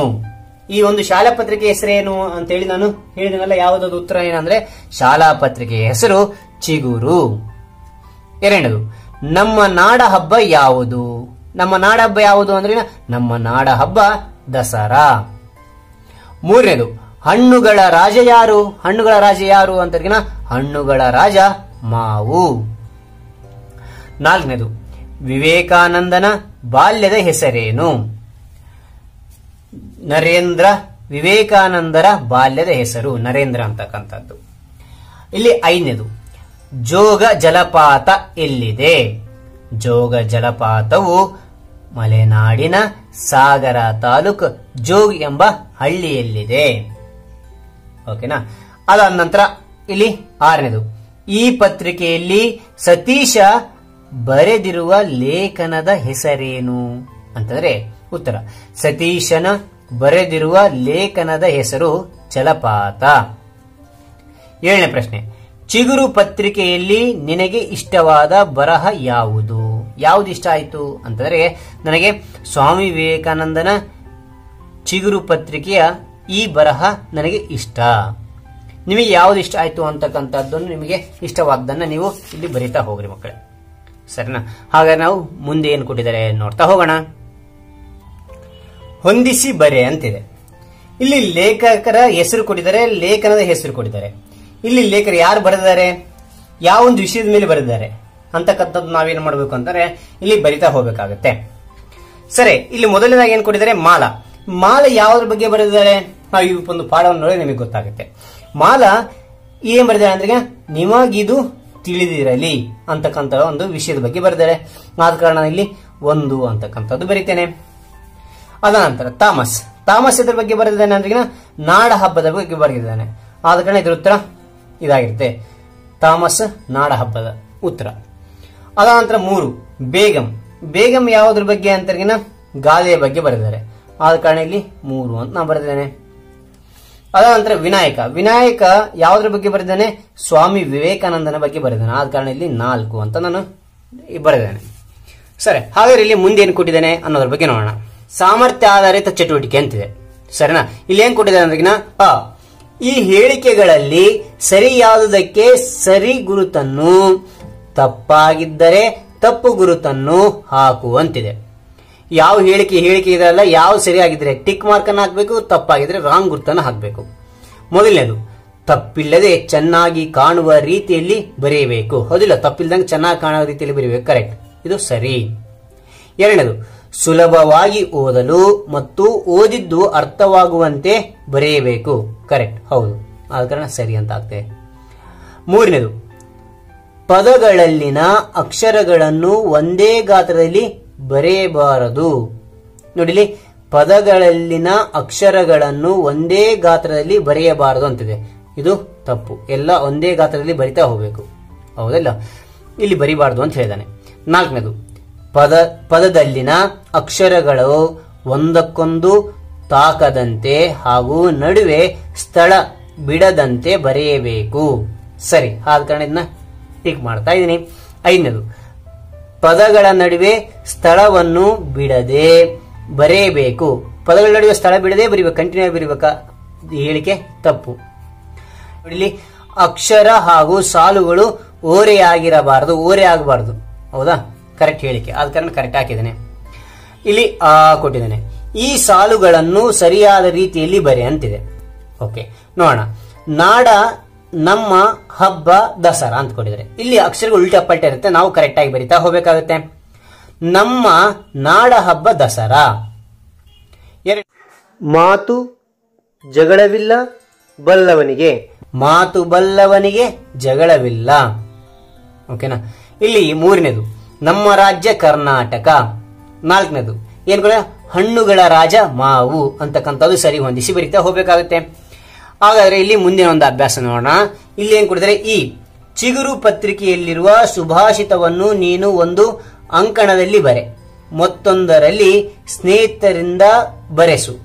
ಈ ಒಂದು ಶಾಲಾ ಪತ್ರಿಕೆ ಹೆಸರೇನು ಅಂತ ಹೇಳಿ ನಾನು ಹೇಳಿದನಲ್ಲ. ಯಾವುದಾದ್ರು ಉತ್ತರ ಏನಂದ್ರೆ ಶಾಲಾ ಪತ್ರಿಕೆಯ ಹೆಸರು ಚಿಗುರು. ಎರಡನೇದು ನಮ್ಮ ನಾಡ ಹಬ್ಬ ಯಾವುದು? ನಮ್ಮ ನಾಡ ಹಬ್ಬ ಯಾವುದು ಅಂದ್ರೆ ನಮ್ಮ ನಾಡ ಹಬ್ಬ ದಸರಾ. ಮೂರನೇದು ಹಣ್ಣುಗಳ ರಾಜ ಯಾರು? ಹಣ್ಣುಗಳ ರಾಜ ಯಾರು ಅಂತ ಹಣ್ಣುಗಳ ರಾಜ ಮಾವು. ನಾಲ್ಕನೇದು ವಿವೇಕಾನಂದನ ಬಾಲ್ಯದ ಹೆಸರೇನು? ನರೇಂದ್ರ. ವಿವೇಕಾನಂದರ ಬಾಲ್ಯದ ಹೆಸರು ನರೇಂದ್ರ ಅಂತಕ್ಕಂಥದ್ದು. ಇಲ್ಲಿ ಐದನೇದು ಜೋಗ ಜಲಪಾತ ಎಲ್ಲಿದೆ? ಜೋಗ ಜಲಪಾತವು ಮಲೆನಾಡಿನ ಸಾಗರ ತಾಲೂಕು ಜೋಗ್ ಎಂಬ ಹಳ್ಳಿಯಲ್ಲಿದೆ. ಓಕೆನಾ? ಅದಾದ ನಂತರ ಇಲ್ಲಿ ಆರನೇದು ಈ ಪತ್ರಿಕೆಯಲ್ಲಿ ಸತೀಶ ಬರೆದಿರುವ ಲೇಖನದ ಹೆಸರೇನು ಅಂತಂದ್ರೆ ಉತ್ತರ ಸತೀಶನ ಬರೆದಿರುವ ಲೇಖನದ ಹೆಸರು ಜಲಪಾತ. ಏಳನೇ ಪ್ರಶ್ನೆ ಚಿಗುರು ಪತ್ರಿಕೆಯಲ್ಲಿ ನಿನಗೆ ಇಷ್ಟವಾದ ಬರಹ ಯಾವುದು? ಯಾವುದು ಇಷ್ಟ ಆಯಿತು ಅಂತಂದ್ರೆ ನನಗೆ ಸ್ವಾಮಿ ವಿವೇಕಾನಂದನ ಚಿಗುರು ಪತ್ರಿಕೆಯ ಈ ಬರಹ ನನಗೆ ಇಷ್ಟ. ನಿಮಗೆ ಯಾವ್ದು ಇಷ್ಟ ಆಯ್ತು ಅಂತಕ್ಕಂಥದ್ದನ್ನು ನಿಮಗೆ ಇಷ್ಟವಾದ್ದನ್ನ ನೀವು ಇಲ್ಲಿ ಬರೀತಾ ಹೋಗ್ರಿ ಮಕ್ಕಳೇ. ಸರಿನಾ? ಹಾಗಾದ್ರೆ ನಾವು ಮುಂದೆ ಏನು ಕೊಟ್ಟಿದ್ದಾರೆ ನೋಡ್ತಾ ಹೋಗೋಣ. ಹೊಂದಿಸಿ ಬರೆ ಅಂತಿದೆ. ಇಲ್ಲಿ ಲೇಖಕರ ಹೆಸರು ಕೊಟ್ಟಿದ್ದಾರೆ, ಲೇಖನದ ಹೆಸರು ಕೊಟ್ಟಿದ್ದಾರೆ. ಇಲ್ಲಿ ಲೇಖಕರು ಯಾರು ಬರೆದಿದ್ದಾರೆ, ಯಾವ ಒಂದು ವಿಷಯದ ಮೇಲೆ ಬರೆದಿದ್ದಾರೆ ಅಂತಕ್ಕಂಥದ್ದು ನಾವೇನು ಮಾಡಬೇಕು ಅಂತಂದ್ರೆ ಇಲ್ಲಿ ಬರಿತಾ ಹೋಗ್ಬೇಕಾಗತ್ತೆ. ಸರಿ, ಇಲ್ಲಿ ಮೊದಲನೇದಾಗಿ ಏನ್ ಕೊಟ್ಟಿದ್ದಾರೆ ಮಾಲ. ಮಾಲ ಯಾವುದ್ರ ಬಗ್ಗೆ ಬರೆದಿದ್ದಾರೆ? ನಾವು ಈ ಒಂದು ಪಾಠವನ್ನು ನೋಡಿ ನಿಮಗೆ ಗೊತ್ತಾಗುತ್ತೆ. ಮಾಲ ಏನ್ ಬರೆದಿದ್ದಾರೆ ಅಂದ್ರೆ ನಿಮಗಿದು ತಿಳಿದಿರಲಿ ಅಂತಕ್ಕಂಥ ಒಂದು ವಿಷಯದ ಬಗ್ಗೆ ಬರೆದಿದ್ದಾರೆ. ಆದ ಕಾರಣ ಇಲ್ಲಿ ಒಂದು ಅಂತಕ್ಕಂಥದ್ದು ಬರೀತೇನೆ. ಅದ ನಂತರ ಥಾಮಸ್ ಇದ್ರ ಬಗ್ಗೆ ಬರೆದಿದ್ದಾನೆ ಅಂದ್ರೆ ನಾಡ ಹಬ್ಬದ ಬಗ್ಗೆ ಬರೆದಿದ್ದಾನೆ. ಆದ ಕಾರಣ ಇದ್ರ ಉತ್ತರ ಇದಾಗಿರುತ್ತೆ, ಥಾಮಸ್ ನಾಡ ಹಬ್ಬದ ಉತ್ತರ. ಅದ ನಂತರ 3 ಬೇಗಂ. ಬೇಗಂ ಯಾವುದ್ರ ಬಗ್ಗೆ ಅಂತರ್ಗಿನ ಗಾದೆಯ ಬಗ್ಗೆ ಬರೆದಿದ್ದಾರೆ. ಆದ ಕಾರಣ ಇಲ್ಲಿ 3 ಅಂತ ನಾನು ಬರೆದಿದ್ದೇನೆ. ಅದ ನಂತರ ವಿನಾಯಕ. ವಿನಾಯಕ ಯಾವುದ್ರ ಬಗ್ಗೆ ಬರೆದಿದ್ದಾನೆ? ಸ್ವಾಮಿ ವಿವೇಕಾನಂದನ ಬಗ್ಗೆ ಬರೆದಿದ್ದಾನೆ. ಆದ ಕಾರಣ ಇಲ್ಲಿ 4 ಅಂತ ನಾನು ಬರೆದಿದ್ದೇನೆ. ಸರಿ, ಹಾಗಾದ್ರೆ ಇಲ್ಲಿ ಮುಂದೆ ಏನು ಕೊಟ್ಟಿದ್ದೇನೆ ಅನ್ನೋದ್ರ ಬಗ್ಗೆ ನೋಡೋಣ. ಸಾಮರ್ಥ್ಯ ಆಧಾರಿತ ಚಟುವಟಿಕೆ ಅಂತಿದೆ. ಸರಿನಾ? ಇಲ್ಲಿ ಏನ್ ಕೊಟ್ಟಿದ್ದಾರೆ ಅಂದ್ರಿಗಿನ ಈ ಹೇಳಿಕೆಗಳಲ್ಲಿ ಸರಿಯಾದುದಕ್ಕೆ ಸರಿ ಗುರುತನ್ನು, ತಪ್ಪಾಗಿದ್ದರೆ ತಪ್ಪು ಗುರುತನ್ನು ಹಾಕುವಂತಿದೆ. ಯಾವ ಹೇಳಿಕೆ ಇದೆಲ್ಲ ಯಾವ ಸರಿಯಾಗಿದ್ರೆ ಟಿಕ್ ಮಾರ್ಕ್ ಅನ್ನು ಹಾಕಬೇಕು, ತಪ್ಪಾಗಿದ್ರೆ ರಾಂಗ್ ಗುರುತನ್ನು ಹಾಕಬೇಕು. ಮೊದಲನೇದು, ತಪ್ಪಿಲ್ಲದೆ ಚೆನ್ನಾಗಿ ಕಾಣುವ ರೀತಿಯಲ್ಲಿ ಬರೆಯಬೇಕು. ಹೌದಿಲ್ಲ? ತಪ್ಪಿಲ್ದಂಗೆ ಚೆನ್ನಾಗಿ ಕಾಣುವ ರೀತಿಯಲ್ಲಿ ಬರೆಯಬೇಕು, ಕರೆಕ್ಟ್, ಇದು ಸರಿ. ಎರಡನೇದು, ಸುಲಭವಾಗಿ ಓದಲು ಮತ್ತು ಓದಿದ್ದು ಅರ್ಥವಾಗುವಂತೆ ಬರೆಯಬೇಕು, ಕರೆಕ್ಟ್, ಹೌದು, ಆದ ಕಾರಣ ಸರಿ ಅಂತ ಆಗ್ತದೆ. ಮೂರನೇದು, ಪದಗಳಲ್ಲಿನ ಅಕ್ಷರಗಳನ್ನು ಒಂದೇ ಗಾತ್ರದಲ್ಲಿ ಬರೆಯಬಾರದು. ನೋಡಿಲಿ, ಪದಗಳಲ್ಲಿನ ಅಕ್ಷರಗಳನ್ನು ಒಂದೇ ಗಾತ್ರದಲ್ಲಿ ಬರೆಯಬಾರದು ಅಂತಿದೆ. ಇದು ತಪ್ಪು, ಎಲ್ಲ ಒಂದೇ ಗಾತ್ರದಲ್ಲಿ ಬರಿತಾ ಹೋಗಬೇಕು, ಹೌದಲ್ಲ? ಇಲ್ಲಿ ಬರಿಬಾರದು ಅಂತ ಹೇಳಿದಾನೆ. ನಾಲ್ಕನೇದು, ಪದದಲ್ಲಿನ ಅಕ್ಷರಗಳು ಒಂದಕ್ಕೊಂದು ತಾಕದಂತೆ ಹಾಗೂ ನಡುವೆ ಸ್ಥಳ ಬಿಡದಂತೆ ಬರೆಯಬೇಕು, ಸರಿ, ಆದ ಕಾರಣ ಇದನ್ನ ಟಿಕ್ ಮಾಡ್ತಾ ಇದ್ದೀನಿ. ಐದನೇದು, ಪದಗಳ ನಡುವೆ ಸ್ಥಳವನ್ನು ಬಿಡದೆ ಬರೆಯಬೇಕು. ಪದಗಳ ನಡುವೆ ಸ್ಥಳ ಬಿಡದೆ ಬರೀಬೇಕು, ಕಂಟಿನ್ಯೂ ಆಗಿ ಬರೀಬೇಕಾ? ಹೇಳಿಕೆ ತಪ್ಪು. ಇಲ್ಲಿ ಅಕ್ಷರ ಹಾಗೂ ಸಾಲುಗಳು ಓರೆಯಾಗಿರಬಾರದು, ಓರೆ ಆಗಬಾರದು, ಹೌದಾ? ಕರೆಕ್ಟ್ ಹೇಳಿಕೆ, ಆದ ಕಾರಣ ಕರೆಕ್ಟ್ ಹಾಕಿದ್ದೇನೆ. ಇಲ್ಲಿ ಕೊಟ್ಟಿದ್ದೇನೆ. ಈ ಸಾಲುಗಳನ್ನು ಸರಿಯಾದ ರೀತಿಯಲ್ಲಿ ಬರೆ ಅಂತಿದೆ. ಓಕೆ, ನೋಡೋಣ. ನಾಡ ನಮ್ಮ ಹಬ್ಬ ದಸರಾ ಅಂತ ಕೊಟ್ಟಿದ್ದಾರೆ. ಇಲ್ಲಿ ಅಕ್ಷರಗಳು ಉಲ್ಟಾ ಪಲ್ಟ ಇರುತ್ತೆ, ನಾವು ಕರೆಕ್ಟ್ ಆಗಿ ಬರಿತಾ ಹೋಗಬೇಕಾಗುತ್ತೆ. ನಮ್ಮ ನಾಡ ಹಬ್ಬ ದಸರಾ. ಮಾತು ಜಗಳವಿಲ್ಲ ಬಲ್ಲವನಿಗೆ, ಮಾತು ಬಲ್ಲವನಿಗೆ ಜಗಳವಿಲ್ಲ. ಓಕೆನಾ? ಇಲ್ಲಿ ಮೂರನೇದು, ನಮ್ಮ ರಾಜ್ಯ ಕರ್ನಾಟಕ. ನಾಲ್ಕನೇದು ಏನ್ ಕೂಡ ಹಣ್ಣುಗಳ ರಾಜ ಮಾವು ಅಂತಕ್ಕಂಥದ್ದು ಸರಿ ಹೊಂದಿಸಿ ಬರಿತಾ ಹೋಗಬೇಕಾಗುತ್ತೆ. ಹಾಗಾದ್ರೆ ಇಲ್ಲಿ ಮುಂದಿನ ಒಂದು ಅಭ್ಯಾಸ ನೋಡೋಣ. ಇಲ್ಲಿ ಏನ್ ಕೊಡಿದರೆ, ಈ ಚಿಗುರು ಪತ್ರಿಕೆಯಲ್ಲಿರುವ ಸುಭಾಷಿತವನ್ನು ನೀನು ಒಂದು ಅಂಕಣದಲ್ಲಿ ಬರೆ, ಮತ್ತೊಂದರಲ್ಲಿ ಸ್ನೇಹಿತರಿಂದ ಬರೆಸು,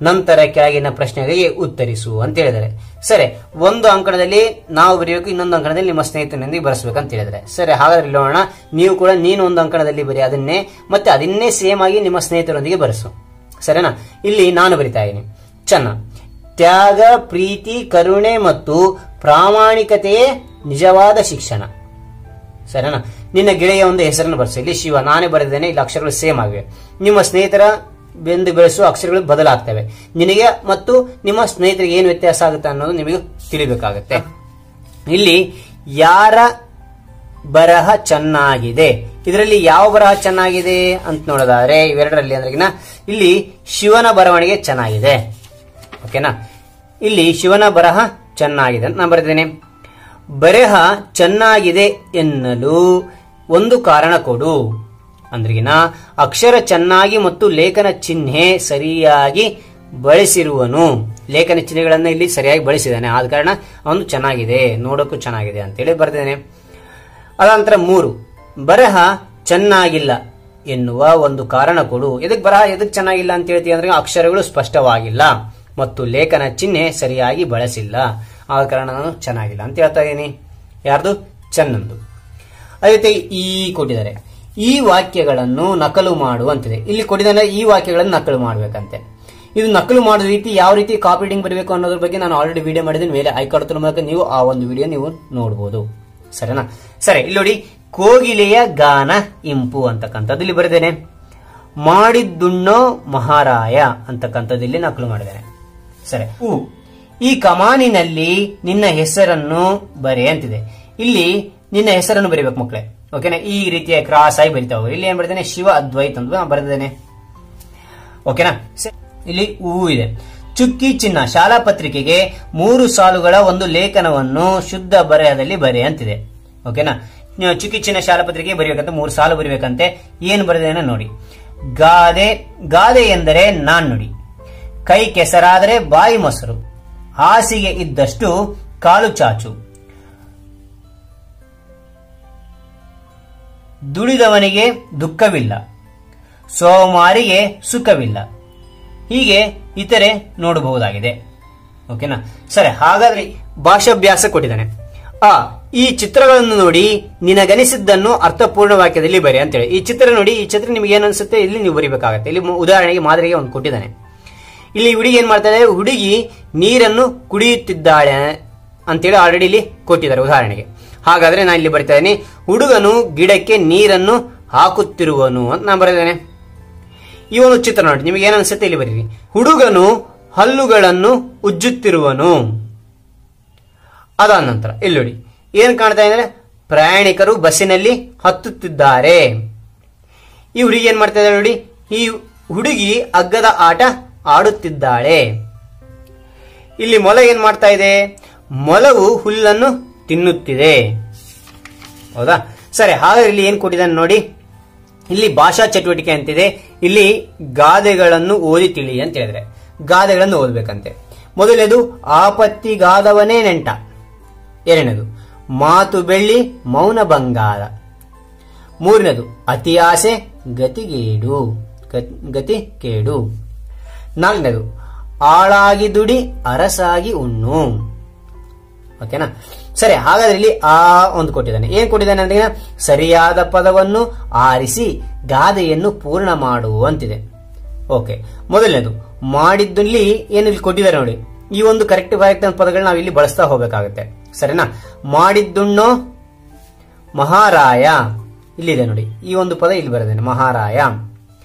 ನಂತರ ಕೆಳಗಿನ ಪ್ರಶ್ನೆಗಳಿಗೆ ಉತ್ತರಿಸು ಅಂತ ಹೇಳಿದರೆ. ಸರಿ, ಒಂದು ಅಂಕಣದಲ್ಲಿ ನಾವು ಬರೆಯಬೇಕು, ಇನ್ನೊಂದು ಅಂಕಣದಲ್ಲಿ ನಿಮ್ಮ ಸ್ನೇಹಿತರೊಂದಿಗೆ ಬರೆಸಬೇಕಂತ ಹೇಳಿದರೆ. ಸರಿ, ಹಾಗಾದ್ರೆ ನೋಡೋಣ. ನೀವು ಕೂಡ ನೀನು ಒಂದು ಅಂಕಣದಲ್ಲಿ ಬರೀ ಅದನ್ನೇ, ಮತ್ತೆ ಅದನ್ನೇ ಸೇಮ್ ಆಗಿ ನಿಮ್ಮ ಸ್ನೇಹಿತರೊಂದಿಗೆ ಬರೆಸು, ಸರಿನಾ? ಇಲ್ಲಿ ನಾನು ಬರಿತಾ ಇದ್ದೀನಿ. ಚೆನ್ನ, ತ್ಯಾಗ, ಪ್ರೀತಿ, ಕರುಣೆ ಮತ್ತು ಪ್ರಾಮಾಣಿಕತೆಯೇ ನಿಜವಾದ ಶಿಕ್ಷಣ, ಸರಿನಾ? ನಿನ್ನ ಗೆಳೆಯ ಒಂದು ಹೆಸರನ್ನು ಬರೆಸು. ಇಲ್ಲಿ ಶಿವ ನಾನೇ ಬರೆದಿದ್ದೇನೆ, ಇಲ್ಲಿ ಅಕ್ಷರಗಳು ಸೇಮ್ ಆಗಿವೆ. ನಿಮ್ಮ ಸ್ನೇಹಿತರ ಬೆಂದು ಬೆಳೆಸುವ ಅಕ್ಷರಗಳು ಬದಲಾಗ್ತವೆ. ನಿನಗೆ ಮತ್ತು ನಿಮ್ಮ ಸ್ನೇಹಿತರಿಗೆ ಏನು ವ್ಯತ್ಯಾಸ ಆಗುತ್ತೆ ಅನ್ನೋದು ನಿಮಗೆ ತಿಳಿಬೇಕಾಗುತ್ತೆ. ಇಲ್ಲಿ ಯಾರ ಬರಹ ಚೆನ್ನಾಗಿದೆ, ಇದರಲ್ಲಿ ಯಾವ ಬರಹ ಚೆನ್ನಾಗಿದೆ ಅಂತ ನೋಡೋದಾದ್ರೆ ಇವೆರಡರಲ್ಲಿ ಅಂದ್ರೆ ಇಲ್ಲಿ ಶಿವನ ಬರವಣಿಗೆ ಚೆನ್ನಾಗಿದೆ. ಓಕೆನಾ? ಇಲ್ಲಿ ಶಿವನ ಬರಹ ಚೆನ್ನಾಗಿದೆ ಅಂತ ನಾನು ಬರೆದಿದ್ದೇನೆ. ಬರಹ ಚೆನ್ನಾಗಿದೆ ಎನ್ನಲು ಒಂದು ಕಾರಣ ಕೊಡು ಅಂದ್ರಿಗಿನ ಅಕ್ಷರ ಚೆನ್ನಾಗಿ ಮತ್ತು ಲೇಖನ ಚಿಹ್ನೆ ಸರಿಯಾಗಿ ಬಳಸಿರುವನು. ಲೇಖನ ಚಿಹ್ನೆಗಳನ್ನ ಇಲ್ಲಿ ಸರಿಯಾಗಿ ಬಳಸಿದ್ದಾನೆ, ಆದ ಕಾರಣ ಅವನು ಚೆನ್ನಾಗಿದೆ, ನೋಡೋಕ್ಕೂ ಚೆನ್ನಾಗಿದೆ ಅಂತೇಳಿ ಬರೆದಿದ್ದೇನೆ. ಅದಾನಂತರ 3, ಬರಹ ಚೆನ್ನಾಗಿಲ್ಲ ಎನ್ನುವ ಒಂದು ಕಾರಣ ಕೊಡು. ಬರಹ ಎದಕ್ ಚೆನ್ನಾಗಿಲ್ಲ ಅಂತ ಹೇಳ್ತೀವಿ ಅಂದ್ರೆ ಅಕ್ಷರಗಳು ಸ್ಪಷ್ಟವಾಗಿಲ್ಲ ಮತ್ತು ಲೇಖನ ಚಿಹ್ನೆ ಸರಿಯಾಗಿ ಬಳಸಿಲ್ಲ, ಆದ ಕಾರಣ ನಾನು ಚೆನ್ನಾಗಿಲ್ಲ ಅಂತ ಹೇಳ್ತಾ ಇದ್ದೀನಿ. ಯಾರ್ದು? ಚೆನ್ನಂದು. ಅದೇ ರೀತಿ ಈ ಕೊಟ್ಟಿದ್ದಾರೆ, ಈ ವಾಕ್ಯಗಳನ್ನು ನಕಲು ಮಾಡುವಂತಿದೆ. ಇಲ್ಲಿ ಕೊಟ್ಟಿದ್ದಾನೆ, ಈ ವಾಕ್ಯಗಳನ್ನು ನಕಲು ಮಾಡಬೇಕಂತೆ. ಇದು ನಕಲು ಮಾಡುವ ರೀತಿ, ಯಾವ ರೀತಿ ಕಾಪಿ ರೈಟಿಂಗ್ ಬರಬೇಕು ಅನ್ನೋದ್ರ ಬಗ್ಗೆ ನಾನು ಆಲ್ರೆಡಿ ವಿಡಿಯೋ ಮಾಡಿದ್ದೀನಿ. ಮೇಲೆ ಐಕಾನ್ ಮೂಲಕ ನೀವು ಆ ಒಂದು ವಿಡಿಯೋ ನೀವು ನೋಡಬಹುದು, ಸರಿನಾ? ಸರಿ, ಇಲ್ಲಿ ನೋಡಿ, ಕೋಗಿಲೆಯ ಗಾನ ಇಂಪು ಅಂತಕ್ಕಂಥದ್ದು ಇಲ್ಲಿ ಬರೆದೇನೆ. ಮಾಡಿದ್ದುಣ್ಣೋ ಮಹಾರಾಯ ಅಂತಕ್ಕಂಥದ್ದು ಇಲ್ಲಿ ನಕಲು ಮಾಡಿದ್ದೇನೆ. ಸರಿ, ಈ ಕಮಾನಿನಲ್ಲಿ ನಿನ್ನ ಹೆಸರನ್ನು ಬರೆ ಅಂತಿದೆ. ಇಲ್ಲಿ ನಿನ್ನ ಹೆಸರನ್ನು ಬರೀಬೇಕು ಮಕ್ಕಳೇ, ಓಕೆನಾ? ಈ ರೀತಿಯ ಕ್ರಾಸ್ ಆಗಿ ಬರಿತಾ ಹೋಗಿ. ಇಲ್ಲಿ ಏನ್ ಬರ್ತೇನೆ? ಶಿವ ಅದ್ವೈತ್ ಅಂತ ಬರೆದಿದ್ದೇನೆ, ಓಕೆನಾ? ಇಲ್ಲಿ ಇದೆ. ಚುಕ್ಕಿ ಚಿನ್ನ ಶಾಲಾ ಪತ್ರಿಕೆಗೆ 3 ಸಾಲುಗಳ ಒಂದು ಲೇಖನವನ್ನು ಶುದ್ಧ ಬರೆಹದಲ್ಲಿ ಬರೆ ಅಂತಿದೆ, ಓಕೆನಾ? ಚುಕ್ಕಿ ಚಿನ್ನ ಶಾಲಾ ಪತ್ರಿಕೆ ಬರೀಬೇಕಂತ 3 ಸಾಲು ಬರೀಬೇಕಂತೆ. ಏನು ಬರೆದೇನೆ ನೋಡಿ. ಗಾದೆ, ಗಾದೆ ಎಂದರೆ ನಾಣ್ಣುಡಿ. ಕೈ ಕೆಸರಾದರೆ ಬಾಯಿ ಮೊಸರು, ಹಾಸಿಗೆ ಇದ್ದಷ್ಟು ಕಾಲು ಚಾಚು, ದುಡಿದವನಿಗೆ ದುಃಖವಿಲ್ಲ, ಸೋಮಾರಿಗೆ ಸುಖವಿಲ್ಲ. ಹೀಗೆ ಇತರೆ ನೋಡಬಹುದಾಗಿದೆ. ಓಕೆನಾ? ಸರಿ, ಹಾಗಾದ್ರೆ ಭಾಷಾಭ್ಯಾಸ ಕೊಟ್ಟಿದ್ದಾನೆ. ಈ ಚಿತ್ರಗಳನ್ನು ನೋಡಿ ನಿನಗನಿಸಿದ್ದನ್ನು ಅರ್ಥಪೂರ್ಣ ವಾಕ್ಯದಲ್ಲಿ ಬರೆ ಅಂತೇಳಿ. ಈ ಚಿತ್ರ ನೋಡಿ, ಈ ಚಿತ್ರ ನಿಮ್ಗೆ ಏನ್ ಅನ್ಸುತ್ತೆ ಇಲ್ಲಿ ನೀವು ಬರಿಬೇಕಾಗತ್ತೆ. ಇಲ್ಲಿ ಉದಾಹರಣೆಗೆ ಮಾದರಿಗೆ ಒಂದು ಕೊಟ್ಟಿದ್ದಾನೆ. ಇಲ್ಲಿ ಹುಡುಗಿ ಏನ್ ಮಾಡ್ತಾ ಇದೆ, ಹುಡುಗಿ ನೀರನ್ನು ಕುಡಿಯುತ್ತಿದ್ದಾಳೆ ಅಂತೇಳಿ ಆಲ್ರೆಡಿ ಇಲ್ಲಿ ಕೊಟ್ಟಿದ್ದಾರೆ ಉದಾಹರಣೆಗೆ. ಹಾಗಾದ್ರೆ ನಾನು ಇಲ್ಲಿ ಬರಿತಾ ಇದ್ದೀನಿ, ಹುಡುಗನು ಗಿಡಕ್ಕೆ ನೀರನ್ನು ಹಾಕುತ್ತಿರುವನು ಅಂತ ನಾನು ಬರೆದಿದ್ದೇನೆ. ಈ ಒಂದು ಚಿತ್ರ ನೋಡಿ, ನಿಮಗೆ ಏನ್ ಅನ್ಸುತ್ತೆ ಇಲ್ಲಿ ಬರೀರಿ. ಹುಡುಗನು ಹಲ್ಲುಗಳನ್ನು ಉಜ್ಜುತ್ತಿರುವನು. ಅದಾದ ನಂತರ ಇಲ್ಲಿ ನೋಡಿ ಏನ್ ಕಾಣ್ತಾ ಇದ್ದಾರೆ, ಪ್ರಯಾಣಿಕರು ಬಸ್ಸಿನಲ್ಲಿ ಹತ್ತುತ್ತಿದ್ದಾರೆ. ಈ ಹುಡುಗಿ ಏನ್ ಮಾಡ್ತಾ ಇದ್ದಾರೆ ನೋಡಿ, ಈ ಹುಡುಗಿ ಹಗ್ಗದ ಆಟ ಆಡುತ್ತಿದ್ದಾಳೆ. ಇಲ್ಲಿ ಮೊಲ ಏನ್ ಮಾಡ್ತಾ ಇದೆ, ಮೊಲವು ಹುಲ್ಲನ್ನು ತಿನ್ನುತ್ತಿದೆ. ಹೌದಾ? ಸರಿ, ಹಾಗಾದ್ರೆ ಇಲ್ಲಿ ಏನ್ ಕೊಟ್ಟಿದ್ದಾನೆ ನೋಡಿ, ಇಲ್ಲಿ ಭಾಷಾ ಚಟುವಟಿಕೆ ಅಂತಿದೆ. ಇಲ್ಲಿ ಗಾದೆಗಳನ್ನು ಓದಿ ತಿಳಿ ಅಂತ ಹೇಳಿದ್ರೆ ಗಾದೆಗಳನ್ನು ಓದ್ಬೇಕಂತೆ. ಮೊದಲನೇದು ಆಪತ್ತಿಗಾದವನೇ ನೆಂಟ. ಎರಡನೇದು ಮಾತು ಬೆಳ್ಳಿ ಮೌನ ಬಂಗಾರ. ಮೂರನೇದು ಅತಿ ಆಸೆ ಗತಿ ಕೇಡು. ನಾಲ್ಕನೇದು ಆಳಾಗಿ ದುಡಿ ಅರಸಾಗಿ ಉಣ್ಣು. ಓಕೆನಾ? ಸರಿ, ಹಾಗಾದ್ರೆ ಇಲ್ಲಿ ಒಂದು ಕೊಟ್ಟಿದ್ದಾನೆ. ಏನ್ ಕೊಟ್ಟಿದ್ದಾನೆ ಅಂದ್ರೆ ಸರಿಯಾದ ಪದವನ್ನು ಆರಿಸಿ ಗಾದೆಯನ್ನು ಪೂರ್ಣ ಮಾಡು ಅಂತಿದೆ. ಓಕೆ, ಮೊದಲನೇದು ಮಾಡಿದ್ದಲ್ಲಿ ಏನು ಇಲ್ಲಿ ಕೊಟ್ಟಿದ್ದಾರೆ ನೋಡಿ. ಈ ಒಂದು ಕರೆಕ್ಟ್ ಪದಗಳನ್ನ ನಾವು ಇಲ್ಲಿ ಬಳಸ್ತಾ ಹೋಗಬೇಕಾಗುತ್ತೆ. ಸರಿನಾ? ಮಾಡಿದ್ದುಣ್ಣೋ ಮಹಾರಾಯ. ಇಲ್ಲಿದೆ ನೋಡಿ, ಈ ಒಂದು ಪದ ಇಲ್ಲಿ ಬರೆದೇನೆ, ಮಹಾರಾಯ.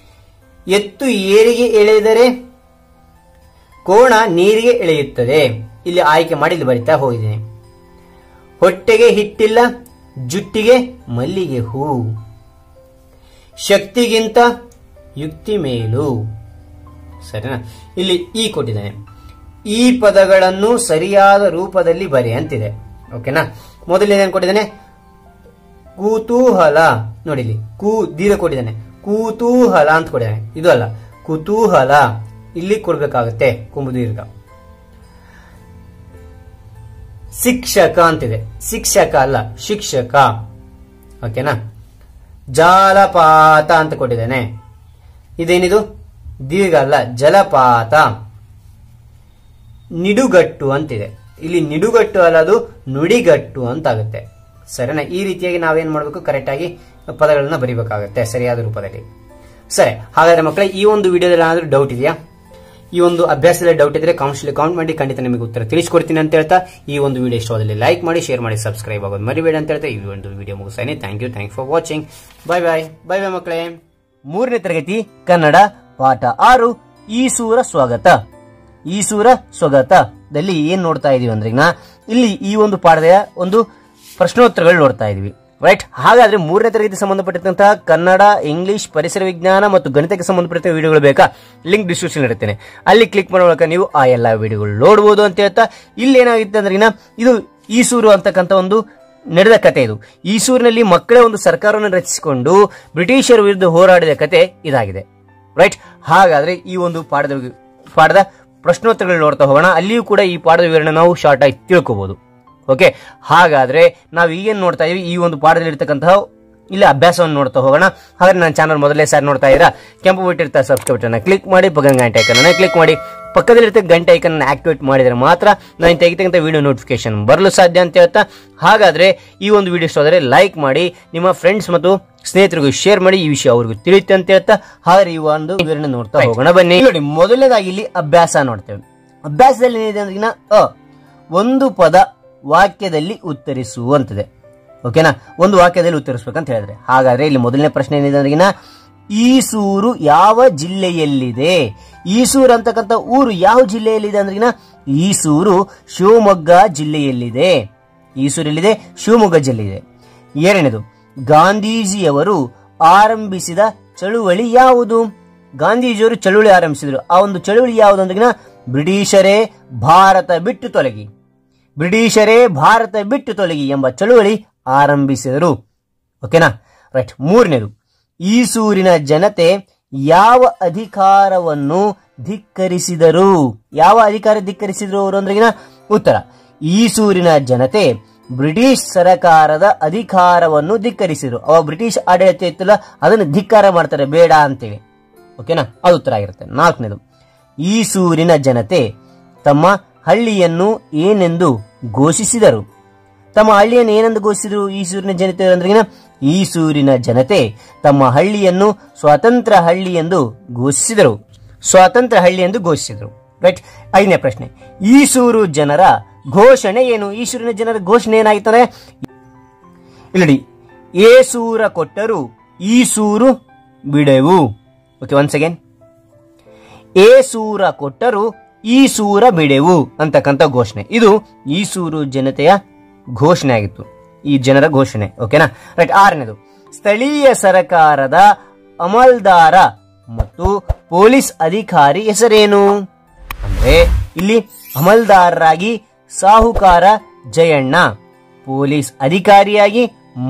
ಎತ್ತು ಏರಿಗೆ ಎಳೆದರೆ ಕೋಣ ನೀರಿಗೆ ಎಳೆಯುತ್ತದೆ. ಇಲ್ಲಿ ಆಯ್ಕೆ ಮಾಡಿ ಇಲ್ಲಿ ಬರಿತಾ ಹೋಗಿದ್ದೇನೆ. ಹೊಟ್ಟೆಗೆ ಹಿಟ್ಟಿಲ್ಲ ಜುಟ್ಟಿಗೆ ಮಲ್ಲಿಗೆ ಹೂ. ಶಕ್ತಿಗಿಂತ ಯುಕ್ತಿ ಮೇಲು. ಸರಿನಾ? ಇಲ್ಲಿ ಈ ಕೊಟ್ಟಿದ್ದಾನೆ. ಈ ಪದಗಳನ್ನು ಸರಿಯಾದ ರೂಪದಲ್ಲಿ ಬರೆ ಅಂತಿದೆ. ಓಕೆನಾ? ಮೊದಲನೇದೇನು ಕೊಟ್ಟಿದ್ದಾನೆ, ಕುತೂಹಲ. ನೋಡಿ ಇಲ್ಲಿ ದೀರ್ಘ ಕೊಟ್ಟಿದ್ದಾನೆ, ಕುತೂಹಲ ಅಂತ ಕೊಟ್ಟಿದ್ದಾನೆ. ಇದು ಅಲ್ಲ, ಕುತೂಹಲ ಇಲ್ಲಿ ಕೊಡ್ಬೇಕಾಗುತ್ತೆ ಕುಂಬು ದೀರ್ಘ. ಶಿಕ್ಷಕ ಅಂತಿದೆ, ಶಿಕ್ಷಕ ಅಲ್ಲ ಶಿಕ್ಷಕ. ಓಕೆನಾ? ಜಾಲಪಾತ ಅಂತ ಕೊಟ್ಟಿದ್ದೇನೆ. ಇದೇನಿದು, ದೀರ್ಘ ಅಲ್ಲ, ಜಲಪಾತ. ನಿಡುಗಟ್ಟು ಅಂತಿದೆ. ಇಲ್ಲಿ ನಿಡುಗಟ್ಟು ಅಲ್ಲ, ಅದು ನುಡಿಗಟ್ಟು ಅಂತ ಆಗುತ್ತೆ. ಸರಿನಾ? ಈ ರೀತಿಯಾಗಿ ನಾವೇನ್ ಮಾಡಬೇಕು, ಕರೆಕ್ಟ್ ಆಗಿ ಪದಗಳನ್ನ ಬರಿಬೇಕಾಗುತ್ತೆ ಸರಿಯಾದ ರೂಪದಲ್ಲಿ. ಸರಿ, ಹಾಗಾದ್ರೆ ಮಕ್ಕಳೇ, ಈ ಒಂದು ವಿಡಿಯೋದಲ್ಲಿ ಏನಾದ್ರೂ ಡೌಟ್ ಇದೆಯಾ? ಈ ಒಂದು ಅಭ್ಯಾಸದಲ್ಲಿ ಡೌಟ್ ಇದ್ರೆ ಕಾಮೆಂಟ್ ಮಾಡಿ, ಖಂಡಿತ ನಿಮಗೆ ಉತ್ತರ ತಿಳಿಸ್ಕೊಡ್ತೀನಿ ಅಂತ ಹೇಳ್ತಾ ಈ ಒಂದು ವಿಡಿಯೋ ಇಷ್ಟವಾದಲ್ಲಿ ಲೈಕ್ ಮಾಡಿ, ಶೇರ್ ಮಾಡಿ, ಸಬ್ಸ್ಕ್ರೈಬ್ ಆಗೋದು ಮರಿಬೇಡಿ ಅಂತ ಹೇಳ್ತಾ ಈ ಒಂದು ವಿಡಿಯೋ ಮುಗಿಸ್ತಾನೆ. Thank you for watching. Bye ಮಕ್ಕಳೇ. 3ನೇ ತರಗತಿ ಕನ್ನಡ ಪಾಠ 6 ಈಸೂರ ಸ್ವಾಗತ. ಈಸೂರ ಸ್ವಾಗತದಲ್ಲಿ ಏನ್ ನೋಡ್ತಾ ಇದೀವಿ ಅಂದ್ರೆ ಇಲ್ಲಿ ಈ ಒಂದು ಪಾಠದ ಒಂದು ಪ್ರಶ್ನೋತ್ತರಗಳು ನೋಡ್ತಾ ಇದೀವಿ. ರೈಟ್? ಹಾಗಾದ್ರೆ 3ನೇ ತರಗತಿ ಸಂಬಂಧಪಟ್ಟಂತಹ ಕನ್ನಡ, ಇಂಗ್ಲಿಷ್, ಪರಿಸರ ವಿಜ್ಞಾನ ಮತ್ತು ಗಣಿತಕ್ಕೆ ಸಂಬಂಧಪಟ್ಟ ವಿಡಿಯೋಗಳು ಬೇಕಾ? ಲಿಂಕ್ ಡಿಸ್ಕ್ರಿಪ್ಷನ್ ಇರುತ್ತೇನೆ, ಅಲ್ಲಿ ಕ್ಲಿಕ್ ಮಾಡೋ ಮೂಲಕ ನೀವು ಆ ಎಲ್ಲಾ ವಿಡಿಯೋಗಳು ನೋಡಬಹುದು ಅಂತ ಹೇಳ್ತಾ, ಇಲ್ಲಿ ಏನಾಗಿತ್ತು ಅಂದ್ರೆ ಇದು ಈಸೂರು ಅಂತಕ್ಕಂಥ ಒಂದು ನಡೆದ ಕತೆ. ಇದು ಈಸೂರಿನಲ್ಲಿ ಮಕ್ಕಳೇ ಒಂದು ಸರ್ಕಾರವನ್ನು ರಚಿಸಿಕೊಂಡು ಬ್ರಿಟಿಷರ ವಿರುದ್ಧ ಹೋರಾಡಿದ ಕತೆ ಇದಾಗಿದೆ. ರೈಟ್? ಹಾಗಾದ್ರೆ ಈ ಒಂದು ಪಾಠದ ಪ್ರಶ್ನೋತ್ತರಗಳು ನೋಡ್ತಾ ಹೋಗೋಣ. ಅಲ್ಲಿಯೂ ಕೂಡ ಈ ಪಾಠದ ವಿವರಣೆ ನಾವು ಶಾರ್ಟ್ ಆಗಿ ತಿಳ್ಕೋಬಹುದು. ಓಕೆ, ಹಾಗಾದ್ರೆ ನಾವು ಈಗೇನ್ ನೋಡ್ತಾ ಇದೀವಿ, ಈ ಒಂದು ಪಾಠದಲ್ಲಿ ಇರ್ತಕ್ಕಂತಹ ಇಲ್ಲಿ ಅಭ್ಯಾಸವನ್ನು ನೋಡ್ತಾ ಹೋಗೋಣ. ಹಾಗಾದ್ರೆ ನನ್ನ ಚಾನಲ್ ಮೊದಲೇ ಸಾರಿ ನೋಡ್ತಾ ಇದ್ದೀರಾ, ಕೆಂಪು ಬಿಟ್ಟಿರ್ತಾ ಸಬ್ಸ್ಕ್ರೈಬ್ ಬಟನ್ ಕ್ಲಿಕ್ ಮಾಡಿ, ಪಕ್ಕದ ಗಂಟೆ ಐಕನ್ ಕ್ಲಿಕ್ ಮಾಡಿ, ಪಕ್ಕದಲ್ಲಿರ್ತಕ್ಕ ಗಂಟೆ ಐಕನ್ ಆಕ್ಟಿವೇಟ್ ಮಾಡಿದ್ರೆ ಮಾತ್ರ ನಾನು ತೆಗಿತಕ್ಕಂಥ ವಿಡಿಯೋ ನೋಟಿಫಿಕೇಶನ್ ಬರಲು ಸಾಧ್ಯ ಅಂತ ಹೇಳ್ತಾ, ಹಾಗಾದ್ರೆ ಈ ಒಂದು ವಿಡಿಯೋ ಇಷ್ಟ ಆದರೆ ಲೈಕ್ ಮಾಡಿ, ನಿಮ್ಮ ಫ್ರೆಂಡ್ಸ್ ಮತ್ತು ಸ್ನೇಹಿತರಿಗೂ ಶೇರ್ ಮಾಡಿ, ಈ ವಿಷಯ ಅವ್ರಿಗೂ ತಿಳಿಯುತ್ತೆ ಅಂತ ಹೇಳ್ತಾ, ಹಾಗಾದ್ರೆ ಈ ಒಂದು ವಿವರಣೆ ನೋಡ್ತಾ ಹೋಗೋಣ ಬನ್ನಿ. ನೋಡಿ, ಮೊದಲನೇದಾಗಿ ಇಲ್ಲಿ ಅಭ್ಯಾಸ ನೋಡ್ತೇವೆ. ಅಭ್ಯಾಸದಲ್ಲಿ ಏನಿದೆ ಅಂದ್ರೆ ಒಂದು ಪದ ವಾಕ್ಯದಲ್ಲಿ ಉತ್ತರಿಸುವಂತಿದೆ. ಓಕೆನಾ? ಒಂದು ವಾಕ್ಯದಲ್ಲಿ ಉತ್ತರಿಸಬೇಕಂತ ಹೇಳಿದ್ರೆ, ಹಾಗಾದ್ರೆ ಇಲ್ಲಿ ಮೊದಲನೇ ಪ್ರಶ್ನೆ ಏನಿದೆ ಅಂದ್ರೆ ಈಸೂರು ಯಾವ ಜಿಲ್ಲೆಯಲ್ಲಿದೆ? ಈಸೂರು ಅಂತಕ್ಕಂಥ ಊರು ಯಾವ ಜಿಲ್ಲೆಯಲ್ಲಿದೆ ಅಂದ್ರೆ ಈಸೂರು ಶಿವಮೊಗ್ಗ ಜಿಲ್ಲೆಯಲ್ಲಿದೆ. ಈಸೂರಲ್ಲಿದೆ, ಶಿವಮೊಗ್ಗ ಜಿಲ್ಲೆ ಇದೆ. ಎರಡನೇದು, ಗಾಂಧೀಜಿಯವರು ಆರಂಭಿಸಿದ ಚಳುವಳಿ ಯಾವುದು? ಗಾಂಧೀಜಿಯವರು ಚಳುವಳಿ ಆರಂಭಿಸಿದರು. ಆ ಒಂದು ಚಳುವಳಿ ಯಾವುದು ಅಂದ್ರೆ ಬ್ರಿಟಿಷರೇ ಭಾರತ ಬಿಟ್ಟು ತೊಲಗಿ, ಬ್ರಿಟಿಷರೇ ಭಾರತ ಬಿಟ್ಟು ತೊಲಗಿ ಎಂಬ ಚಳುವಳಿ ಆರಂಭಿಸಿದರು. ಓಕೆನಾ? ರೈಟ್. ಮೂರನೇದು, ಈಸೂರಿನ ಜನತೆ ಯಾವ ಅಧಿಕಾರವನ್ನು ಧಿಕ್ಕರಿಸಿದರು? ಯಾವ ಅಧಿಕಾರ ಧಿಕ್ಕರಿಸಿದ್ರು ಅವರು ಅಂದ್ರೆಗಿನ ಉತ್ತರ, ಈಸೂರಿನ ಜನತೆ ಬ್ರಿಟಿಷ್ ಸರಕಾರದ ಅಧಿಕಾರವನ್ನು ಧಿಕ್ಕರಿಸಿದ್ರು. ಅವ ಬ್ರಿಟಿಷ್ ಆಡಳಿತ ಇತ್ತಲ್ಲ ಅದನ್ನು ಧಿಕ್ಕಾರ ಮಾಡ್ತಾರೆ, ಬೇಡ ಅಂತೇಳಿ. ಓಕೆನಾ, ಅದು ಉತ್ತರ ಆಗಿರುತ್ತೆ. 4ನೇದು, ಈಸೂರಿನ ಜನತೆ ತಮ್ಮ ಹಳ್ಳಿಯನ್ನು ಏನೆಂದು ಘೋಷಿಸಿದರು? ತಮ್ಮ ಹಳ್ಳಿಯನ್ನು ಏನೆಂದು ಘೋಷಿಸಿದ್ರು ಈಸೂರಿನ ಜನತೆ ಅಂದ್ರೆಗಿನ ಈಸೂರಿನ ಜನತೆ ತಮ್ಮ ಹಳ್ಳಿಯನ್ನು ಸ್ವಾತಂತ್ರ್ಯ ಹಳ್ಳಿ ಎಂದು ಘೋಷಿಸಿದರು. ಸ್ವಾತಂತ್ರ್ಯ ಹಳ್ಳಿ ಎಂದು ಘೋಷಿಸಿದರು. ರೈಟ್. 5ನೇ ಪ್ರಶ್ನೆ, ಈಸೂರು ಜನರ ಘೋಷಣೆ ಏನು? ಈಸೂರಿನ ಜನರ ಘೋಷಣೆ ಏನಾಗಿತ್ತದೆ? ಇಲ್ಲಿ ಏಸೂರ ಕೊಟ್ಟರು ಈಸೂರು ಬಿಡೆವು. ಓಕೆ, ಒನ್ಸ್ ಅಗೇನ್, ಏಸೂರ ಕೊಟ್ಟರು ಈಸೂರ ಬಿಡೆವು ಅಂತಕ್ಕಂಥ ಘೋಷಣೆ. ಇದು ಈಸೂರು ಜನತೆಯ ಘೋಷಣೆ ಆಗಿತ್ತು, ಈ ಜನರ ಘೋಷಣೆ. ಓಕೆನಾ, ರೈಟ್. 6ನೇದು, ಸ್ಥಳೀಯ ಸರಕಾರದ ಅಮಲ್ದಾರ ಮತ್ತು ಪೊಲೀಸ್ ಅಧಿಕಾರಿ ಹೆಸರೇನು? ಅಂದ್ರೆ ಇಲ್ಲಿ ಅಮಲ್ದಾರರಾಗಿ ಸಾಹುಕಾರ ಜಯಣ್ಣ, ಪೊಲೀಸ್ ಅಧಿಕಾರಿಯಾಗಿ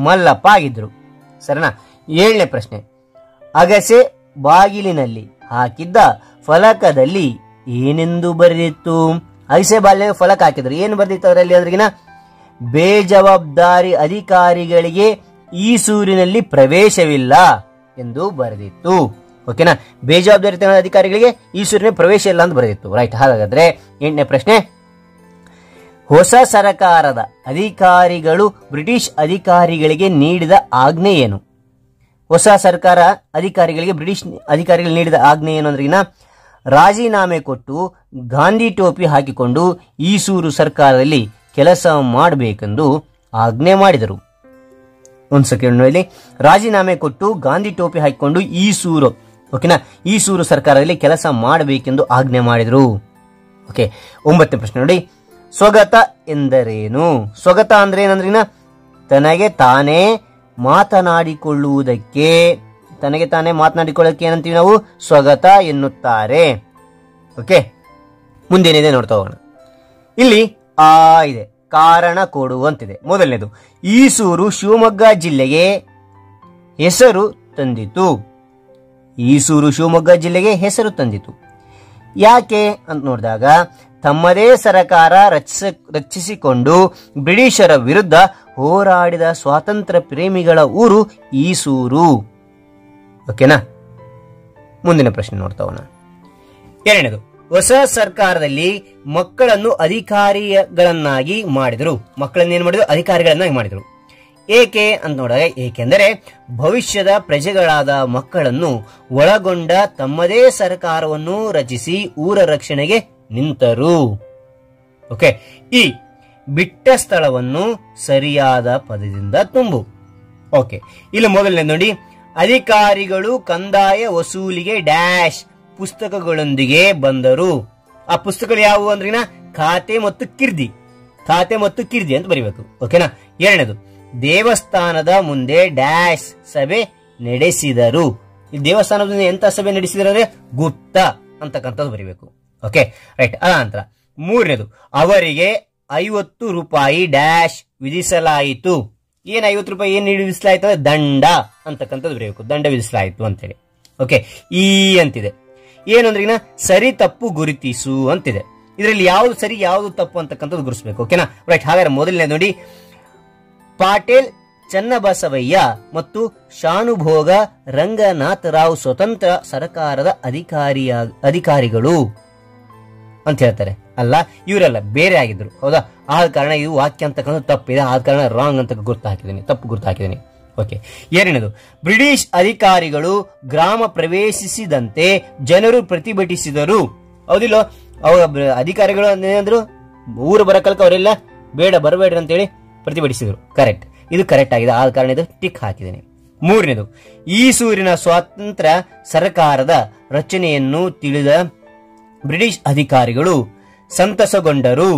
ಮಲ್ಲಪ್ಪ ಆಗಿದ್ರು. ಸರಿನಾ? 7ನೇ ಪ್ರಶ್ನೆ, ಅಗಸೆ ಬಾಗಿಲಿನಲ್ಲಿ ಹಾಕಿದ್ದ ಫಲಕದಲ್ಲಿ ಏನೆಂದು ಬರೆದಿತ್ತು? ಅಗಸೆ ಬಾಗಿಲಿನಲ್ಲಿ ಫಲಕ ಹಾಕಿದ್ರು, ಏನು ಬರೆದಿತ್ತು ಅದರಲ್ಲಿ ಅಂದ್ರಿಗಿನ ಬೇಜವಾಬ್ದಾರಿ ಅಧಿಕಾರಿಗಳಿಗೆ ಈಸೂರಿನಲ್ಲಿ ಪ್ರವೇಶವಿಲ್ಲ ಎಂದು ಬರೆದಿತ್ತು. ಓಕೆನಾ, ಬೇಜವಾಬ್ದಾರಿ ಅಧಿಕಾರಿಗಳಿಗೆ ಈಸೂರಿನ ಪ್ರವೇಶ ಇಲ್ಲ ಅಂತ ಬರೆದಿತ್ತು. ರೈಟ್. ಹಾಗಾದ್ರೆ 8ನೇ ಪ್ರಶ್ನೆ, ಹೊಸ ಸರಕಾರದ ಅಧಿಕಾರಿಗಳು ಬ್ರಿಟಿಷ್ ಅಧಿಕಾರಿಗಳಿಗೆ ನೀಡಿದ ಆಜ್ಞೆ ಏನು? ಹೊಸ ಸರ್ಕಾರ ಅಧಿಕಾರಿಗಳಿಗೆ ಬ್ರಿಟಿಷ್ ಅಧಿಕಾರಿಗಳು ನೀಡಿದ ಆಜ್ಞೆ ಏನು ಅಂದ್ರಿಗಿನ ರಾಜೀನಾಮೆ ಕೊಟ್ಟು ಗಾಂಧಿ ಟೋಪಿ ಹಾಕಿಕೊಂಡು ಈಸೂರು ಸರ್ಕಾರದಲ್ಲಿ ಕೆಲಸ ಮಾಡಬೇಕೆಂದು ಆಜ್ಞೆ ಮಾಡಿದರು. ಒಂದು ಸೆಕೆಂಡ್, ಇಲ್ಲಿ ರಾಜೀನಾಮೆ ಕೊಟ್ಟು ಗಾಂಧಿ ಟೋಪಿ ಹಾಕಿಕೊಂಡು ಈಸೂರು, ಓಕೆನಾ, ಈಸೂರು ಸರ್ಕಾರದಲ್ಲಿ ಕೆಲಸ ಮಾಡಬೇಕೆಂದು ಆಜ್ಞೆ ಮಾಡಿದರು. ಓಕೆ. 9ನೇ ಪ್ರಶ್ನೆ ನೋಡಿ, ಸ್ವಗತ ಎಂದರೇನು? ಸ್ವಗತ ಅಂದ್ರೆ ಏನಂದ್ರಿನ ತನಗೆ ತಾನೇ ಮಾತನಾಡಿಕೊಳ್ಳುವುದಕ್ಕೆ, ತನಗೆ ತಾನೇ ಮಾತನಾಡಿಕೊಳ್ಳೋಕೆ ಏನಂತೀವಿ ನಾವು? ಸ್ವಗತ ಎನ್ನುತ್ತಾರೆ. ಓಕೆ, ಮುಂದೇನಿದೆ ನೋಡ್ತಾ ಹೋಗೋಣ. ಇಲ್ಲಿ ಆ ಇದೆ, ಕಾರಣ ಕೊಡು ಅಂತಿದೆ. ಮೊದಲನೇದು, ಈಸೂರು ಶಿವಮೊಗ್ಗ ಜಿಲ್ಲೆಗೆ ಹೆಸರು ತಂದಿತು. ಈಸೂರು ಶಿವಮೊಗ್ಗ ಜಿಲ್ಲೆಗೆ ಹೆಸರು ತಂದಿತು ಯಾಕೆ ಅಂತ ನೋಡಿದಾಗ, ತಮ್ಮದೇ ಸರಕಾರ ರಚಿಸಿಕೊಂಡು ಬ್ರಿಟಿಷರ ವಿರುದ್ಧ ಹೋರಾಡಿದ ಸ್ವಾತಂತ್ರ್ಯ ಪ್ರೇಮಿಗಳ ಊರು ಈಸೂರು. ಓಕೆನಾ, ಮುಂದಿನ ಪ್ರಶ್ನೆ ನೋಡ್ತಾ ಹೋಗೋಣ. 2ನೇದು, ಹೊಸ ಸರ್ಕಾರದಲ್ಲಿ ಮಕ್ಕಳನ್ನು ಅಧಿಕಾರಿಗಳನ್ನಾಗಿ ಮಾಡಿದರು. ಮಕ್ಕಳನ್ನು ಏನ್ ಮಾಡಿದ್ರು? ಅಧಿಕಾರಿಗಳನ್ನಾಗಿ ಮಾಡಿದರು. ಏಕೆ ಅಂತ ನೋಡಿದಾಗ, ಏಕೆಂದರೆ ಭವಿಷ್ಯದ ಪ್ರಜೆಗಳಾದ ಮಕ್ಕಳನ್ನು ಒಳಗೊಂಡ ತಮ್ಮದೇ ಸರ್ಕಾರವನ್ನು ರಚಿಸಿ ಊರ ರಕ್ಷಣೆಗೆ ನಿಂತರು. ಓಕೆ. ಈ ಬಿಟ್ಟ ಸ್ಥಳವನ್ನು ಸರಿಯಾದ ಪದದಿಂದ ತುಂಬು. ಓಕೆ, ಇಲ್ಲಿ ಮೊದಲನೇ ನೋಡಿ, ಅಧಿಕಾರಿಗಳು ಕಂದಾಯ ವಸೂಲಿಗೆ ಡ್ಯಾಶ್ ಪುಸ್ತಕಗಳೊಂದಿಗೆ ಬಂದರು. ಆ ಪುಸ್ತಕಗಳು ಯಾವುವು ಅಂದ್ರಿನ ಖಾತೆ ಮತ್ತು ಕಿರ್ದಿ, ಖಾತೆ ಮತ್ತು ಕಿರ್ದಿ ಅಂತ ಬರೀಬೇಕು. ಓಕೆನಾ. 2ನೇದು, ದೇವಸ್ಥಾನದ ಮುಂದೆ ಡ್ಯಾಶ್ ಸಭೆ ನಡೆಸಿದರು. ಈ ದೇವಸ್ಥಾನದ ಮುಂದೆ ಎಂತ ಸಭೆ ನಡೆಸಿದರು ಅಂದ್ರೆ ಗುಪ್ತ ಅಂತಕ್ಕಂಥದ್ದು ಬರೀಬೇಕು. Okay, right. ಅನಂತರ 3ನೇದು, ಅವರಿಗೆ 50 ರೂಪಾಯಿ ಡ್ಯಾಶ್ ವಿಧಿಸಲಾಯಿತು. ಏನ್ 50 ರೂಪಾಯಿ ಏನ್ ವಿಧಿಸಲಾಯಿತು ಅಂದ್ರೆ ದಂಡ ಅಂತಕ್ಕಂಥದ್ದು ಬರೀಬೇಕು, ದಂಡ ವಿಧಿಸಲಾಯಿತು ಅಂತೇಳಿ. ಓಕೆ, ಈ ಅಂತಿದೆ. ಏನಂದ್ರಿನ ಸರಿ ತಪ್ಪು ಗುರುತಿಸು ಅಂತಿದೆ. ಇದರಲ್ಲಿ ಯಾವ್ದು ಸರಿ ಯಾವ್ದು ತಪ್ಪು ಅಂತಕ್ಕಂಥದ್ದು ಗುರುತಿಸಬೇಕು. ಓಕೆನಾ, ರೈಟ್. ಹಾಗಾದ್ರೆ ಮೊದಲನೇ ನೋಡಿ, ಪಾಟೇಲ್ ಚನ್ನಬಸವಯ್ಯ ಮತ್ತು ಶಾನುಭೋಗ ರಂಗನಾಥರಾವ್ ಸ್ವತಂತ್ರ ಸರ್ಕಾರದ ಅಧಿಕಾರಿಗಳು ಅಂತ ಹೇಳ್ತಾರೆ. ಅಲ್ಲ, ಇವರೆಲ್ಲ ಬೇರೆ ಆಗಿದ್ರು. ಹೌದಾ? ಆದ ಕಾರಣ ಇದು ವಾಕ್ಯ ಅಂತಕ್ಕಂಥ ತಪ್ಪಿದೆ, ಆದ ಕಾರಣ ರಾಂಗ್ ಅಂತ ಗುರ್ತು ಹಾಕಿದ್ದೀನಿ, ತಪ್ಪು ಗುರ್ತು ಹಾಕಿದ್ದೀನಿ. ಓಕೆ. 2ನೇದು, ಬ್ರಿಟಿಷ್ ಅಧಿಕಾರಿಗಳು ಗ್ರಾಮ ಪ್ರವೇಶಿಸಿದಂತೆ ಜನರು ಪ್ರತಿಭಟಿಸಿದರು. ಹೌದಿಲ್ಲ? ಅವ ಅಧಿಕಾರಿಗಳು ಏನಂದ್ರು? ಊರು ಬರಕಲ್ಕ ಅವರೆಲ್ಲ ಬೇಡ ಬರಬೇಡ್ರಿ ಅಂತೇಳಿ ಪ್ರತಿಭಟಿಸಿದರು. ಕರೆಕ್ಟ್, ಇದು ಕರೆಕ್ಟ್ ಆಗಿದೆ, ಆದ ಕಾರಣ ಇದು ಟಿಕ್ ಹಾಕಿದ್ದೇನೆ. 3ನೇದು, ಈಸೂರಿನ ಸ್ವಾತಂತ್ರ್ಯ ಸರ್ಕಾರದ ರಚನೆಯನ್ನು ತಿಳಿದ ಬ್ರಿಟಿಷ್ ಅಧಿಕಾರಿಗಳು ಸಂತಸಗೊಂಡರು.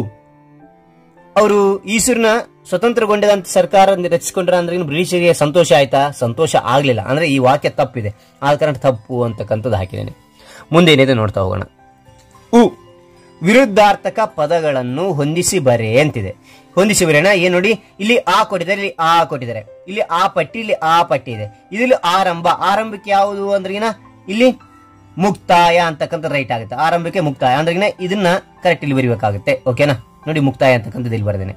ಅವರು ಈಸೂರಿನ ಸ್ವತಂತ್ರಗೊಂಡಂತ ಸರ್ಕಾರ ರಚಿಸಿಕೊಂಡ್ರ ಅಂದ್ರೆ ಬ್ರಿಟಿಷರಿಗೆ ಸಂತೋಷ ಆಯ್ತಾ? ಸಂತೋಷ ಆಗ್ಲಿಲ್ಲ. ಅಂದ್ರೆ ಈ ವಾಕ್ಯ ತಪ್ಪಿದೆ, ಆದ ಕಾರಣ ತಪ್ಪು ಅಂತಕ್ಕಂಥದ್ದು ಹಾಕಿದ್ದೇನೆ. ಮುಂದೇನಿದೆ ನೋಡ್ತಾ ಹೋಗೋಣ. ವಿರುದ್ಧಾರ್ಥಕ ಪದಗಳನ್ನು ಹೊಂದಿಸಿ ಬರೆ ಅಂತಿದೆ. ಹೊಂದಿಸಿ ಬರೆಯೋಣ. ಏನ್ ನೋಡಿ, ಇಲ್ಲಿ ಆ ಕೊಟ್ಟಿದ್ದಾರೆ, ಇಲ್ಲಿ ಆ ಕೊಟ್ಟಿದ್ದಾರೆ, ಇಲ್ಲಿ ಆ ಪಟ್ಟಿ, ಇಲ್ಲಿ ಆ ಪಟ್ಟಿ ಇದೆ. ಇಲ್ಲಿ ಆರಂಭಕ್ಕೆ ಯಾವುದು ಅಂದ್ರಿನ ಇಲ್ಲಿ ಮುಕ್ತಾಯ ಅಂತಕ್ಕಂಥ ರೈಟ್ ಆಗುತ್ತೆ. ಆರಂಭಕ್ಕೆ ಮುಕ್ತಾಯ ಅಂದ್ರೆ ಇದನ್ನ ಕರೆಕ್ಟ್ ಇಲ್ಲಿ ಬರೀಬೇಕಾಗುತ್ತೆ. ಓಕೆನಾ, ನೋಡಿ ಮುಕ್ತಾಯ ಅಂತಕ್ಕಂಥದ್ದು ಇಲ್ಲಿ ಬರ್ದೇನೆ.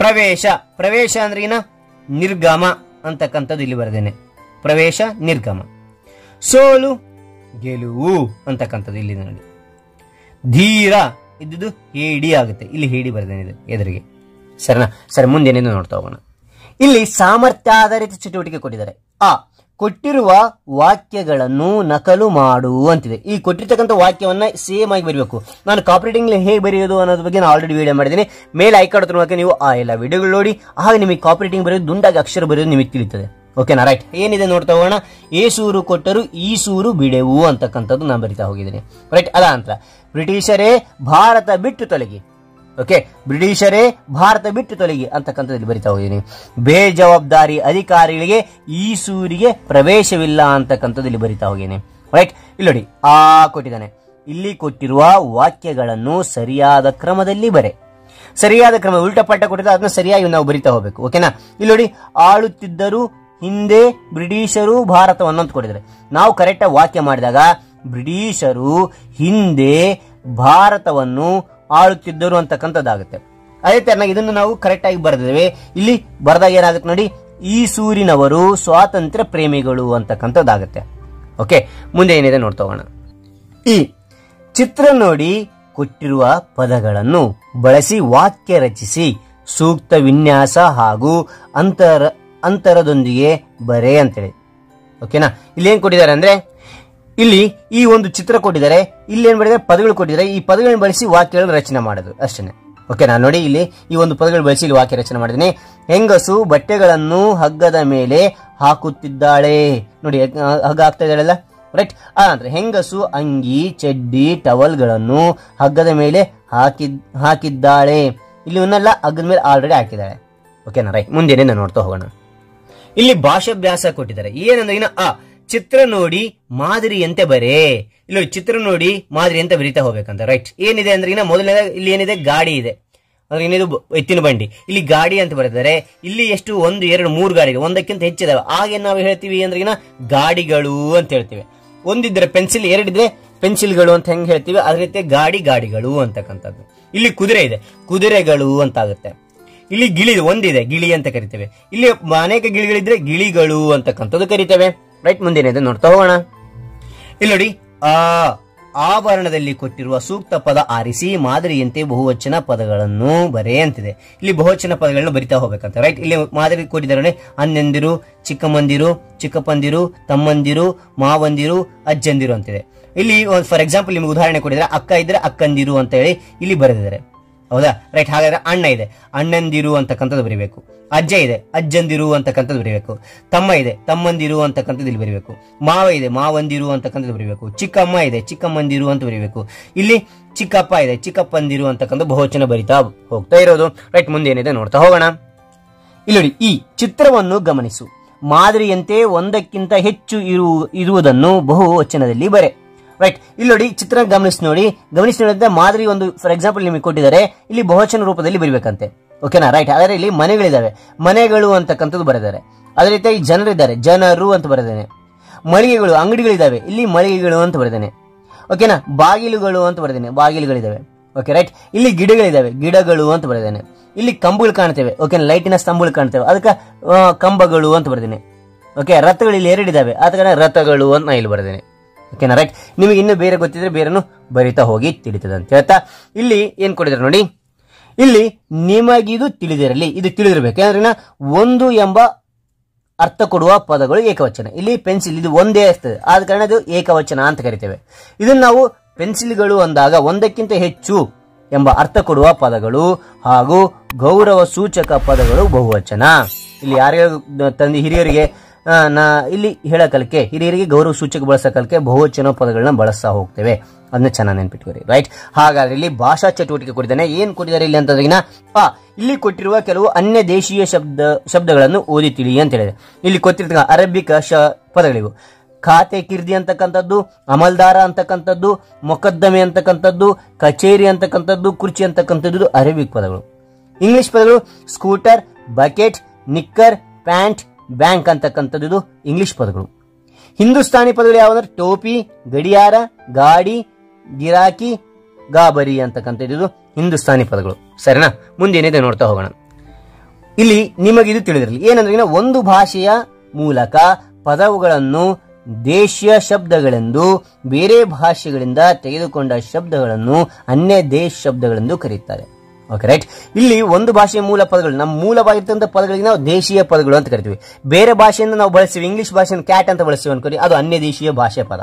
ಪ್ರವೇಶ, ಪ್ರವೇಶ ಅಂದ್ರೆ ನಿರ್ಗಮ ಅಂತಕ್ಕಂಥದ್ದು ಇಲ್ಲಿ ಬರ್ದೇನೆ. ಪ್ರವೇಶ ನಿರ್ಗಮ. ಸೋಲು ಗೆಲುವು ಅಂತಕ್ಕಂಥದ್ದು ಇಲ್ಲಿ ನೋಡಿ. ಧೀರ ಇದ್ದುದು ಹೇಡಿ ಆಗುತ್ತೆ, ಇಲ್ಲಿ ಹೇಡಿ ಬರ್ದೇನೆ ಇದು ಎದುರಿಗೆ. ಸರಿನಾ? ಸರಿ, ಮುಂದೇನೇನು ನೋಡ್ತಾ ಹೋಗೋಣ. ಇಲ್ಲಿ ಸಾಮರ್ಥ್ಯಾಧಾರಿತ ಚಟುವಟಿಕೆ ಕೊಟ್ಟಿದ್ದಾರೆ. ಕೊಟ್ಟಿರುವ ವಾಕ್ಯಗಳನ್ನು ನಕಲು ಮಾಡು ಅಂತಿದೆ. ಈ ಕೊಟ್ಟಿರ್ತಕ್ಕಂಥ ವಾಕ್ಯವನ್ನ ಸೇಮ್ ಆಗಿ ಬರೀಬೇಕು. ನಾನು ಕಾಪರೇಟಿಂಗ್ ಹೇಗೆ ಬರೆಯೋದು ಅನ್ನೋದ್ರ ಬಗ್ಗೆ ನಾನು ಆಲ್ರೆಡಿ ವಿಡಿಯೋ ಮಾಡಿದ್ದೀನಿ. ಮೇಲೆ ಐಕಾರ್ಡ್ ಮೂಲಕ ನೀವು ಆ ಎಲ್ಲ ವಿಡಿಯೋಗಳು ನೋಡಿ, ಆಗ ನಿಮಗೆ ಕಾಪರೇಟಿಂಗ್ ಬರೆಯೋದು, ದುಂಡಾಗಿ ಅಕ್ಷರ ಬರೆಯೋದು ನಿಮಗೆ ತಿಳಿಯುತ್ತದೆ. ಓಕೆನಾ? ರೈಟ್. ಏನಿದೆ ನೋಡ್ತಾ ಹೋಗೋಣ. ಏಸೂರು ಕೊಟ್ಟರು ಈ ಸೂರು ಬಿಡೆವು ಅಂತಕ್ಕಂಥದ್ದು ನಾನು ಬರಿತಾ ಹೋಗಿದ್ದೀನಿ. ರೈಟ್. ಅದ ಅಂತ ಬ್ರಿಟಿಷರೇ ಭಾರತ ಬಿಟ್ಟು ತೊಲಗಿ. ಓಕೆ, ಬ್ರಿಟಿಷರೇ ಭಾರತ ಬಿಟ್ಟು ತೊಲಗಿ ಅಂತಕ್ಕಂಥದ್ದು ಬರಿತಾ ಹೋಗಿದ್ದೀನಿ. ಬೇಜವಾಬ್ದಾರಿ ಅಧಿಕಾರಿಗಳಿಗೆ ಈ ಸೂರಿಗೆ ಪ್ರವೇಶವಿಲ್ಲ ಅಂತಕ್ಕಂಥದ್ದು ಇಲ್ಲಿ ಬರಿತಾ ಹೋಗಿದ್ದೀನಿ. ರೈಟ್. ಇಲ್ಲಿ ನೋಡಿ ಕೊಟ್ಟಿದ್ದಾನೆ. ಇಲ್ಲಿ ಕೊಟ್ಟಿರುವ ವಾಕ್ಯಗಳನ್ನು ಸರಿಯಾದ ಕ್ರಮದಲ್ಲಿ ಬರೆ. ಸರಿಯಾದ ಕ್ರಮ, ಉಲ್ಟಾ ಪಟ್ಟ ಕೊಟ್ಟಿದ್ದ ಅದನ್ನ ಸರಿಯಾಗಿ ನಾವು ಬರಿತಾ ಹೋಗ್ಬೇಕು. ಓಕೆನಾ? ಇಲ್ಲಿ ನೋಡಿ, ಆಳುತ್ತಿದ್ದರು ಹಿಂದೆ ಬ್ರಿಟಿಷರು ಭಾರತವನ್ನು ಅಂತ ಕೊಟ್ಟಿದ್ದಾರೆ. ನಾವು ಕರೆಕ್ಟ್ ಆಗಿ ವಾಕ್ಯ ಮಾಡಿದಾಗ ಬ್ರಿಟಿಷರು ಹಿಂದೆ ಭಾರತವನ್ನು ಆಳುತ್ತಿದ್ದರು ಅಂತಕ್ಕಂಥದ್ದಾಗುತ್ತೆ. ಅದೇ ತರನಾಗಿ ಇದನ್ನು ನಾವು ಕರೆಕ್ಟ್ ಆಗಿ ಬರೆದಿದ್ದೇವೆ. ಇಲ್ಲಿ ಬರೆದಾಗ ಏನಾಗುತ್ತೆ ನೋಡಿ, ಈ ಸೂರಿನವರು ಸ್ವಾತಂತ್ರ್ಯ ಪ್ರೇಮಿಗಳು ಅಂತಕ್ಕಂಥದ್ದಾಗುತ್ತೆ. ಓಕೆ, ಮುಂದೆ ಏನಿದೆ ನೋಡ್ತಾ ಹೋಗೋಣ. ಈ ಚಿತ್ರ ನೋಡಿ ಕೊಟ್ಟಿರುವ ಪದಗಳನ್ನು ಬಳಸಿ ವಾಕ್ಯ ರಚಿಸಿ, ಸೂಕ್ತ ವಿನ್ಯಾಸ ಹಾಗೂ ಅಂತರದೊಂದಿಗೆ ಬರೆ ಅಂತೇಳಿ. ಓಕೆನಾ? ಇಲ್ಲಿ ಏನ್ ಕೊಟ್ಟಿದ್ದಾರೆ ಅಂದ್ರೆ, ಇಲ್ಲಿ ಈ ಒಂದು ಚಿತ್ರ ಕೊಟ್ಟಿದ್ದಾರೆ, ಇಲ್ಲಿ ಏನ್ ಮಾಡಿದ್ದಾರೆ, ಪದಗಳು ಕೊಟ್ಟಿದ್ದಾರೆ. ಈ ಪದಗಳನ್ನು ಬಳಸಿ ವಾಕ್ಯಗಳನ್ನು ರಚನೆ ಮಾಡೋದು ಅಷ್ಟೇ. ಓಕೆನಾ? ನೋಡಿ, ಇಲ್ಲಿ ಈ ಒಂದು ಪದಗಳು ಬಳಸಿ ಇಲ್ಲಿ ವಾಕ್ಯ ರಚನೆ ಮಾಡಿದ್ದೀನಿ. ಹೆಂಗಸು ಬಟ್ಟೆಗಳನ್ನು ಹಗ್ಗದ ಮೇಲೆ ಹಾಕುತ್ತಿದ್ದಾಳೆ. ನೋಡಿ, ಹಗ್ಗ ಹಾಕ್ತಾ ಇದ್ದಾಳಲ್ಲ. ರೈಟ್. ಅಂದ್ರೆ ಹೆಂಗಸು ಅಂಗಿ, ಚಡ್ಡಿ, ಟವಲ್ಗಳನ್ನು ಹಗ್ಗದ ಮೇಲೆ ಹಾಕಿದ್ದಾಳೆ. ಇಲ್ಲಿ ಇವನ್ನೆಲ್ಲ ಹಗ್ಗದ ಮೇಲೆ ಆಲ್ರೆಡಿ ಹಾಕಿದ್ದಾಳೆ. ಓಕೆನಾ? ರೈಟ್. ಮುಂದೇನೆ ನೋಡ್ತಾ ಹೋಗೋಣ. ಇಲ್ಲಿ ಭಾಷಾಭ್ಯಾಸ ಕೊಟ್ಟಿದ್ದಾರೆ. ಏನಂದ್ರೆ ಚಿತ್ರ ನೋಡಿ ಮಾದರಿಯಂತೆ ಬರೇ. ಇಲ್ಲಿ ಚಿತ್ರ ನೋಡಿ ಮಾದರಿಯಂತೆ ಬರೀತಾ ಹೋಗ್ಬೇಕಂತ. ರೈಟ್. ಏನಿದೆ ಅಂದ್ರೆ ಮೊದಲನೇ ಇಲ್ಲಿ ಏನಿದೆ, ಗಾಡಿ ಇದೆ ಅಂದ್ರೆ ಏನಿದು ಎತ್ತಿನ ಬಂಡಿ. ಇಲ್ಲಿ ಗಾಡಿ ಅಂತ ಬರೀತಾರೆ. ಇಲ್ಲಿ ಎಷ್ಟು 1, 2, 3 ಗಾಡಿ, ಒಂದಕ್ಕಿಂತ ಹೆಚ್ಚಿದಾವೆ. ಹಾಗೆ ನಾವು ಹೇಳ್ತೀವಿ ಅಂದ್ರೆ ಗಾಡಿಗಳು ಅಂತ ಹೇಳ್ತೀವಿ. ಒಂದಿದ್ರೆ ಪೆನ್ಸಿಲ್, ಎರಡಿದ್ರೆ ಪೆನ್ಸಿಲ್ಗಳು ಅಂತ ಹೆಂಗ್ ಹೇಳ್ತೀವಿ, ಅದೇ ರೀತಿ ಗಾಡಿಗಳು ಅಂತಕ್ಕಂಥದ್ದು. ಇಲ್ಲಿ ಕುದುರೆ ಇದೆ, ಕುದುರೆಗಳು ಅಂತ ಆಗುತ್ತೆ. ಇಲ್ಲಿ ಗಿಳಿ ಒಂದಿದೆ, ಗಿಳಿ ಅಂತ ಕರಿತೇವೆ. ಇಲ್ಲಿ ಅನೇಕ ಗಿಳಿಗಳಿದ್ರೆ ಗಿಳಿಗಳು ಅಂತಕ್ಕಂಥದ್ದು ಕರಿತೇವೆ. ರೈಟ್. ಮುಂದೇನಿದೆ ನೋಡ್ತಾ ಹೋಗೋಣ. ಇಲ್ಲಿ ನೋಡಿ, ಆಭರಣದಲ್ಲಿ ಕೊಟ್ಟಿರುವ ಸೂಕ್ತ ಪದ ಆರಿಸಿ ಮಾದರಿಯಂತೆ ಬಹುವಚನ ಪದಗಳನ್ನು ಬರೆ ಅಂತಿದೆ. ಇಲ್ಲಿ ಬಹುವಚನ ಪದಗಳನ್ನು ಬರಿತಾ ಹೋಗ್ಬೇಕಂತ. ರೈಟ್. ಇಲ್ಲಿ ಮಾದರಿ ಕೊಟ್ಟಿದ್ದಾರೆ. ಅಣ್ಣಂದಿರು, ಚಿಕ್ಕಮ್ಮಂದಿರು, ಚಿಕ್ಕಪ್ಪಂದಿರು, ತಮ್ಮಂದಿರು, ಮಾವಂದಿರು, ಅಜ್ಜಂದಿರು ಅಂತಿದೆ. ಇಲ್ಲಿ ಫಾರ್ ಎಕ್ಸಾಂಪಲ್ ನಿಮ್ಗೆ ಉದಾಹರಣೆ ಕೊಟ್ಟಿದ್ದಾರೆ. ಅಕ್ಕ ಇದ್ರೆ ಅಕ್ಕಂದಿರು ಅಂತ ಹೇಳಿ ಇಲ್ಲಿ ಬರೆದಿದ್ದಾರೆ. ಹೌದಾ? ರೈಟ್. ಹಾಗಾದ್ರೆ ಅಣ್ಣ ಇದೆ, ಅಣ್ಣಂದಿರು ಅಂತಕ್ಕಂಥದ್ದು ಬರೀಬೇಕು. ಅಜ್ಜ ಇದೆ, ಅಜ್ಜಂದಿರು ಅಂತಕ್ಕಂಥದ್ದು ಬರೀಬೇಕು. ತಮ್ಮ ಇದೆ, ತಮ್ಮಂದಿರು ಅಂತಕ್ಕಂಥದ್ದು ಇಲ್ಲಿ ಬರೀಬೇಕು. ಮಾವ ಇದೆ, ಮಾವಂದಿರು ಅಂತಕ್ಕಂಥದ್ದು ಬರೀಬೇಕು. ಚಿಕ್ಕಮ್ಮ ಇದೆ, ಚಿಕ್ಕಮ್ಮಂದಿರು ಅಂತ ಬರೀಬೇಕು. ಇಲ್ಲಿ ಚಿಕ್ಕಪ್ಪ ಇದೆ, ಚಿಕ್ಕಪ್ಪಂದಿರು ಅಂತಕ್ಕಂಥ ಬಹುವಚನ ಬರಿತಾ ಹೋಗ್ತಾ ಇರೋದು. ರೈಟ್. ಮುಂದೆ ಏನಿದೆ ನೋಡ್ತಾ ಹೋಗೋಣ. ಇಲ್ಲಿ ನೋಡಿ, ಈ ಚಿತ್ರವನ್ನು ಗಮನಿಸು. ಮಾದರಿಯಂತೆ ಒಂದಕ್ಕಿಂತ ಹೆಚ್ಚು ಇರುವುದನ್ನು ಬಹುವಚನದಲ್ಲಿ ಬರೆ. ರೈಟ್. ಇಲ್ಲಿ ನೋಡಿ, ಚಿತ್ರ ಗಮನಿಸಿ ನೋಡಿದ್ರೆ ಮಾದರಿ ಒಂದು ಫಾರ್ ಎಕ್ಸಾಂಪಲ್ ನಿಮಗೆ ಕೊಟ್ಟಿದ್ದಾರೆ. ಇಲ್ಲಿ ಬಹುವಚನ ರೂಪದಲ್ಲಿ ಬರಬೇಕಂತೆ. ಓಕೆನಾ? ರೈಟ್. ಆದರೆ ಇಲ್ಲಿ ಮನೆಗಳಿದಾವೆ, ಮನೆಗಳು ಅಂತಕ್ಕಂಥದ್ದು ಬರೆದಿದ್ದಾರೆ. ಅದೇ ರೀತಿ ಜನರಿದ್ದಾರೆ, ಜನರು ಅಂತ ಬರೆದೇನೆ. ಮಳಿಗೆಗಳು, ಅಂಗಡಿಗಳಿದಾವೆ, ಇಲ್ಲಿ ಮಳಿಗೆಗಳು ಅಂತ ಬರೆದೇನೆ. ಓಕೆನಾ? ಬಾಗಿಲುಗಳು ಅಂತ ಬರೆದೇನೆ, ಬಾಗಿಲುಗಳಿದಾವೆ. ಓಕೆ. ರೈಟ್. ಇಲ್ಲಿ ಗಿಡಗಳಿದಾವೆ, ಗಿಡಗಳು ಅಂತ ಬರೆದೇನೆ. ಇಲ್ಲಿ ಕಂಬಗಳು ಕಾಣ್ತೇವೆ. ಓಕೆ, ಲೈಟಿನ ಸ್ತಂಭಗಳು ಕಾಣ್ತೇವೆ, ಅದಕ್ಕೆ ಕಂಬಗಳು ಅಂತ ಬರೆದೇನೆ. ಓಕೆ. ರಥಗಳು ಇಲ್ಲಿ 2 ಇದಾವೆ, ಅದಕ್ಕೆ ರಥಗಳು ಅಂತ ನಾ ಇಲ್ಲಿ ಬರೆದೇನೆ. ಓಕೆನಾ? ರೈಟ್. ನಿಮಗೆ ಇನ್ನು ಬೇರೆ ಗೊತ್ತಿದ್ರೆ ಬೇರೆನು ಬರಿತಾ ಹೋಗಿ ತಿಳಿತದೆ ಅಂತ ಹೇಳ್ತಾ ಇಲ್ಲಿ ಏನ್ ಕೊಟ್ಟಿದ್ದಾರೆ ನೋಡಿ. ಇಲ್ಲಿ ನಿಮಗಿದು ತಿಳಿದಿರಲಿ, ಇದು ತಿಳಿದಿರಬೇಕು. ಯಾಕಂದ್ರೆ 1 ಎಂಬ ಅರ್ಥ ಕೊಡುವ ಪದಗಳು ಏಕವಚನ. ಇಲ್ಲಿ ಪೆನ್ಸಿಲ್ ಇದು ಒಂದೇ ಇರ್ತದೆ, ಆದ ಕಾರಣ ಇದು ಏಕವಚನ ಅಂತ ಕರಿತೇವೆ. ಇದನ್ನು ನಾವು ಪೆನ್ಸಿಲ್ಗಳು ಅಂದಾಗ ಒಂದಕ್ಕಿಂತ ಹೆಚ್ಚು ಎಂಬ ಅರ್ಥ ಕೊಡುವ ಪದಗಳು ಹಾಗೂ ಗೌರವ ಸೂಚಕ ಪದಗಳು ಬಹುವಚನ. ಇಲ್ಲಿ ಯಾರ್ಯಾರು ತಂದೆ ಹಿರಿಯರಿಗೆ ಇಲ್ಲಿ ಹೇಳಕಲಿಕೆ, ಹಿರಿಯರಿಗೆ ಗೌರವ ಸೂಚಕ ಬಳಸಕಲಿಕೆ ಬಹುವಚನ ಪದಗಳನ್ನ ಬಳಸ್ತಾ ಹೋಗ್ತೇವೆ. ಅದನ್ನ ಚೆನ್ನಾಗಿ ನೆನ್ಪಿಟ್ಕೋರಿ. ರೈಟ್. ಹಾಗಾದ್ರೆ ಇಲ್ಲಿ ಭಾಷಾ ಚಟುವಟಿಕೆ ಕೊಟ್ಟಿದ್ದಾನೆ. ಏನ್ ಕೊಟ್ಟಿದ್ದಾರೆ ಇಲ್ಲಿ ಅಂತಂದ್ರೆ ಇಲ್ಲಿ ಕೊಟ್ಟಿರುವ ಕೆಲವು ಅನ್ಯ ದೇಶೀಯ ಶಬ್ದಗಳನ್ನು ಓದಿ ತಿಳಿ ಅಂತ ಹೇಳಿದೆ. ಇಲ್ಲಿ ಕೊಟ್ಟಿರ್ತಕ್ಕ ಅರಬಿಕ್ ಪದಗಳಿವು. ಖಾತೆ ಕಿರ್ದಿ ಅಂತಕ್ಕಂಥದ್ದು, ಅಮಲ್ದಾರ ಅಂತಕ್ಕಂಥದ್ದು, ಮೊಕದ್ದಮೆ ಅಂತಕ್ಕಂಥದ್ದು, ಕಚೇರಿ ಅಂತಕ್ಕಂಥದ್ದು, ಕುರ್ಚಿ ಅಂತಕ್ಕಂಥದ್ದು ಅರೇಬಿಕ್ ಪದಗಳು. ಇಂಗ್ಲಿಷ್ ಪದಗಳು scooter, bucket, knicker, pant, bank ಅಂತಕ್ಕಂಥದ್ದು ಇಂಗ್ಲಿಷ್ ಪದಗಳು. ಹಿಂದೂಸ್ತಾನಿ ಪದಗಳು ಯಾವಂದ್ರೆ ಟೋಪಿ, ಗಡಿಯಾರ, ಗಾಡಿ, ಗಿರಾಕಿ, ಗಾಬರಿ ಅಂತಕ್ಕಂಥದ್ದು ಹಿಂದೂಸ್ತಾನಿ ಪದಗಳು. ಸರಿನಾ? ಮುಂದೇನಿದೆ ನೋಡ್ತಾ ಹೋಗೋಣ. ಇಲ್ಲಿ ನಿಮಗಿದು ತಿಳಿದಿರಲಿ ಏನಂದ್ರೆ ಒಂದು ಭಾಷೆಯ ಮೂಲಕ ಪದಗಳನ್ನು ದೇಶೀಯ ಶಬ್ದಗಳೆಂದು, ಬೇರೆ ಭಾಷೆಗಳಿಂದ ತೆಗೆದುಕೊಂಡ ಶಬ್ದಗಳನ್ನು ಅನ್ಯ ದೇಶ ಶಬ್ದಗಳೆಂದು ಕರೀತಾರೆ. Okay right. ಇಲ್ಲಿ ಒಂದು ಭಾಷೆಯ ಮೂಲ ಪದಗಳು, ನಮ್ಮ ಮೂಲವಾಗಿರ್ತಕ್ಕಂಥ ಪದಗಳಿಗೆ ನಾವು ದೇಶೀಯ ಪದಗಳು ಅಂತ ಕರಿತೀವಿ. ಬೇರೆ ಭಾಷೆಯಿಂದ ನಾವು ಬಳಸ್ತೀವಿ, ಇಂಗ್ಲಿಷ್ ಭಾಷೆಯನ್ನು ಕ್ಯಾಟ್ ಅಂತ ಬಳಸ್ತೀವಿ ಅನ್ಕೋರಿ, ಅದು ಅನ್ಯ ದೇಶೀಯ ಭಾಷೆ ಪದ.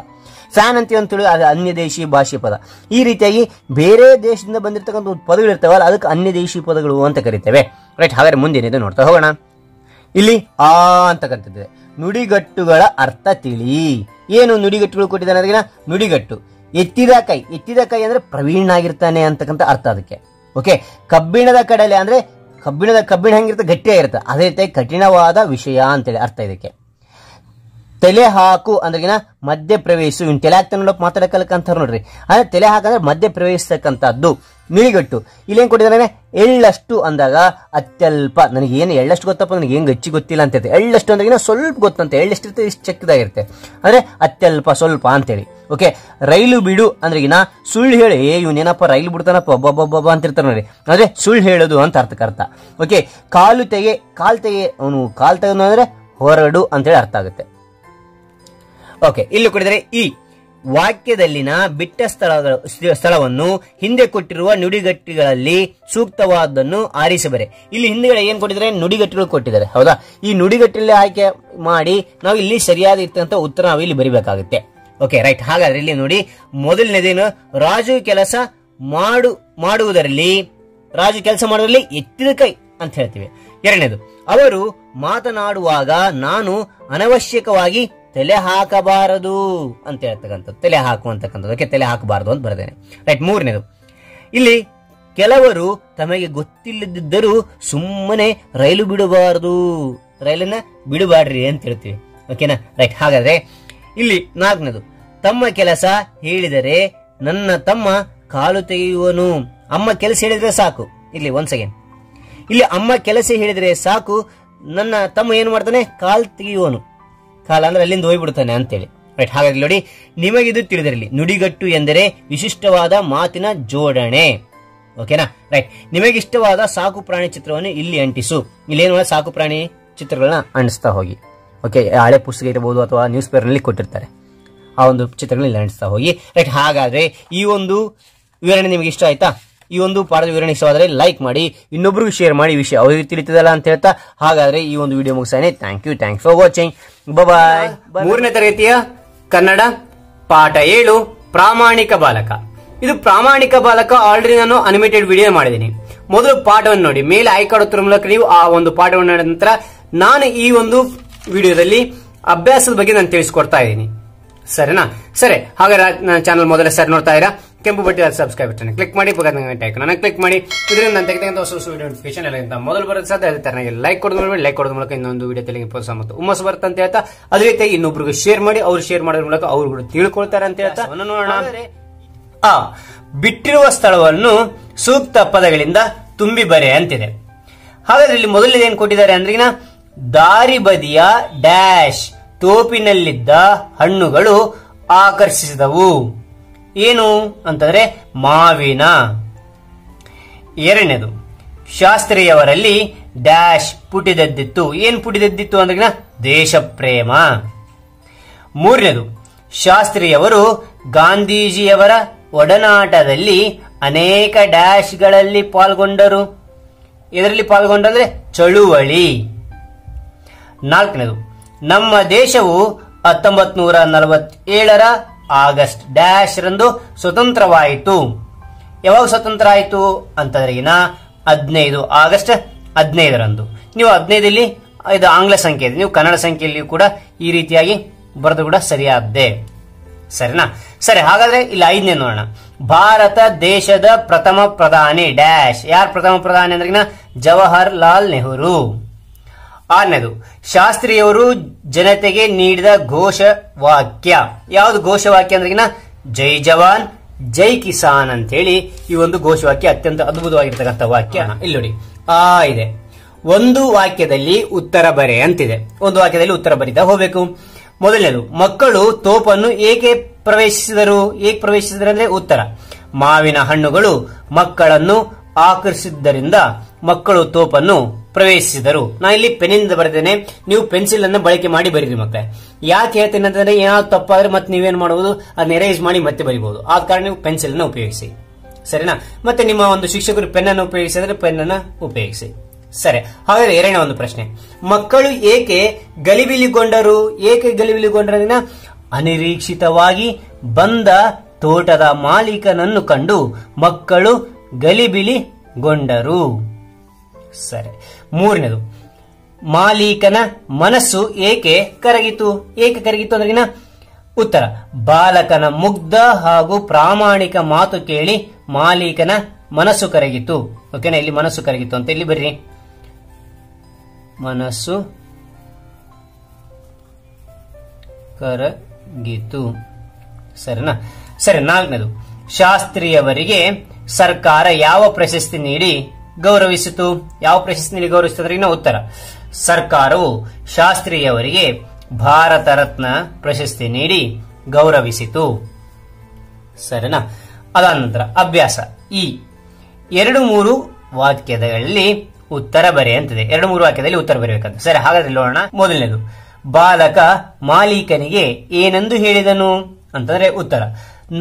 ಫ್ಯಾನ್ ಅಂತೀವಿ ಅಂತೇಳಿ ಅದು ಅನ್ಯ ದೇಶೀಯ ಭಾಷೆ ಪದ. ಈ ರೀತಿಯಾಗಿ ಬೇರೆ ದೇಶದಿಂದ ಬಂದಿರತಕ್ಕಂಥ ಪದಗಳು ಇರ್ತಾವಲ್ಲ, ಅದಕ್ಕೆ ಅನ್ಯ ದೇಶೀಯ ಪದಗಳು ಅಂತ ಕರಿತೇವೆ. ರೈಟ್. ಹಾಗಾದ್ರೆ ಮುಂದೇನಿದೆ ನೋಡ್ತಾ ಹೋಗೋಣ. ಇಲ್ಲಿ ಆ ಅಂತ ಕರಿತಿದ್ದೇವೆ. ನುಡಿಗಟ್ಟುಗಳ ಅರ್ಥ ತಿಳಿ. ಏನು ನುಡಿಗಟ್ಟುಗಳು ಕೊಟ್ಟಿದ್ದಾನೆ ಅದಕ್ಕೆ? ನುಡಿಗಟ್ಟು ಎತ್ತಿದ ಕೈ ಅಂದ್ರೆ ಪ್ರವೀಣ್ ಆಗಿರ್ತಾನೆ ಅಂತಕ್ಕಂಥ ಅರ್ಥ ಅದಕ್ಕೆ. ಓಕೆ. ಕಬ್ಬಿಣದ ಕಡಲೆ ಅಂದ್ರೆ ಕಬ್ಬಿಣ ಹೆಂಗಿರುತ್ತೆ? ಗಟ್ಟಿಯಾಗಿರುತ್ತೆ. ಅದೇ ರೀತಿ ಕಠಿಣವಾದ ವಿಷಯ ಅಂತೇಳಿ ಅರ್ಥ ಇದಕ್ಕೆ. ತಲೆ ಹಾಕು ಅಂದ್ರೆ ಮಧ್ಯ ಪ್ರವೇಶಿಸು. ಇವ್ನು ತಲೆ ಹಾಕ್ತಾನೆ ನೋಡಕ್ ಮಾತಾಡಕಲ್ಕಂತ ನೋಡ್ರಿ. ಅಂದ್ರೆ ತಲೆ ಹಾಕಂದ್ರೆ ಮಧ್ಯ ಪ್ರವೇಶಿಸತಕ್ಕಂಥದ್ದು ನುಡಿಗಟ್ಟು. ಇಲ್ಲೇನ್ ಕೊಟ್ಟಿದ್ದಾನೆ? ಎಳ್ಳಷ್ಟು ಅಂದಾಗ ಅತ್ಯಲ್ಪ. ನನಗೆ ಏನು ಎಳ್ಳಷ್ಟು ಗೊತ್ತಪ್ಪ, ನನಗೆ ಏನು ಗಚ್ಚಿ ಗೊತ್ತಿಲ್ಲ ಅಂತ ಹೇಳ್ತೆ. ಎಳ್ಳಷ್ಟು ಅಂದ್ರೆ ಸ್ವಲ್ಪ ಗೊತ್ತಂತೆ. ಎಳ್ಳೆಷ್ಟಿರುತ್ತೆ? ಇಷ್ಟು ಚೆಕ್ಕದಾಗಿರುತ್ತೆ. ಅಂದ್ರೆ ಅತ್ಯಲ್ಪ, ಸ್ವಲ್ಪ ಅಂತೇಳಿ. ಓಕೆ. ರೈಲು ಬಿಡು ಅಂದ್ರೆ ಸುಳ್ಳು ಹೇಳಿ, ಇವನೇನಪ್ಪ ರೈಲು ಬಿಡ್ತಾನಪ್ಪ ಒಬ್ಬೊಬ್ಬೊಬ್ಬ ಅಂತಿರ್ತಾರೆ ನೋಡಿ. ಅಂದ್ರೆ ಸುಳ್ಳು ಹೇಳೋದು ಅಂತ ಅರ್ಥ. ಓಕೆ. ಕಾಲ್ ತೆಗೆ ಅವನು ಕಾಲ್ ತೆಗೆದು ಅಂದ್ರೆ ಹೊರಡು ಅಂತೇಳಿ ಅರ್ಥ ಆಗುತ್ತೆ. ಓಕೆ. ಇಲ್ಲಿ ಕೊಟ್ಟಿದ್ದಾರೆ ಈ ವಾಕ್ಯದಲ್ಲಿನ ಬಿಟ್ಟ ಸ್ಥಳವನ್ನು ಹಿಂದೆ ಕೊಟ್ಟಿರುವ ನುಡಿಗಟ್ಟುಗಳಲ್ಲಿ ಸೂಕ್ತವಾದನ್ನು ಆರಿಸಬರೆ. ಇಲ್ಲಿ ಹಿಂದೆಗಡೆ ಏನ್ ಕೊಟ್ಟಿದ್ದಾರೆ? ನುಡಿಗಟ್ಟುಗಳು ಕೊಟ್ಟಿದ್ದಾರೆ. ಹೌದಾ? ಈ ನುಡಿಗಟ್ಟಲ್ಲಿ ಆಯ್ಕೆ ಮಾಡಿ ನಾವು ಇಲ್ಲಿ ಸರಿಯಾದ ಇರ್ತಂತ ಉತ್ತರ ನಾವು ಇಲ್ಲಿ ಬರಿಬೇಕಾಗುತ್ತೆ. Okay right. ಹಾಗಾದ್ರೆ ಇಲ್ಲಿ ನೋಡಿ, ಮೊದಲನೇದೇನು? ರಾಜು ಕೆಲಸ ಮಾಡುವುದರಲ್ಲಿ ಎತ್ತಿದ ಕೈ ಅಂತ ಹೇಳ್ತೀವಿ. ಎರಡನೇದು, ಅವರು ಮಾತನಾಡುವಾಗ ನಾನು ಅನವಶ್ಯಕವಾಗಿ ತಲೆ ಹಾಕಬಾರದು ಅಂತ ಹೇಳ್ತಕ್ಕಂಥದ್ದು. ತಲೆ ಹಾಕು ಅಂತಕ್ಕಂಥದ್ದು. ಓಕೆ. ತಲೆ ಹಾಕಬಾರದು ಅಂತ ಬರ್ತೇನೆ. ರೈಟ್. ಮೂರನೇದು, ಇಲ್ಲಿ ಕೆಲವರು ತಮಗೆ ಗೊತ್ತಿಲ್ಲದಿದ್ದರೂ ಸುಮ್ಮನೆ ರೈಲು ಬಿಡಬಾರದು, ರೈಲನ್ನ ಬಿಡಬಾರ್ರಿ ಅಂತ ಹೇಳ್ತೀವಿ. ಓಕೆನಾ? ರೈಟ್. ಹಾಗಾದ್ರೆ ಇಲ್ಲಿ ನಾಲ್ಕನೇದು, ತಮ್ಮ ಕೆಲಸ ಹೇಳಿದರೆ ನನ್ನ ತಮ್ಮ ಕಾಲು ತೆಗೆಯುವನು. ಅಮ್ಮ ಕೆಲಸ ಹೇಳಿದ್ರೆ ಸಾಕು. ಇಲ್ಲಿ ಒಂದ್ ಸೆಕೆಂಡ್. ಇಲ್ಲಿ ಅಮ್ಮ ಕೆಲಸ ಹೇಳಿದ್ರೆ ಸಾಕು, ನನ್ನ ತಮ್ಮ ಏನು ಮಾಡ್ತಾನೆ? ಕಾಲು ತೆಗೆಯುವನು. ಕಾಲ ಅಂದ್ರೆ ಅಲ್ಲಿಂದ ಹೋಗ್ಬಿಡ್ತಾನೆ ಅಂತೇಳಿ. ರೈಟ್. ಹಾಗಾಗಿ ನೋಡಿ, ನಿಮಗಿದು ತಿಳಿದಿರಲಿ, ನುಡಿಗಟ್ಟು ಎಂದರೆ ವಿಶಿಷ್ಟವಾದ ಮಾತಿನ ಜೋಡಣೆ. ಓಕೆನಾ? ರೈಟ್. ನಿಮಗಿಷ್ಟವಾದ ಸಾಕು ಪ್ರಾಣಿ ಚಿತ್ರವನ್ನು ಇಲ್ಲಿ ಅಂಟಿಸು. ಇಲ್ಲೇನು ಸಾಕು ಪ್ರಾಣಿ ಚಿತ್ರಗಳನ್ನ ಅಂಟಿಸ್ತಾ ಹೋಗಿ. ಓಕೆ. ಹಳೆ ಪುಸ್ತಕ ಇರಬಹುದು ಅಥವಾ ನ್ಯೂಸ್ ಪೇಪರ್ ನಲ್ಲಿ ಕೊಟ್ಟಿರ್ತಾರೆ, ಆ ಒಂದು ಚಿತ್ರಗಳನ್ನ ಇಲ್ಲಿ ಅಂಟಿಸ್ತಾ ಹೋಗಿ. ರೈಟ್. ಹಾಗಾದ್ರೆ ಈ ಒಂದು ವಿವರಣೆ ನಿಮಗೆ ಇಷ್ಟ ಆಯ್ತಾ? ಈ ಒಂದು ಪಾಠದ ವಿವರಣೆ ಇಷ್ಟವಾದರೆ ಲೈಕ್ ಮಾಡಿ, ಇನ್ನೊಬ್ರಿಗೂ ಶೇರ್ ಮಾಡಿ, ವಿಷಯ ಅವ್ರಿಗೆ ತಿಳಿತದಲ್ಲ ಅಂತ ಹೇಳ್ತಾ ಹಾಗಾದ್ರೆ ಈ ಒಂದು ವಿಡಿಯೋ ಮುಗಿಸಾನೆ. Thank you for watching. Bye. ಮೂರನೇ ತರಗತಿಯ ಕನ್ನಡ ಪಾಠ 7 ಪ್ರಾಮಾಣಿಕ ಬಾಲಕ. ಇದು ಪ್ರಾಮಾಣಿಕ ಬಾಲಕ ಆಲ್ರೆಡಿ ನಾನು ಅನಿಮೇಟೆಡ್ ವಿಡಿಯೋ ಮಾಡಿದ್ದೀನಿ. ಮೊದಲು ಪಾಠವನ್ನು ನೋಡಿ, ಮೇಲೆ ಆಯ್ಕಾಡುತ್ತಿರುವ ಮೂಲಕ ನೀವು ಆ ಒಂದು ಪಾಠವನ್ನು ನೋಡಿದ ನಂತರ ನಾನು ಈ ಒಂದು ವಿಡಿಯೋದಲ್ಲಿ ಅಭ್ಯಾಸದ ಬಗ್ಗೆ ನಾನು ತಿಳಿಸ್ಕೊಡ್ತಾ ಇದ್ದೀನಿ. ಸರಿನಾ? ಸರಿ. ಹಾಗಾದ್ರೆ ನನ್ನ ಚಾನಲ್ ಮೊದಲ ಸರಿ ನೋಡ್ತಾ ಇರಾ, ಕೆಂಪು ಬಟ್ಟೆ ಸಬ್ಸ್ಕ್ರೈಬ್ ಬಟನ್ ಕ್ಲಿಕ್ ಮಾಡಿ, ಗಂಟೆ ಐಕಾನ್ ಕ್ಲಿಕ್ ಮಾಡಿ. ಇದರಿಂದ ನಾನು ತೆಗೆದಂತ ಹೊಸ ವಿಡಿಯೋ ನೋಟಿಫಿಕೇಶನ್ ಎಲ್ಲ ಮೊದಲು ಬರೋದು ಸಾಧ್ಯ. ಅದೇ ತರ ಲೈಕ್ ಕೊಡೋದು ಮೂಲಕ ಇನ್ನೊಂದು ವಿಡಿಯೋ ತೆಲಿಗೆ ಪ್ರೋತ್ಸಾಹ ಮತ್ತು ಹುಮ್ಮಸ್ಸು ಬರುತ್ತೆ ಅಂತ ಹೇಳ್ತಾ, ಅದೇ ರೀತಿ ಇನ್ನೊಬ್ರಿಗೆ ಶೇರ್ ಮಾಡಿ, ಅವ್ರು ಶೇರ್ ಮಾಡೋದ್ರ ಮೂಲಕ ಅವ್ರು ಕೂಡ ತಿಳ್ಕೊಳ್ತಾರೆ ಅಂತ ಹೇಳ್ತಾ ನೋಡೋಣ. ಬಿಟ್ಟಿರುವ ಸ್ಥಳವನ್ನು ಸೂಕ್ತ ಪದಗಳಿಂದ ತುಂಬಿ ಬರೆ ಅಂತಿದೆ. ಹಾಗಾದ್ರೆ ಇಲ್ಲಿ ಮೊದಲನೇದು ಏನ್ ಕೊಟ್ಟಿದ್ದಾರೆ ಅಂದ್ರೆ, ದಾರಿ ಬದಿಯ ಡ್ಯಾಶ್ ತೋಪಿನಲ್ಲಿದ್ದ ಹಣ್ಣುಗಳು ಆಕರ್ಷಿಸಿದವು. ಏನು ಅಂತಂದ್ರೆ ಮಾವಿನ. ಎರಡನೇದು, ಶಾಸ್ತ್ರಿಯವರಲ್ಲಿ ಡ್ಯಾಶ್ ಪುಟಿದೆದ್ದಿತ್ತು. ಏನ್ ಪುಟಿದೆದ್ದಿತ್ತು ಅಂದ್ರೆ ದೇಶ ಪ್ರೇಮ. ಮೂರನೇದು, ಶಾಸ್ತ್ರಿಯವರು ಗಾಂಧೀಜಿಯವರ ಒಡನಾಟದಲ್ಲಿ ಅನೇಕ ಡ್ಯಾಶ್ಗಳಲ್ಲಿ ಪಾಲ್ಗೊಂಡರು. ಇದರಲ್ಲಿ ಪಾಲ್ಗೊಂಡ್ರೆ ಚಳುವಳಿ. ನಾಲ್ಕನೇದು, ನಮ್ಮ ದೇಶವು 1947 ಆಗಸ್ಟ್ ಡ್ಯಾಶ್ ರಂದು ಸ್ವತಂತ್ರವಾಯಿತು. ಯಾವಾಗ ಸ್ವತಂತ್ರ ಆಯಿತು ಅಂತಂದ್ರೆ 15 ಆಗಸ್ಟ್ 15ರಂದು. ನೀವು 15 ಇದು ಆಂಗ್ಲ ಸಂಖ್ಯೆ ಇದೆ, ನೀವು ಕನ್ನಡ ಸಂಖ್ಯೆಯಲ್ಲಿ ಕೂಡ ಈ ರೀತಿಯಾಗಿ ಬರೆದು ಕೂಡ ಸರಿಯಾದ್ದೆ. ಸರಿನಾ? ಸರಿ. ಹಾಗಾದ್ರೆ ಇಲ್ಲಿ 5ನೇ ನೋಡೋಣ. ಭಾರತ ದೇಶದ ಪ್ರಥಮ ಪ್ರಧಾನಿ ಡ್ಯಾಶ್. ಯಾರು ಪ್ರಥಮ ಪ್ರಧಾನಿ ಅಂದ್ರೆ ಜವಾಹರ್ಲಾಲ್ ನೆಹರು. 6ನೇದು, ಶಾಸ್ತ್ರಿಯವರು ಜನತೆಗೆ ನೀಡಿದ ಘೋಷವಾಕ್ಯ. ಯಾವುದು ಘೋಷವಾಕ್ಯ ಅಂದ್ರೆ ಜೈ ಜವಾನ್ ಜೈ ಕಿಸಾನ್ ಅಂತ ಹೇಳಿ ಈ ಒಂದು ಘೋಷವಾಕ್ಯ ಅತ್ಯಂತ ಅದ್ಭುತವಾಗಿರ್ತಕ್ಕಂಥ ವಾಕ್ಯ. ಇಲ್ಲಿ ನೋಡಿ ಇದೆ. ಒಂದು ವಾಕ್ಯದಲ್ಲಿ ಉತ್ತರ ಬರೆ ಅಂತಿದೆ. ಒಂದು ವಾಕ್ಯದಲ್ಲಿ ಉತ್ತರ ಬರಿತಾ ಹೋಗ್ಬೇಕು. ಮೊದಲನೇದು, ಮಕ್ಕಳು ತೋಪನ್ನು ಏಕೆ ಪ್ರವೇಶಿಸಿದರು ಅಂದ್ರೆ ಉತ್ತರ, ಮಾವಿನ ಹಣ್ಣುಗಳು ಮಕ್ಕಳನ್ನು ಆಕರ್ಷಿಸಿದ್ದರಿಂದ ಮಕ್ಕಳು ತೋಪನ್ನು ಪ್ರವೇಶಿಸಿದರು. ನಾ ಇಲ್ಲಿ ಪೆನ್ನಿಂದ ಬರೆದೇನೆ, ನೀವು ಪೆನ್ಸಿಲ್ ಅನ್ನು ಬಳಕೆ ಮಾಡಿ ಬರೀರಿ ಮಕ್ಕಳೇ. ಯಾಕೆ ಹೇಳ್ತೇನೆ ಅಂತಂದ್ರೆ ಏನಾದ್ರು ತಪ್ಪಾದ್ರೆ ಮತ್ತೆ ನೀವೇನ್ ಮಾಡಬಹುದು, ಅದನ್ನ ಎರೇಸ್ ಮಾಡಿ ಮತ್ತೆ ಬರೀಬಹುದು. ಆದ ಕಾರಣ ನೀವು ಪೆನ್ಸಿಲ್ ಅನ್ನು ಉಪಯೋಗಿಸಿ, ಸರಿನಾ. ಮತ್ತೆ ನಿಮ್ಮ ಒಂದು ಶಿಕ್ಷಕರು ಪೆನ್ ಅನ್ನು ಉಪಯೋಗಿಸಿದ್ರೆ ಪೆನ್ ಅನ್ನು ಉಪಯೋಗಿಸಿ. ಸರಿ, ಹಾಗಾದ್ರೆ ಎರಡನೇ ಒಂದು ಪ್ರಶ್ನೆ, ಮಕ್ಕಳು ಏಕೆ ಗಲಿಬಿಲಿಗೊಂಡರು ಅಂದ್ರೆ ಅನಿರೀಕ್ಷಿತವಾಗಿ ಬಂದ ತೋಟದ ಮಾಲೀಕನನ್ನು ಕಂಡು ಮಕ್ಕಳು ಗಲಿಬಿಲಿಗೊಂಡರು. ಸರಿ, ಮೂರನೇದು, ಮಾಲೀಕನ ಮನಸ್ಸು ಏಕೆ ಕರಗಿತು ಅಂದ್ರೆ ಉತ್ತರ, ಬಾಲಕನ ಮುಗ್ಧ ಹಾಗೂ ಪ್ರಾಮಾಣಿಕ ಮಾತು ಕೇಳಿ ಮಾಲೀಕನ ಮನಸ್ಸು ಕರಗಿತು. ಓಕೆನಾ, ಇಲ್ಲಿ ಮನಸ್ಸು ಕರಗಿತು ಅಂತ ಇಲ್ಲಿ ಬರ್ರಿ, ಮನಸ್ಸು ಕರಗಿತು. ಸರಿನಾ. ಸರಿ, ನಾಲ್ಕನೇದು, ಶಾಸ್ತ್ರಿಯವರಿಗೆ ಸರ್ಕಾರ ಯಾವ ಪ್ರಶಸ್ತಿ ನೀಡಿ ಗೌರವಿಸಿತು ಅಂದ್ರೆ ಉತ್ತರ, ಸರ್ಕಾರವು ಶಾಸ್ತ್ರಿಯವರಿಗೆ ಭಾರತ ರತ್ನ ಪ್ರಶಸ್ತಿ ನೀಡಿ ಗೌರವಿಸಿತು. ಸರಿನಾ. ಅದಾದ ನಂತರ ಅಭ್ಯಾಸ ಈ 2-3 ವಾಕ್ಯದಲ್ಲಿ ಉತ್ತರ ಬರೆ ಅಂತಿದೆ. 2-3 ವಾಕ್ಯದಲ್ಲಿ ಉತ್ತರ ಬರೆಯಬೇಕಂತ. ಸರಿ, ಹಾಗಾದ್ರೆ ನೋಡೋಣ. ಮೊದಲನೇದು, ಬಾಲಕ ಮಾಲೀಕನಿಗೆ ಏನೆಂದು ಹೇಳಿದನು ಅಂತಂದ್ರೆ ಉತ್ತರ,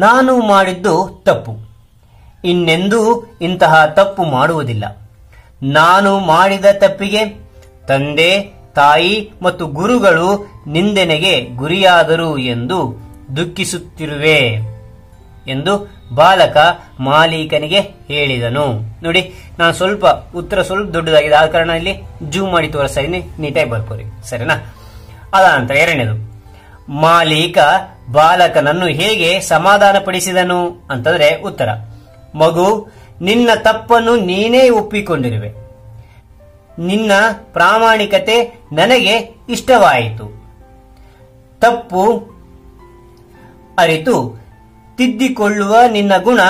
ನಾನು ಮಾಡಿದ್ದು ತಪ್ಪು, ಇನ್ನೆಂದೂ ಇಂತಹ ತಪ್ಪು ಮಾಡುವುದಿಲ್ಲ. ನಾನು ಮಾಡಿದ ತಪ್ಪಿಗೆ ತಂದೆ, ತಾಯಿ ಮತ್ತು ಗುರುಗಳು ನಿಂದನೆಗೆ ಗುರಿಯಾದರು ಎಂದು ದುಃಖಿಸುತ್ತಿರುವೆ ಎಂದು ಬಾಲಕ ಮಾಲೀಕನಿಗೆ ಹೇಳಿದನು. ನೋಡಿ, ನಾನು ಉತ್ತರ ಸ್ವಲ್ಪ ದೊಡ್ಡದಾಗಿದೆ, ಆದ ಕಾರಣ ಇಲ್ಲಿ ಜೂಮ್ ಮಾಡಿ ತೋರಿಸ್ತಾ ಇದ್ದೀನಿ, ನೀಟಾಗಿ ಬರ್ಕೋರಿ. ಸರಿನಾ. ಅದ ನಂತರ ಎರಡನೇದು, ಮಾಲೀಕ ಬಾಲಕನನ್ನು ಹೇಗೆ ಸಮಾಧಾನ ಪಡಿಸಿದನು ಅಂತಂದ್ರೆ ಉತ್ತರ, ಮಗು, ನಿನ್ನ ತಪ್ಪನ್ನು ನೀನೇ ಒಪ್ಪಿಕೊಂಡಿರುವೆ, ನಿನ್ನ ಪ್ರಾಮಾಣಿಕತೆ ನನಗೆ ಇಷ್ಟವಾಯಿತು, ತಪ್ಪು ಅರಿತು ತಿದ್ದಿಕೊಳ್ಳುವ ನಿನ್ನ ಗುಣ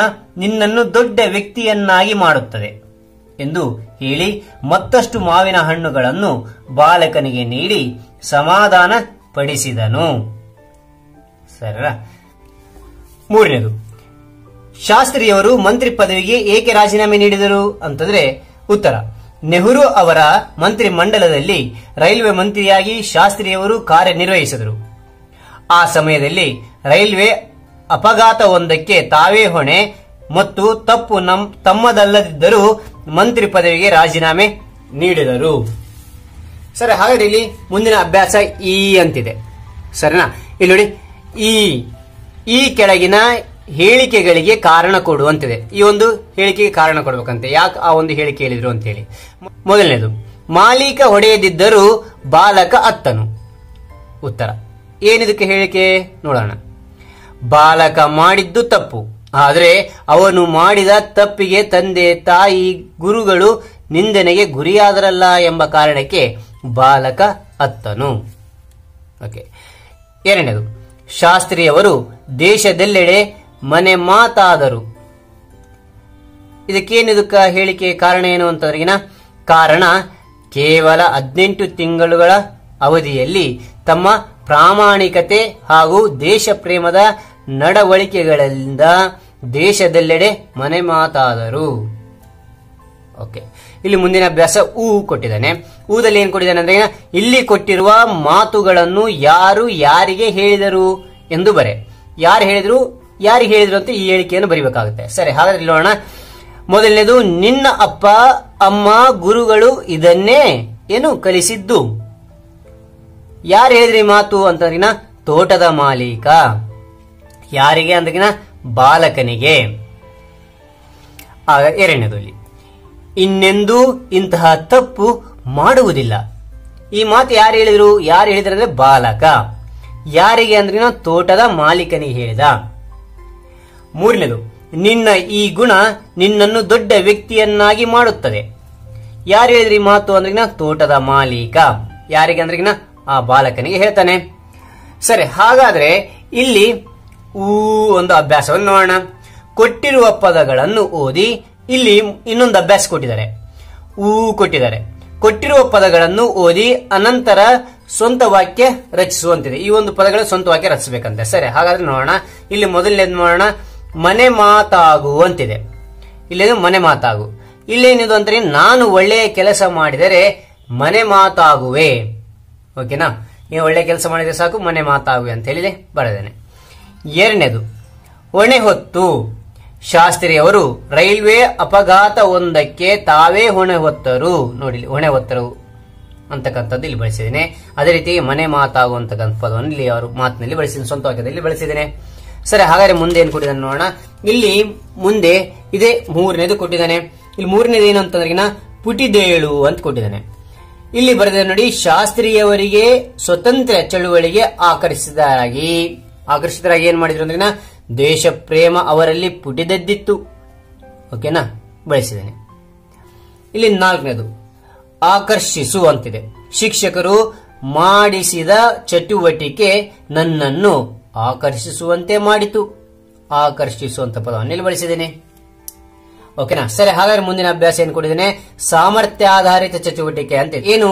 ನಿನ್ನನ್ನು ದೊಡ್ಡ ವ್ಯಕ್ತಿಯನ್ನಾಗಿ ಮಾಡುತ್ತದೆ ಎಂದು ಹೇಳಿ ಮತ್ತಷ್ಟು ಮಾವಿನ ಹಣ್ಣುಗಳನ್ನು ಬಾಲಕನಿಗೆ ನೀಡಿ ಸಮಾಧಾನ ಪಡಿಸಿದನು. ಸರಿ. ಮೂರನೇದು, ಶಾಸ್ತ್ರಿಯವರು ಮಂತ್ರಿ ಪದವಿಗೆ ಏಕೆ ರಾಜೀನಾಮೆ ನೀಡಿದರು ಅಂತಂದ್ರೆ ಉತ್ತರ, ನೆಹರು ಅವರ ಮಂತ್ರಿ ಮಂಡಲದಲ್ಲಿ ರೈಲ್ವೆ ಮಂತ್ರಿಯಾಗಿ ಶಾಸ್ತ್ರಿಯವರು ಕಾರ್ಯನಿರ್ವಹಿಸಿದರು. ಆ ಸಮಯದಲ್ಲಿ ರೈಲ್ವೆ ಅಪಘಾತವೊಂದಕ್ಕೆ ತಾವೇ ಹೊಣೆ ಮತ್ತು ತಪ್ಪು ತಮ್ಮದಲ್ಲದಿದ್ದರೂ ಮಂತ್ರಿ ಪದವಿಗೆ ರಾಜೀನಾಮೆ ನೀಡಿದರು. ಸರಿ, ಹಾಗಾದ್ರೆ ಇಲ್ಲಿ ಮುಂದಿನ ಅಭ್ಯಾಸ ಈ ಅಂತಿದೆ. ಸರಿನಾ. ಇಲ್ಲಿ ನೋಡಿ, ಈ ಕೆಳಗಿನ ಹೇಳಿಕೆಗಳಿಗೆ ಕಾರಣ ಕೊಡುವಂತಿದೆ. ಈ ಒಂದು ಹೇಳಿಕೆಗೆ ಕಾರಣ ಕೊಡ್ಬೇಕಂತೆ, ಯಾಕೆ ಆ ಒಂದು ಹೇಳಿಕೆ ಹೇಳಿದ್ರು ಅಂತ ಹೇಳಿ. ಮೊದಲನೇದು, ಮಾಲೀಕ ಹೊಡೆಯದಿದ್ದರೂ ಬಾಲಕ ಅತ್ತನು. ಉತ್ತರ, ಏನಿದಕ್ಕೆ ಹೇಳಿಕೆ ನೋಡೋಣ. ಬಾಲಕ ಮಾಡಿದ್ದು ತಪ್ಪು, ಆದರೆ ಅವನು ಮಾಡಿದ ತಪ್ಪಿಗೆ ತಂದೆ, ತಾಯಿ, ಗುರುಗಳು ನಿಂದನೆಗೆ ಗುರಿಯಾದರಲ್ಲ ಎಂಬ ಕಾರಣಕ್ಕೆ ಬಾಲಕ ಅತ್ತನು. ಓಕೆ. ಎರಡನೇದು, ಶಾಸ್ತ್ರಿಯವರು ದೇಶದೆಲ್ಲೆಡೆ ಮನೆ ಮಾತಾದರು. ಇದಕ್ಕೇನಿದಕ್ಕ ಹೇಳಿಕೆ ಕಾರಣ ಏನು ಅಂತಂದ್ರಿಗಿನ ಕಾರಣ, ಕೇವಲ 18 ತಿಂಗಳುಗಳ ಅವಧಿಯಲ್ಲಿ ತಮ್ಮ ಪ್ರಾಮಾಣಿಕತೆ ಹಾಗೂ ದೇಶ ಪ್ರೇಮದ ನಡವಳಿಕೆಗಳಿಂದ ದೇಶದೆಲ್ಲೆಡೆ ಮನೆ ಮಾತಾದರು. ಓಕೆ. ಇಲ್ಲಿ ಮುಂದಿನ ಅಭ್ಯಾಸ ಊ ಕೊಟ್ಟಿದ್ದಾನೆ. ಊದಲ್ಲಿ ಏನ್ ಕೊಟ್ಟಿದ್ದಾನೆ ಅಂದ್ರೆ, ಇಲ್ಲಿ ಕೊಟ್ಟಿರುವ ಮಾತುಗಳನ್ನು ಯಾರು ಯಾರಿಗೆ ಹೇಳಿದರು ಎಂದು ಬರೆ. ಯಾರಿಗೆ ಹೇಳಿದ್ರು ಅಂತ ಈ ಹೇಳಿಕೆಯನ್ನು ಬರಿಬೇಕಾಗುತ್ತೆ. ಸರಿ, ಹಾಗಾದ್ರೆ ನೋಡೋಣ. ಮೊದಲನೇದು, ನಿನ್ನ ಅಪ್ಪ ಅಮ್ಮ ಗುರುಗಳು ಇದನ್ನೇ ಏನು ಕಲಿಸಿದ್ದು. ಯಾರು ಹೇಳಿದ್ರಿ ಮಾತು ಅಂತಂದ್ರಿನ ತೋಟದ ಮಾಲೀಕ. ಯಾರಿಗೆ ಅಂದ್ರಿನ ಬಾಲಕನಿಗೆ. ಆಗ ಎರಡನೇದು, ಇಲ್ಲಿ ಇನ್ನೆಂದೂ ಇಂತಹ ತಪ್ಪು ಮಾಡುವುದಿಲ್ಲ. ಈ ಮಾತು ಯಾರು ಹೇಳಿದ್ರು ಅಂದ್ರೆ ಬಾಲಕ. ಯಾರಿಗೆ ಅಂದ್ರಿನ ತೋಟದ ಮಾಲೀಕನಿಗೆ ಹೇಳಿದ. ಮೂರನೇದು, ನಿನ್ನ ಈ ಗುಣ ನಿನ್ನನ್ನು ದೊಡ್ಡ ವ್ಯಕ್ತಿಯನ್ನಾಗಿ ಮಾಡುತ್ತದೆ. ಯಾರು ಹೇಳಿದ್ರಿ ಮಾತು ಅಂದ್ರಿನ ತೋಟದ ಮಾಲೀಕ. ಯಾರಿಗೆ ಅಂದ್ರಿನ ಆ ಬಾಲಕನಿಗೆ ಹೇಳ್ತಾನೆ. ಸರಿ, ಹಾಗಾದ್ರೆ ಇಲ್ಲಿ ಒಂದು ಅಭ್ಯಾಸವನ್ನು ನೋಡೋಣ. ಕೊಟ್ಟಿರುವ ಪದಗಳನ್ನು ಓದಿ. ಇಲ್ಲಿ ಇನ್ನೊಂದು ಅಭ್ಯಾಸ ಕೊಟ್ಟಿದ್ದಾರೆ. ಕೊಟ್ಟಿರುವ ಪದಗಳನ್ನು ಓದಿ ಅನಂತರ ಸ್ವಂತ ವಾಕ್ಯ ರಚಿಸುವಂತಿದೆ. ಈ ಒಂದು ಪದಗಳು ಸ್ವಂತ ವಾಕ್ಯ ರಚಿಸಬೇಕಂತೆ. ಸರಿ, ಹಾಗಾದ್ರೆ ನೋಡೋಣ. ಇಲ್ಲಿ ಮೊದಲನೇದು ನೋಡೋಣ, ಮನೆ ಮಾತಾಗು ಅಂತಿದೆ. ಇಲ್ಲೇನು ಮನೆ ಮಾತಾಗು. ಇಲ್ಲೇನಿದು ಅಂದ್ರೆ ನಾನು ಒಳ್ಳೆಯ ಕೆಲಸ ಮಾಡಿದರೆ ಮನೆ ಮಾತಾಗುವೆ. ಓಕೆನಾ, ನೀವು ಒಳ್ಳೆ ಕೆಲಸ ಮಾಡಿದ್ರೆ ಸಾಕು ಮನೆ ಮಾತಾಗುವೆ ಅಂತ ಹೇಳಿದೆ ಬರೆದೇನೆ. ಎರಡನೇದು ಹೊಣೆ ಹೊತ್ತು. ಶಾಸ್ತ್ರಿಯವರು ರೈಲ್ವೆ ಅಪಘಾತವೊಂದಕ್ಕೆ ತಾವೇ ಹೊಣೆ ಹೊತ್ತರು. ನೋಡಿ, ಹೊಣೆ ಹೊತ್ತರು ಅಂತಕ್ಕಂಥದ್ದು ಇಲ್ಲಿ ಬಳಸಿದ್ದೇನೆ. ಅದೇ ರೀತಿ ಮನೆ ಮಾತಾಗುವಂತಕ್ಕಂಥ ಪದವನ್ನು ಇಲ್ಲಿ ಅವರು ಮಾತಿನಲ್ಲಿ ಬಳಸಿದ್ದೇನೆ, ಸ್ವಂತ ವಾಕ್ಯದಲ್ಲಿ ಬಳಸಿದ್ದೇನೆ. ಸರಿ, ಹಾಗಾದ್ರೆ ಮುಂದೆ ಏನ್ ಕೊಟ್ಟಿದ್ದಾನೆ ನೋಡೋಣ. ಇಲ್ಲಿ ಮುಂದೆ ಇದೇ ಮೂರನೇದು ಕೊಟ್ಟಿದ್ದಾನೆ. ಇಲ್ಲಿ ಮೂರನೇದು ಏನು ಅಂತಂದ್ರೆ ಪುಟಿದೇಳು ಅಂತ ಕೊಟ್ಟಿದ್ದಾನೆ. ಇಲ್ಲಿ ಬರೆದ ನೋಡಿ, ಶಾಸ್ತ್ರಿಯವರಿಗೆ ಸ್ವತಂತ್ರ ಚಳುವಳಿಗೆ ಆಕರ್ಷಿತರಾಗಿ ಏನ್ ಮಾಡಿದ್ರು ಅಂದ್ರೆ ದೇಶ ಪ್ರೇಮ ಅವರಲ್ಲಿ ಪುಟಿದೆದ್ದಿತ್ತು. ಓಕೆನಾ, ಬಳಸಿದ್ದೇನೆ. ಇಲ್ಲಿ ನಾಲ್ಕನೇದು ಆಕರ್ಷಿಸು ಅಂತಿದೆ. ಶಿಕ್ಷಕರು ಮಾಡಿಸಿದ ಚಟುವಟಿಕೆ ನನ್ನನ್ನು ಆಕರ್ಷಿಸುವಂತೆ ಮಾಡಿತು. ಆಕರ್ಷಿಸುವಂತ ಪದವನ್ನು ಇಲ್ಲಿ ಬಳಸಿದ್ದೇನೆ. ಓಕೆನಾ, ಸರಿ, ಹಾಗಾದ್ರೆ ಮುಂದಿನ ಅಭ್ಯಾಸ ಏನ್ ಕೊಟ್ಟಿದ್ದೇನೆ, ಸಾಮರ್ಥ್ಯಾಧಾರಿತ ಚಟುವಟಿಕೆ ಅಂತ. ಏನು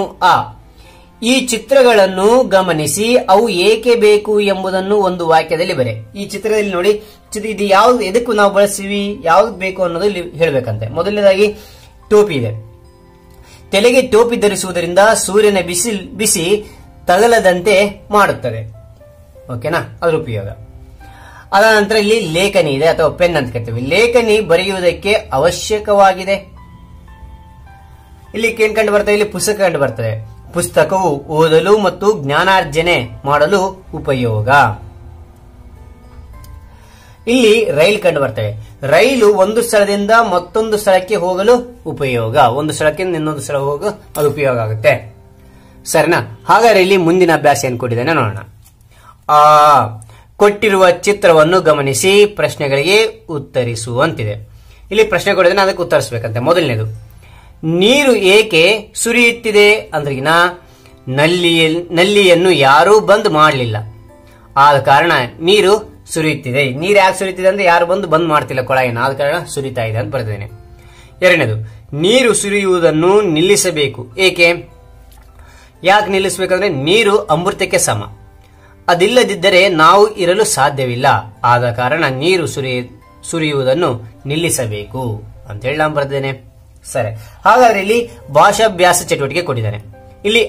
ಈ ಚಿತ್ರಗಳನ್ನು ಗಮನಿಸಿ ಅವು ಏಕೆ ಬೇಕು ಎಂಬುದನ್ನು ಒಂದು ವಾಕ್ಯದಲ್ಲಿ ಬರೆ. ಈ ಚಿತ್ರದಲ್ಲಿ ನೋಡಿ, ಇದು ಯಾವ್ದು ಎದಕ್ಕೂ ನಾವು ಬಳಸ್ತೀವಿ, ಯಾವ್ದು ಬೇಕು ಅನ್ನೋದು ಇಲ್ಲಿ ಹೇಳ್ಬೇಕಂತೆ. ಮೊದಲನೇದಾಗಿ ಟೋಪಿ ಇದೆ. ತಲೆಗೆ ಟೋಪಿ ಧರಿಸುವುದರಿಂದ ಸೂರ್ಯನ ಬಿಸಿ ತಗಲದಂತೆ ಮಾಡುತ್ತದೆ. ಓಕೆನಾ, ಅದ್ರ ಉಪಯೋಗ. ಅದ ನಂತರ ಇಲ್ಲಿ ಲೇಖನಿ ಇದೆ ಅಥವಾ ಪೆನ್ ಅಂತ ಕರಿತೀವಿ. ಲೇಖನಿ ಬರೆಯುವುದಕ್ಕೆ ಅವಶ್ಯಕವಾಗಿದೆ. ಇಲ್ಲಿ ಏನ್ ಕಂಡು ಬರ್ತದೆ, ಇಲ್ಲಿ ಪುಸ್ತಕ ಕಂಡು ಬರ್ತದೆ. ಪುಸ್ತಕವು ಓದಲು ಮತ್ತು ಜ್ಞಾನಾರ್ಜನೆ ಮಾಡಲು ಉಪಯೋಗ. ಇಲ್ಲಿ ರೈಲು ಕಂಡು ಬರ್ತವೆ. ರೈಲು ಒಂದು ಸ್ಥಳದಿಂದ ಮತ್ತೊಂದು ಸ್ಥಳಕ್ಕೆ ಹೋಗಲು ಉಪಯೋಗ. ಒಂದು ಸ್ಥಳಕ್ಕೆ ಇನ್ನೊಂದು ಸ್ಥಳ ಹೋಗಲು ಅದು ಉಪಯೋಗ ಆಗುತ್ತೆ. ಸರಿನಾ, ಹಾಗಾದ್ರೆ ಇಲ್ಲಿ ಮುಂದಿನ ಅಭ್ಯಾಸ ಏನ್ ಕೊಟ್ಟಿದ್ದೇನೆ ನೋಡೋಣ. ಕೊಟ್ಟಿರುವ ಚಿತ್ರವನ್ನು ಗಮನಿಸಿ ಪ್ರಶ್ನೆಗಳಿಗೆ ಉತ್ತರಿಸುವಂತಿದೆ. ಇಲ್ಲಿ ಪ್ರಶ್ನೆ ಕೊಟ್ಟಿದ್ದೇನೆ, ಅದಕ್ಕೆ ಉತ್ತರಿಸಬೇಕಂತೆ. ಮೊದಲನೇದು, ನೀರು ಏಕೆ ಸುರಿಯುತ್ತಿದೆ ಅಂದ್ರಿಗಿನ ನಲ್ಲಿಯನ್ನು ಯಾರೂ ಬಂದ್ ಮಾಡಲಿಲ್ಲ, ಆದ ಕಾರಣ ನೀರು ಸುರಿಯುತ್ತಿದೆ. ನೀರು ಯಾಕೆ ಸುರಿಯುತ್ತಿದೆ ಅಂದ್ರೆ ಯಾರು ಬಂದ್ ಮಾಡ್ತಿಲ್ಲ ಕೊಳಾಯಿನ, ಆದ ಕಾರಣ ಸುರಿತಾ ಇದೆ ಅಂತ ಬರೆದಿದ್ದೇನೆ. ಎರಡನೇದು, ನೀರು ಸುರಿಯುವುದನ್ನು ನಿಲ್ಲಿಸಬೇಕು. ಯಾಕೆ ನಿಲ್ಲಿಸಬೇಕಂದ್ರೆ ನೀರು ಅಮೃತಕ್ಕೆ ಸಮ, ಅದಿಲ್ಲದಿದ್ದರೆ ನಾವು ಇರಲು ಸಾಧ್ಯವಿಲ್ಲ, ಆದ ಕಾರಣ ನೀರು ಸುರಿಯುವುದನ್ನು ನಿಲ್ಲಿಸಬೇಕು ಅಂತ ಹೇಳಿ ನಾನು ಬರೆದಿದ್ದೇನೆ. ಸರಿ, ಹಾಗಾದ್ರೆ ಇಲ್ಲಿ ಭಾಷಾಭ್ಯಾಸ ಚಟುವಟಿಕೆ ಕೊಟ್ಟಿದ್ದಾನೆ. ಇಲ್ಲಿ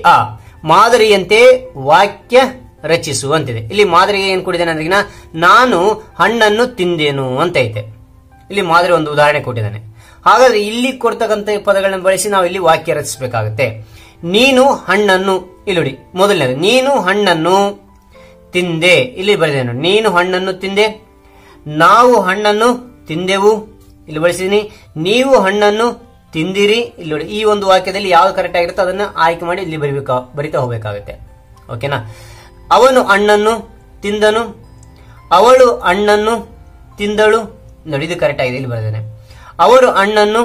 ಮಾದರಿಯಂತೆ ವಾಕ್ಯ ರಚಿಸುವಂತಿದೆ. ಇಲ್ಲಿ ಮಾದರಿಗೆ ಏನ್ ಕೊಟ್ಟಿದ್ದಾನೆ ಅಂದ್ರೆ ನಾನು ಹಣ್ಣನ್ನು ತಿಂದೇನು ಅಂತ ಐತೆ. ಇಲ್ಲಿ ಮಾದರಿ ಒಂದು ಉದಾಹರಣೆ ಕೊಟ್ಟಿದ್ದಾನೆ. ಹಾಗಾದ್ರೆ ಇಲ್ಲಿ ಕೊಡ್ತಕ್ಕಂಥ ಪದಗಳನ್ನು ಬಳಸಿ ನಾವು ಇಲ್ಲಿ ವಾಕ್ಯ ರಚಿಸಬೇಕಾಗುತ್ತೆ. ನೀನು ಹಣ್ಣನ್ನು, ಇಲ್ಲಿ ನೋಡಿ ಮೊದಲನೇದು, ನೀನು ಹಣ್ಣನ್ನು ತಿಂದೆ. ಇಲ್ಲಿ ಬರೆದೇನು, ನೀನು ಹಣ್ಣನ್ನು ತಿಂದೆ. ನಾವು ಹಣ್ಣನ್ನು ತಿಂದೆವು, ಇಲ್ಲಿ ಬಳಸಿದೀನಿ. ನೀವು ಹಣ್ಣನ್ನು ತಿಂದಿರಿ, ಇಲ್ಲಿ ನೋಡಿ. ಈ ಒಂದು ವಾಕ್ಯದಲ್ಲಿ ಯಾವ್ದು ಕರೆಕ್ಟ್ ಆಗಿರುತ್ತೋ ಅದನ್ನ ಆಯ್ಕೆ ಮಾಡಿ ಇಲ್ಲಿ ಬರಿತಾ ಹೋಗಬೇಕಾಗುತ್ತೆ. ಓಕೆನಾ. ಅವನು ಹಣ್ಣನ್ನು ತಿಂದನು, ಅವಳು ಹಣ್ಣನ್ನು ತಿಂದಳು, ನೋಡಿ ಇದು ಕರೆಕ್ಟ್ ಆಗಿದೆ, ಇಲ್ಲಿ ಬರೆದೇನೆ. ಅವರು ಹಣ್ಣನ್ನು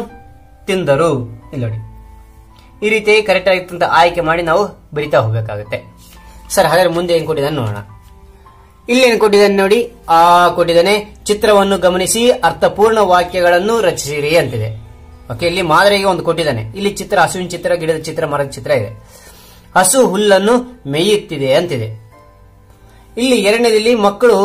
ತಿಂದರು, ಇಲ್ಲಿ ನೋಡಿ. ಈ ರೀತಿ ಕರೆಕ್ಟ್ ಆಗಿರ್ತಂತ ಆಯ್ಕೆ ಮಾಡಿ ನಾವು ಬರಿತಾ ಹೋಗಬೇಕಾಗುತ್ತೆ. ಸರ್, ಹಾಗಾದ್ರೆ ಮುಂದೆ ಏನ್ ಕೊಟ್ಟಿದ್ದಾನೆ ನೋಡೋಣ. ಇಲ್ಲಿ ಏನ್ ಕೊಟ್ಟಿದ್ದಾನೆ ನೋಡಿ, ಕೊಟ್ಟಿದ್ದಾನೆ, ಚಿತ್ರವನ್ನು ಗಮನಿಸಿ ಅರ್ಥಪೂರ್ಣ ವಾಕ್ಯಗಳನ್ನು ರಚಿಸಿರಿ ಅಂತಿದೆ. ಓಕೆ, ಇಲ್ಲಿ ಮಾದರಿಗೆ ಒಂದು ಕೊಟ್ಟಿದ್ದಾನೆ. ಇಲ್ಲಿ ಚಿತ್ರ, ಹಸುವಿನ ಚಿತ್ರ, ಗಿಡದ ಚಿತ್ರ, ಮರದ ಚಿತ್ರ ಇದೆ. ಹಸು ಹುಲ್ಲನ್ನು ಮೇಯುತ್ತಿದೆ ಅಂತಿದೆ. ಇಲ್ಲಿ ಎರಡನೇದಲ್ಲಿ ಮಕ್ಕಳು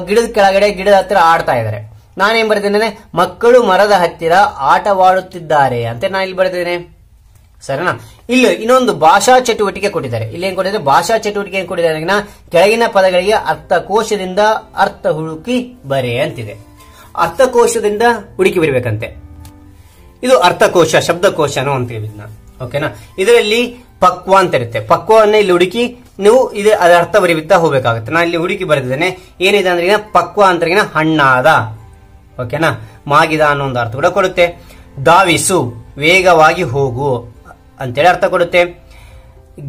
ಗಿಡದ ಕೆಳಗಡೆ, ಗಿಡದ ಹತ್ತಿರ ಆಡ್ತಾ ಇದ್ದಾರೆ. ನಾನೇನ್ ಬರೆದಿದ್ದೇನೆ, ಮಕ್ಕಳು ಮರದ ಹತ್ತಿರ ಆಟವಾಡುತ್ತಿದ್ದಾರೆ ಅಂತ ನಾನು ಇಲ್ಲಿ ಬರೆದಿದ್ದೇನೆ. ಸರಿನಾ. ಇಲ್ಲಿ ಇನ್ನೊಂದು ಭಾಷಾ ಚಟುವಟಿಕೆ ಕೊಟ್ಟಿದ್ದಾರೆ. ಇಲ್ಲಿ ಏನ್ ಕೊಟ್ಟಿದ್ದಾರೆ, ಭಾಷಾ ಚಟುವಟಿಕೆ ಏನ್ ಕೊಟ್ಟಿದ್ದಾರೆ, ಕೆಳಗಿನ ಪದಗಳಿಗೆ ಅರ್ಥಕೋಶದಿಂದ ಅರ್ಥ ಹುಡುಕಿ ಬರೆ ಅಂತಿದೆ. ಅರ್ಥಕೋಶದಿಂದ ಹುಡುಕಿ ಬರಬೇಕಂತೆ. ಇದು ಅರ್ಥಕೋಶ, ಶಬ್ದಕೋಶನೋ ಅಂತೀವಿ ಇದನ್ನ. ಓಕೆನಾ. ಇದರಲ್ಲಿ ಪಕ್ವ ಅಂತ ಇರುತ್ತೆ. ಪಕ್ವವನ್ನ ಇಲ್ಲಿ ಹುಡುಕಿ ನೀವು ಅದರ ಅರ್ಥ ಬರೀತಾ ಹೋಗಬೇಕಾಗುತ್ತೆ. ನಾನು ಇಲ್ಲಿ ಹುಡುಕಿ ಬರೆದಿದ್ದೇನೆ. ಏನಿದೆ ಅಂದ್ರೆ ಪಕ್ವ ಅಂತ ಹಣ್ಣಾದ, ಓಕೆನಾ, ಮಾಗಿದ ಅನ್ನೋ ಒಂದು ಅರ್ಥ ಕೂಡ ಕೊಡುತ್ತೆ. ಧಾವಿಸು, ವೇಗವಾಗಿ ಹೋಗು ಅಂತೇಳಿ ಅರ್ಥ ಕೊಡುತ್ತೆ.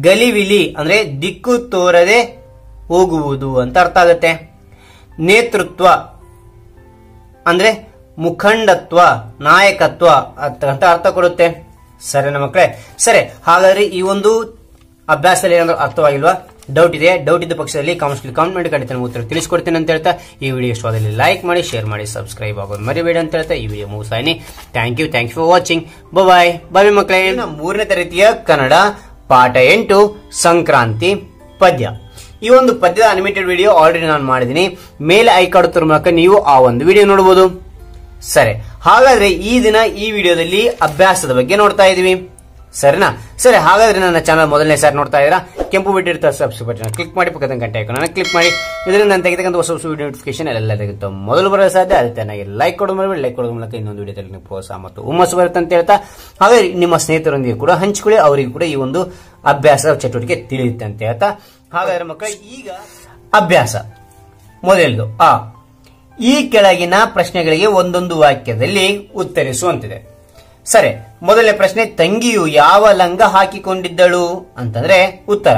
ಗಲಿವಿಲಿ ಅಂದ್ರೆ ದಿಕ್ಕು ತೋರದೆ ಹೋಗುವುದು ಅಂತ ಅರ್ಥ ಆಗುತ್ತೆ. ನೇತೃತ್ವ ಅಂದ್ರೆ ಮುಖಂಡತ್ವ, ನಾಯಕತ್ವ ಅಂತ ಅರ್ಥ ಕೊಡುತ್ತೆ. ಸರಿನಾ ಮಕ್ಕಳೇ. ಸರಿ, ಹಾಗಾದ್ರೆ ಈ ಒಂದು ಅಭ್ಯಾಸದಲ್ಲಿ ಏನಾದ್ರು ಅರ್ಥವಾಗಿಲ್ವಾ, ಡೌಟ್ ಇದೆ, ಡೌಟ್ ಇದ್ದ ಪಕ್ಷದಲ್ಲಿ ಕಾಮೆಂಟ್ ಮಾಡಿ ಖಂಡಿತ ಉತ್ತರ ತಿಳಿಸ್ಕೊಡ್ತೀನಿ ಅಂತ ಹೇಳ್ತಾ ಈ ವಿಡಿಯೋ ಇಷ್ಟವಾದಲ್ಲಿ ಲೈಕ್ ಮಾಡಿ, ಶೇರ್ ಮಾಡಿ, ಸಬ್ಸ್ಕ್ರೈಬ್ ಆಗೋದು ಮರಿಬೇಡಿ ಅಂತ ಹೇಳ್ತಾ ಈ ವಿಡಿಯೋ ಮುಗಿಸಾಯಿನಿ. Thank you for watching. Bye ಮಕ್ಕಳೇ. 3ನೇ ತರಗತಿಯ ಕನ್ನಡ ಪಾಠ 8 ಸಂಕ್ರಾಂತಿ ಪದ್ಯ. ಈ ಒಂದು ಪದ್ಯದ ಅನಿಮೇಟೆಡ್ ವಿಡಿಯೋ ಆಲ್ರೆಡಿ ನಾನು ಮಾಡಿದ್ದೀನಿ. ಮೇಲೆ ಐಕಾಡುತ್ತಿರುವ ಮೂಲಕ ನೀವು ಆ ಒಂದು ವಿಡಿಯೋ ನೋಡಬಹುದು. ಸರಿ, ಹಾಗಾದ್ರೆ ಈ ದಿನ ಈ ವಿಡಿಯೋದಲ್ಲಿ ಅಭ್ಯಾಸದ ಬಗ್ಗೆ ನೋಡ್ತಾ ಇದೀವಿ. ಸರಿನಾ? ಸರಿ, ಹಾಗಾದ್ರೆ ನನ್ನ ಚಾನಲ್ ಮೊದಲನೇ ಸಾರಿ ನೋಡ್ತಾ ಇದ್ದೀರಾ, ಕೆಂಪು ಬಿಟ್ಟಿರ್ತಾ ಸಬ್ಸ್ಕ್ರೈಬ್ ಬಟನ್ ಕ್ಲಿಕ್ ಮಾಡಿ, ಪಕ್ಕದ ಗಂಟೆ ಐಕಾನ್ ಕ್ಲಿಕ್ ಮಾಡಿ. ಇದರಿಂದ ನಾನು ತೆಗೆತಕ್ಕಂಥ ಹೊಸ ಹೊಸ ವಿಡಿಯೋ ನೋಟಿಫಿಕೇಶನ್ ಎಲ್ಲ ತೆಗೆದು ಮೊದಲು ಬರಲು ಸಾಧ್ಯ. ಅದೇ ಚೆನ್ನಾಗಿ ಲೈಕ್ ಕೊಡೋದು ಮಾಡಬೇಡಿ. ಲೈಕ್ ಕೊಡೋದ್ರ ಮೂಲಕ ಇನ್ನೊಂದು ವಿಡಿಯೋದಲ್ಲಿ ನೀವು ಪ್ರೋತ್ಸಾಹ ಮತ್ತು ಹುಮ್ಮಸ್ಸು ಬರುತ್ತೆ ಅಂತ ಹೇಳ್ತಾ, ಹಾಗಾಗಿ ನಿಮ್ಮ ಸ್ನೇಹಿತರೊಂದಿಗೆ ಕೂಡ ಹಂಚಿಕೊಳ್ಳಿ, ಅವರಿಗೆ ಕೂಡ ಈ ಒಂದು ಅಭ್ಯಾಸ ಚಟುವಟಿಕೆ ತಿಳಿಯುತ್ತೆ ಅಂತ ಹೇಳ್ತಾ, ಹಾಗಾದ್ರೆ ಮಕ್ಕಳು ಈಗ ಅಭ್ಯಾಸ ಮೊದಲದು ಆ ಈ ಕೆಳಗಿನ ಪ್ರಶ್ನೆಗಳಿಗೆ ಒಂದೊಂದು ವಾಕ್ಯದಲ್ಲಿ ಉತ್ತರಿಸುವಂತಿದೆ. ಸರಿ, ಮೊದಲನೇ ಪ್ರಶ್ನೆ, ತಂಗಿಯು ಯಾವ ಲಂಗ ಹಾಕಿಕೊಂಡಿದ್ದಳು ಅಂತಂದ್ರೆ ಉತ್ತರ,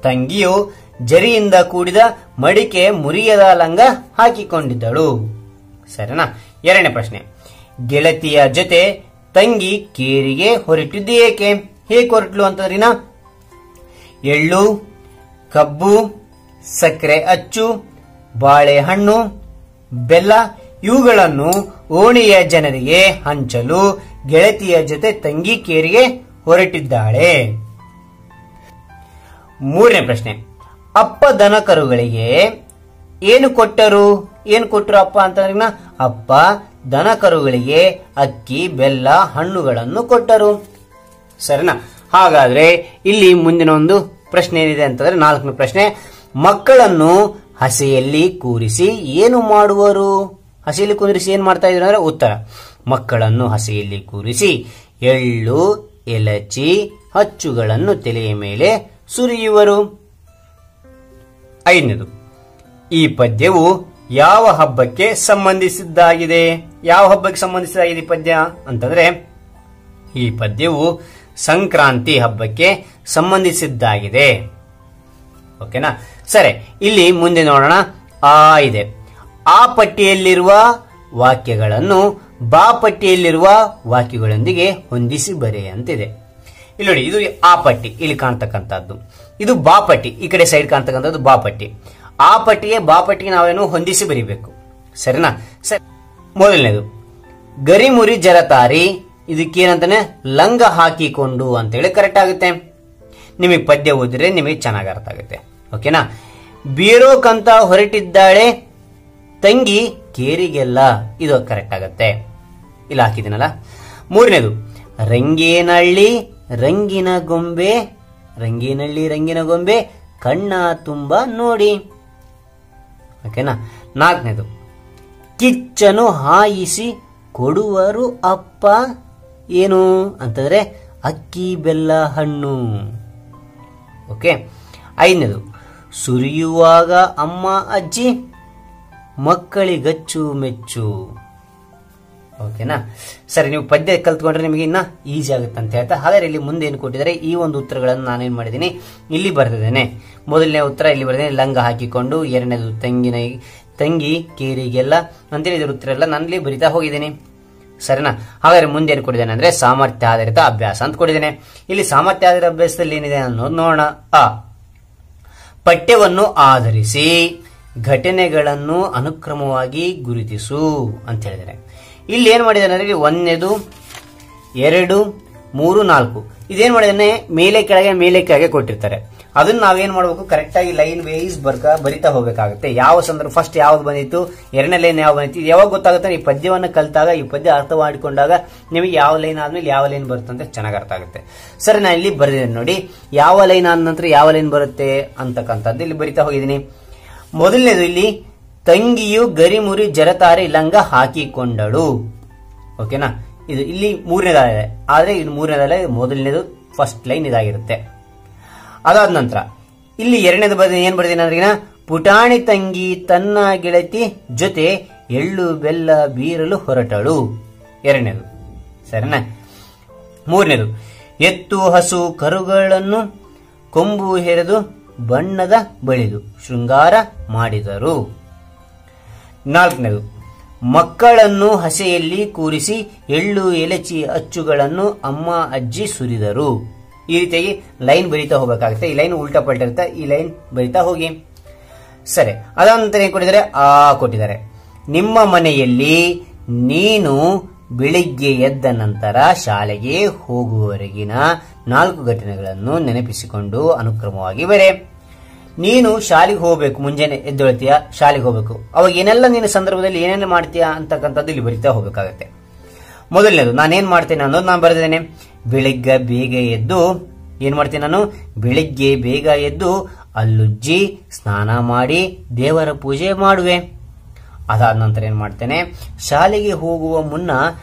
ತಂಗಿಯು ಜರಿಯಿಂದ ಕೂಡಿದ ಮಡಿಕೆ ಮುರಿಯದ ಲಂಗ ಹಾಕಿಕೊಂಡಿದ್ದಳು. ಸರಿನಾ? ಎರಡನೇ ಪ್ರಶ್ನೆ, ಗೆಳತಿಯ ಜೊತೆ ತಂಗಿ ಕೇರಿಗೆ ಹೊರಟಿದ್ದು ಏಕೆ? ಹೇಗೆ ಹೊರಟ್ಲು ಅಂತಂದ್ರಿನ ಎಳ್ಳು, ಕಬ್ಬು, ಸಕ್ಕರೆ ಅಚ್ಚು, ಬಾಳೆಹಣ್ಣು, ಬೆಲ್ಲ ಇವುಗಳನ್ನು ಓಣಿಯ ಜನರಿಗೆ ಹಂಚಲು ಗೆಳತಿಯ ಜೊತೆ ತಂಗಿ ಕೇರಿಗೆ ಹೊರಟಿದ್ದಾಳೆ. ಮೂರನೇ ಪ್ರಶ್ನೆ, ಅಪ್ಪ ದನ ಕರುಗಳಿಗೆ ಏನು ಕೊಟ್ಟರು? ಏನು ಕೊಟ್ಟರು ಅಪ್ಪ ಅಂತಂದ್ರೆ ಅಪ್ಪ ದನ ಕರುಗಳಿಗೆ ಅಕ್ಕಿ, ಬೆಲ್ಲ, ಹಣ್ಣುಗಳನ್ನು ಕೊಟ್ಟರು. ಸರಿನಾ? ಹಾಗಾದ್ರೆ ಇಲ್ಲಿ ಮುಂದಿನ ಒಂದು ಪ್ರಶ್ನೆ ಏನಿದೆ ಅಂತಂದ್ರೆ ನಾಲ್ಕನೇ ಪ್ರಶ್ನೆ, ಮಕ್ಕಳನ್ನು ಹಸೆಯಲ್ಲಿ ಕೂರಿಸಿ ಏನು ಮಾಡುವರು? ಹಸೆಯಲ್ಲಿ ಕೂರಿಸಿ ಏನ್ ಮಾಡ್ತಾ ಇದ್ರು ಅಂದ್ರೆ ಉತ್ತರ, ಮಕ್ಕಳನ್ನು ಹಸೆಯಲ್ಲಿ ಕೂರಿಸಿ ಎಳ್ಳು, ಎಲಚಿ, ಅಚ್ಚುಗಳನ್ನು ತಲೆಯ ಮೇಲೆ ಸುರಿಯುವರು. ಐದನೇದು, ಈ ಪದ್ಯವು ಯಾವ ಹಬ್ಬಕ್ಕೆ ಸಂಬಂಧಿಸಿದ್ದಾಗಿದೆ? ಯಾವ ಹಬ್ಬಕ್ಕೆ ಸಂಬಂಧಿಸಿದಾಗಿದೆ ಈ ಪದ್ಯ ಅಂತಂದ್ರೆ ಈ ಪದ್ಯವು ಸಂಕ್ರಾಂತಿ ಹಬ್ಬಕ್ಕೆ ಸಂಬಂಧಿಸಿದ್ದಾಗಿದೆ. ಓಕೆನಾ? ಸರಿ, ಇಲ್ಲಿ ಮುಂದೆ ನೋಡೋಣ. ಆ ಇದೆ, ಆ ಪಟ್ಟಿಯಲ್ಲಿರುವ ವಾಕ್ಯಗಳನ್ನು ಬಾ ಪಟ್ಟಿಯಲ್ಲಿರುವ ವಾಕ್ಯಗಳೊಂದಿಗೆ ಹೊಂದಿಸಿ ಬರೆಯಂತಿದೆ. ಇಲ್ಲಿ ನೋಡಿ, ಇದು ಆ ಪಟ್ಟಿ ಇಲ್ಲಿ ಕಾಣ್ತಕ್ಕಂಥದ್ದು, ಇದು ಬಾ ಪಟ್ಟಿ ಈ ಕಡೆ ಸೈಡ್ ಕಾಣ್ತಕ್ಕಂಥದ್ದು ಬಾ ಪಟ್ಟಿ. ಆ ಪಟ್ಟಿಗೆ ಬಾ ಪಟ್ಟಿಗೆ ನಾವೇನು ಹೊಂದಿಸಿ ಬರೀಬೇಕು. ಸರಿನಾ? ಸರಿ, ಮೊದಲನೇದು ಗರಿಮುರಿ ಜರತಾರಿ, ಇದಕ್ಕೇನಂತಾನೆ ಲಂಗ ಹಾಕಿಕೊಂಡು ಅಂತೇಳಿ ಕರೆಕ್ಟ್ ಆಗುತ್ತೆ. ನಿಮಗೆ ಪದ್ಯ ಓದಿದ್ರೆ ನಿಮಗೆ ಚೆನ್ನಾಗಿ ಅರ್ಥ ಆಗುತ್ತೆ. ಓಕೆನಾ? ಬೀರೋಕಂತ ಹೊರಟಿದ್ದಾಳೆ ತಂಗಿ ಕೇರಿಗೆಲ್ಲ, ಇದು ಕರೆಕ್ಟ್ ಆಗತ್ತೆ, ಇಲ್ಲಿ ಹಾಕಿದ್ದೀನಲ್ಲ. ಮೂರನೇದು ರಂಗೇನಹಳ್ಳಿ ರಂಗಿನ ಗೊಂಬೆ, ರಂಗೇನಹಳ್ಳಿ ರಂಗಿನ ಗೊಂಬೆ ಕಣ್ಣ ತುಂಬ ನೋಡಿ. ಓಕೆನಾ? ನಾಲ್ಕನೇದು ಕಿಚ್ಚನು ಹಾಯಿಸಿ ಕೊಡುವರು ಅಪ್ಪ, ಏನು ಅಂತಂದ್ರೆ ಅಕ್ಕಿ, ಬೆಲ್ಲ, ಹಣ್ಣು. ಓಕೆ. ಐದನೇದು ಸುರಿಯುವಾಗ ಅಮ್ಮ ಅಜ್ಜಿ ಮಕ್ಕಳಿಗಚ್ಚು ಮೆಚ್ಚು. ಓಕೆನಾ? ಸರಿ, ನೀವು ಪದ್ಯ ಕಲ್ತ್ಕೊಂಡ್ರೆ ನಿಮಗೆ ಇನ್ನ ಈಸಿ ಆಗುತ್ತೆ ಅಂತ ಹೇಳ್ತಾ, ಹಾಗಾದ್ರೆ ಇಲ್ಲಿ ಮುಂದೆ ಏನು ಕೊಟ್ಟಿದ್ದಾರೆ ಈ ಒಂದು ಉತ್ತರಗಳನ್ನು ನಾನೇನ್ ಮಾಡಿದ್ದೀನಿ ಇಲ್ಲಿ ಬರ್ತಿದ್ದೇನೆ. ಮೊದಲನೇ ಉತ್ತರ ಇಲ್ಲಿ ಬರ್ದೇನೆ, ಲಂಗ ಹಾಕಿಕೊಂಡು. ಎರಡನೇದು ತಂಗಿ ಕೇರಿಗೆಲ್ಲ ಅಂತೇಳಿ ಇದ್ರ ಉತ್ತರ ಎಲ್ಲ ನಾನು ಇಲ್ಲಿ ಬರಿತಾ ಹೋಗಿದ್ದೀನಿ. ಸರಿನಾ? ಹಾಗಾದ್ರೆ ಮುಂದೆ ಏನು ಕೊಟ್ಟಿದ್ದೇನೆ ಅಂದ್ರೆ ಸಾಮರ್ಥ್ಯ ಆಧಾರಿತ ಅಭ್ಯಾಸ ಅಂತ ಕೊಟ್ಟಿದ್ದೇನೆ. ಇಲ್ಲಿ ಸಾಮರ್ಥ್ಯ ಆಧಾರಿತ ಅಭ್ಯಾಸದಲ್ಲಿ ಏನಿದೆ ಅನ್ನೋದು ನೋಡೋಣ. ಪಠ್ಯವನ್ನು ಆಧರಿಸಿ ಘಟನೆಗಳನ್ನು ಅನುಕ್ರಮವಾಗಿ ಗುರುತಿಸು ಅಂತ ಹೇಳಿದರೆ, ಇಲ್ಲಿ ಏನ್ ಮಾಡಿದಾನೆ ಅಂದ್ರೆ 1, 2, 3, 4 ಇದೇನ್ ಮಾಡಿದಾನೆ, ಮೇಲೆ ಕೆಳಗೆ ಕೊಟ್ಟಿರ್ತಾರೆ. ಅದನ್ನ ನಾವೇನ್ ಮಾಡ್ಬೇಕು, ಕರೆಕ್ಟ್ ಆಗಿ ಲೈನ್ ವೈಸ್ ಬರಿತಾ ಹೋಗ್ಬೇಕಾಗುತ್ತೆ. ಯಾವ ಸಂದರ್ಭ ಫಸ್ಟ್ ಯಾವ್ದು ಬಂದಿತ್ತು, ಎರಡನೇ ಲೈನ್ ಯಾವ ಬಂದಿತ್ತು, ಇದು ಯಾವಾಗ ಗೊತ್ತಾಗುತ್ತೆ? ಈ ಪದ್ಯವನ್ನು ಕಲ್ತಾಗ, ಈ ಪದ್ಯ ಅರ್ಥ ಮಾಡಿಕೊಂಡಾಗ ನಿಮಗೆ ಯಾವ ಲೈನ್ ಆದ್ಮೇಲೆ ಯಾವ ಲೈನ್ ಬರುತ್ತೆ ಅಂತ ಚೆನ್ನಾಗಿ ಅರ್ಥ ಆಗುತ್ತೆ. ಸರಿ, ನಾನು ಇಲ್ಲಿ ಬರೆದಿದ್ದೇನೆ ನೋಡಿ, ಯಾವ ಲೈನ್ ಆದ ನಂತರ ಯಾವ ಲೈನ್ ಬರುತ್ತೆ ಅಂತಕ್ಕಂಥದ್ದು ಇಲ್ಲಿ ಬರಿತಾ ಹೋಗಿದ್ದೀನಿ. ಮೊದಲನೇದು ಇಲ್ಲಿ ತಂಗಿಯು ಗರಿಮುರಿ ಜರತಾರಿ ಲಂಗ ಹಾಕಿಕೊಂಡಳು. ಓಕೆನಾ? ಇದು ಇಲ್ಲಿ ಮೂರನೇದಾಗಿದೆ, ಆದ್ರೆ ಇದು ಮೂರನೇದಲ್ಲ, ಮೊದಲನೇದು ಫಸ್ಟ್ ಲೈನ್ ಇದಾಗಿರುತ್ತೆ. ಅದಾದ ನಂತರ ಇಲ್ಲಿ ಎರಡನೇದು ಏನ್ ಬರ್ತೀನಿ ಅಂದ್ರೆ, ಪುಟಾಣಿ ತಂಗಿ ತನ್ನ ಗೆಳತಿ ಜೊತೆ ಎಳ್ಳು ಬೆಲ್ಲ ಬೀರಲು ಹೊರಟಳು. ಎರಡನೇದು. ಸರಿನಾ? ಮೂರನೇದು ಎತ್ತು ಹಸು ಕರುಗಳನ್ನು ಕೊಂಬು ಹೆರೆದು ಬಣ್ಣದ ಬಳಿದು ಶೃಂಗಾರ ಮಾಡಿದರು. ನಾಲ್ಕನೇದು ಮಕ್ಕಳನ್ನು ಹಸೆಯಲ್ಲಿ ಕೂರಿಸಿ ಎಳ್ಳು ಎಲಚಿ ಅಚ್ಚುಗಳನ್ನು ಅಮ್ಮ ಅಜ್ಜಿ ಸುರಿದರು. ಈ ರೀತಿಯಾಗಿ ಲೈನ್ ಬರೀತಾ ಹೋಗಬೇಕಾಗುತ್ತೆ. ಈ ಲೈನ್ ಉಲ್ಟಾ ಪಲ್ಟ ಇರುತ್ತೆ, ಈ ಲೈನ್ ಬರೀತಾ ಹೋಗಿ. ಸರಿ, ಅದಾದ ನಂತರ ಏನ್ ಕೊಟ್ಟಿದ್ದಾರೆ, ಕೊಟ್ಟಿದ್ದಾರೆ. ನಿಮ್ಮ ಮನೆಯಲ್ಲಿ ನೀನು ಬೆಳಿಗ್ಗೆ ಎದ್ದ ನಂತರ ಶಾಲೆಗೆ ಹೋಗುವವರೆಗಿನ 4 ಘಟನೆಗಳನ್ನು ನೆನಪಿಸಿಕೊಂಡು ಅನುಕ್ರಮವಾಗಿ ಬರೆ. ನೀನು ಶಾಲೆಗೆ ಹೋಗ್ಬೇಕು, ಮುಂಜಾನೆ ಎದ್ದೇಳ್ತೀಯ, ಶಾಲೆಗೆ ಹೋಗ್ಬೇಕು. ಅವಾಗ ಏನೆಲ್ಲ ನೀನು ಸಂದರ್ಭದಲ್ಲಿ ಏನೇನು ಮಾಡ್ತೀಯಾ ಅಂತಕ್ಕಂಥದ್ದು ಇಲ್ಲಿ ಬರಿತಾ ಹೋಗ್ಬೇಕಾಗತ್ತೆ. ಮೊದಲನೇದು ನಾನೇನ್ ಮಾಡ್ತೇನೆ ಅನ್ನೋದು ನಾನು ಬರೆದೇನೆ. ಬೆಳಿಗ್ಗೆ ಬೇಗ ಎದ್ದು ಏನ್ ಮಾಡ್ತೀನಿ ನಾನು? ಬೆಳಿಗ್ಗೆ ಬೇಗ ಎದ್ದು ಅಲ್ಲುಜ್ಜಿ ಸ್ನಾನ ಮಾಡಿ ದೇವರ ಪೂಜೆ ಮಾಡುವೆ. ಅದಾದ ನಂತರ ಏನ್ ಮಾಡ್ತೇನೆ? ಶಾಲೆಗೆ ಹೋಗುವ ಮುನ್ನ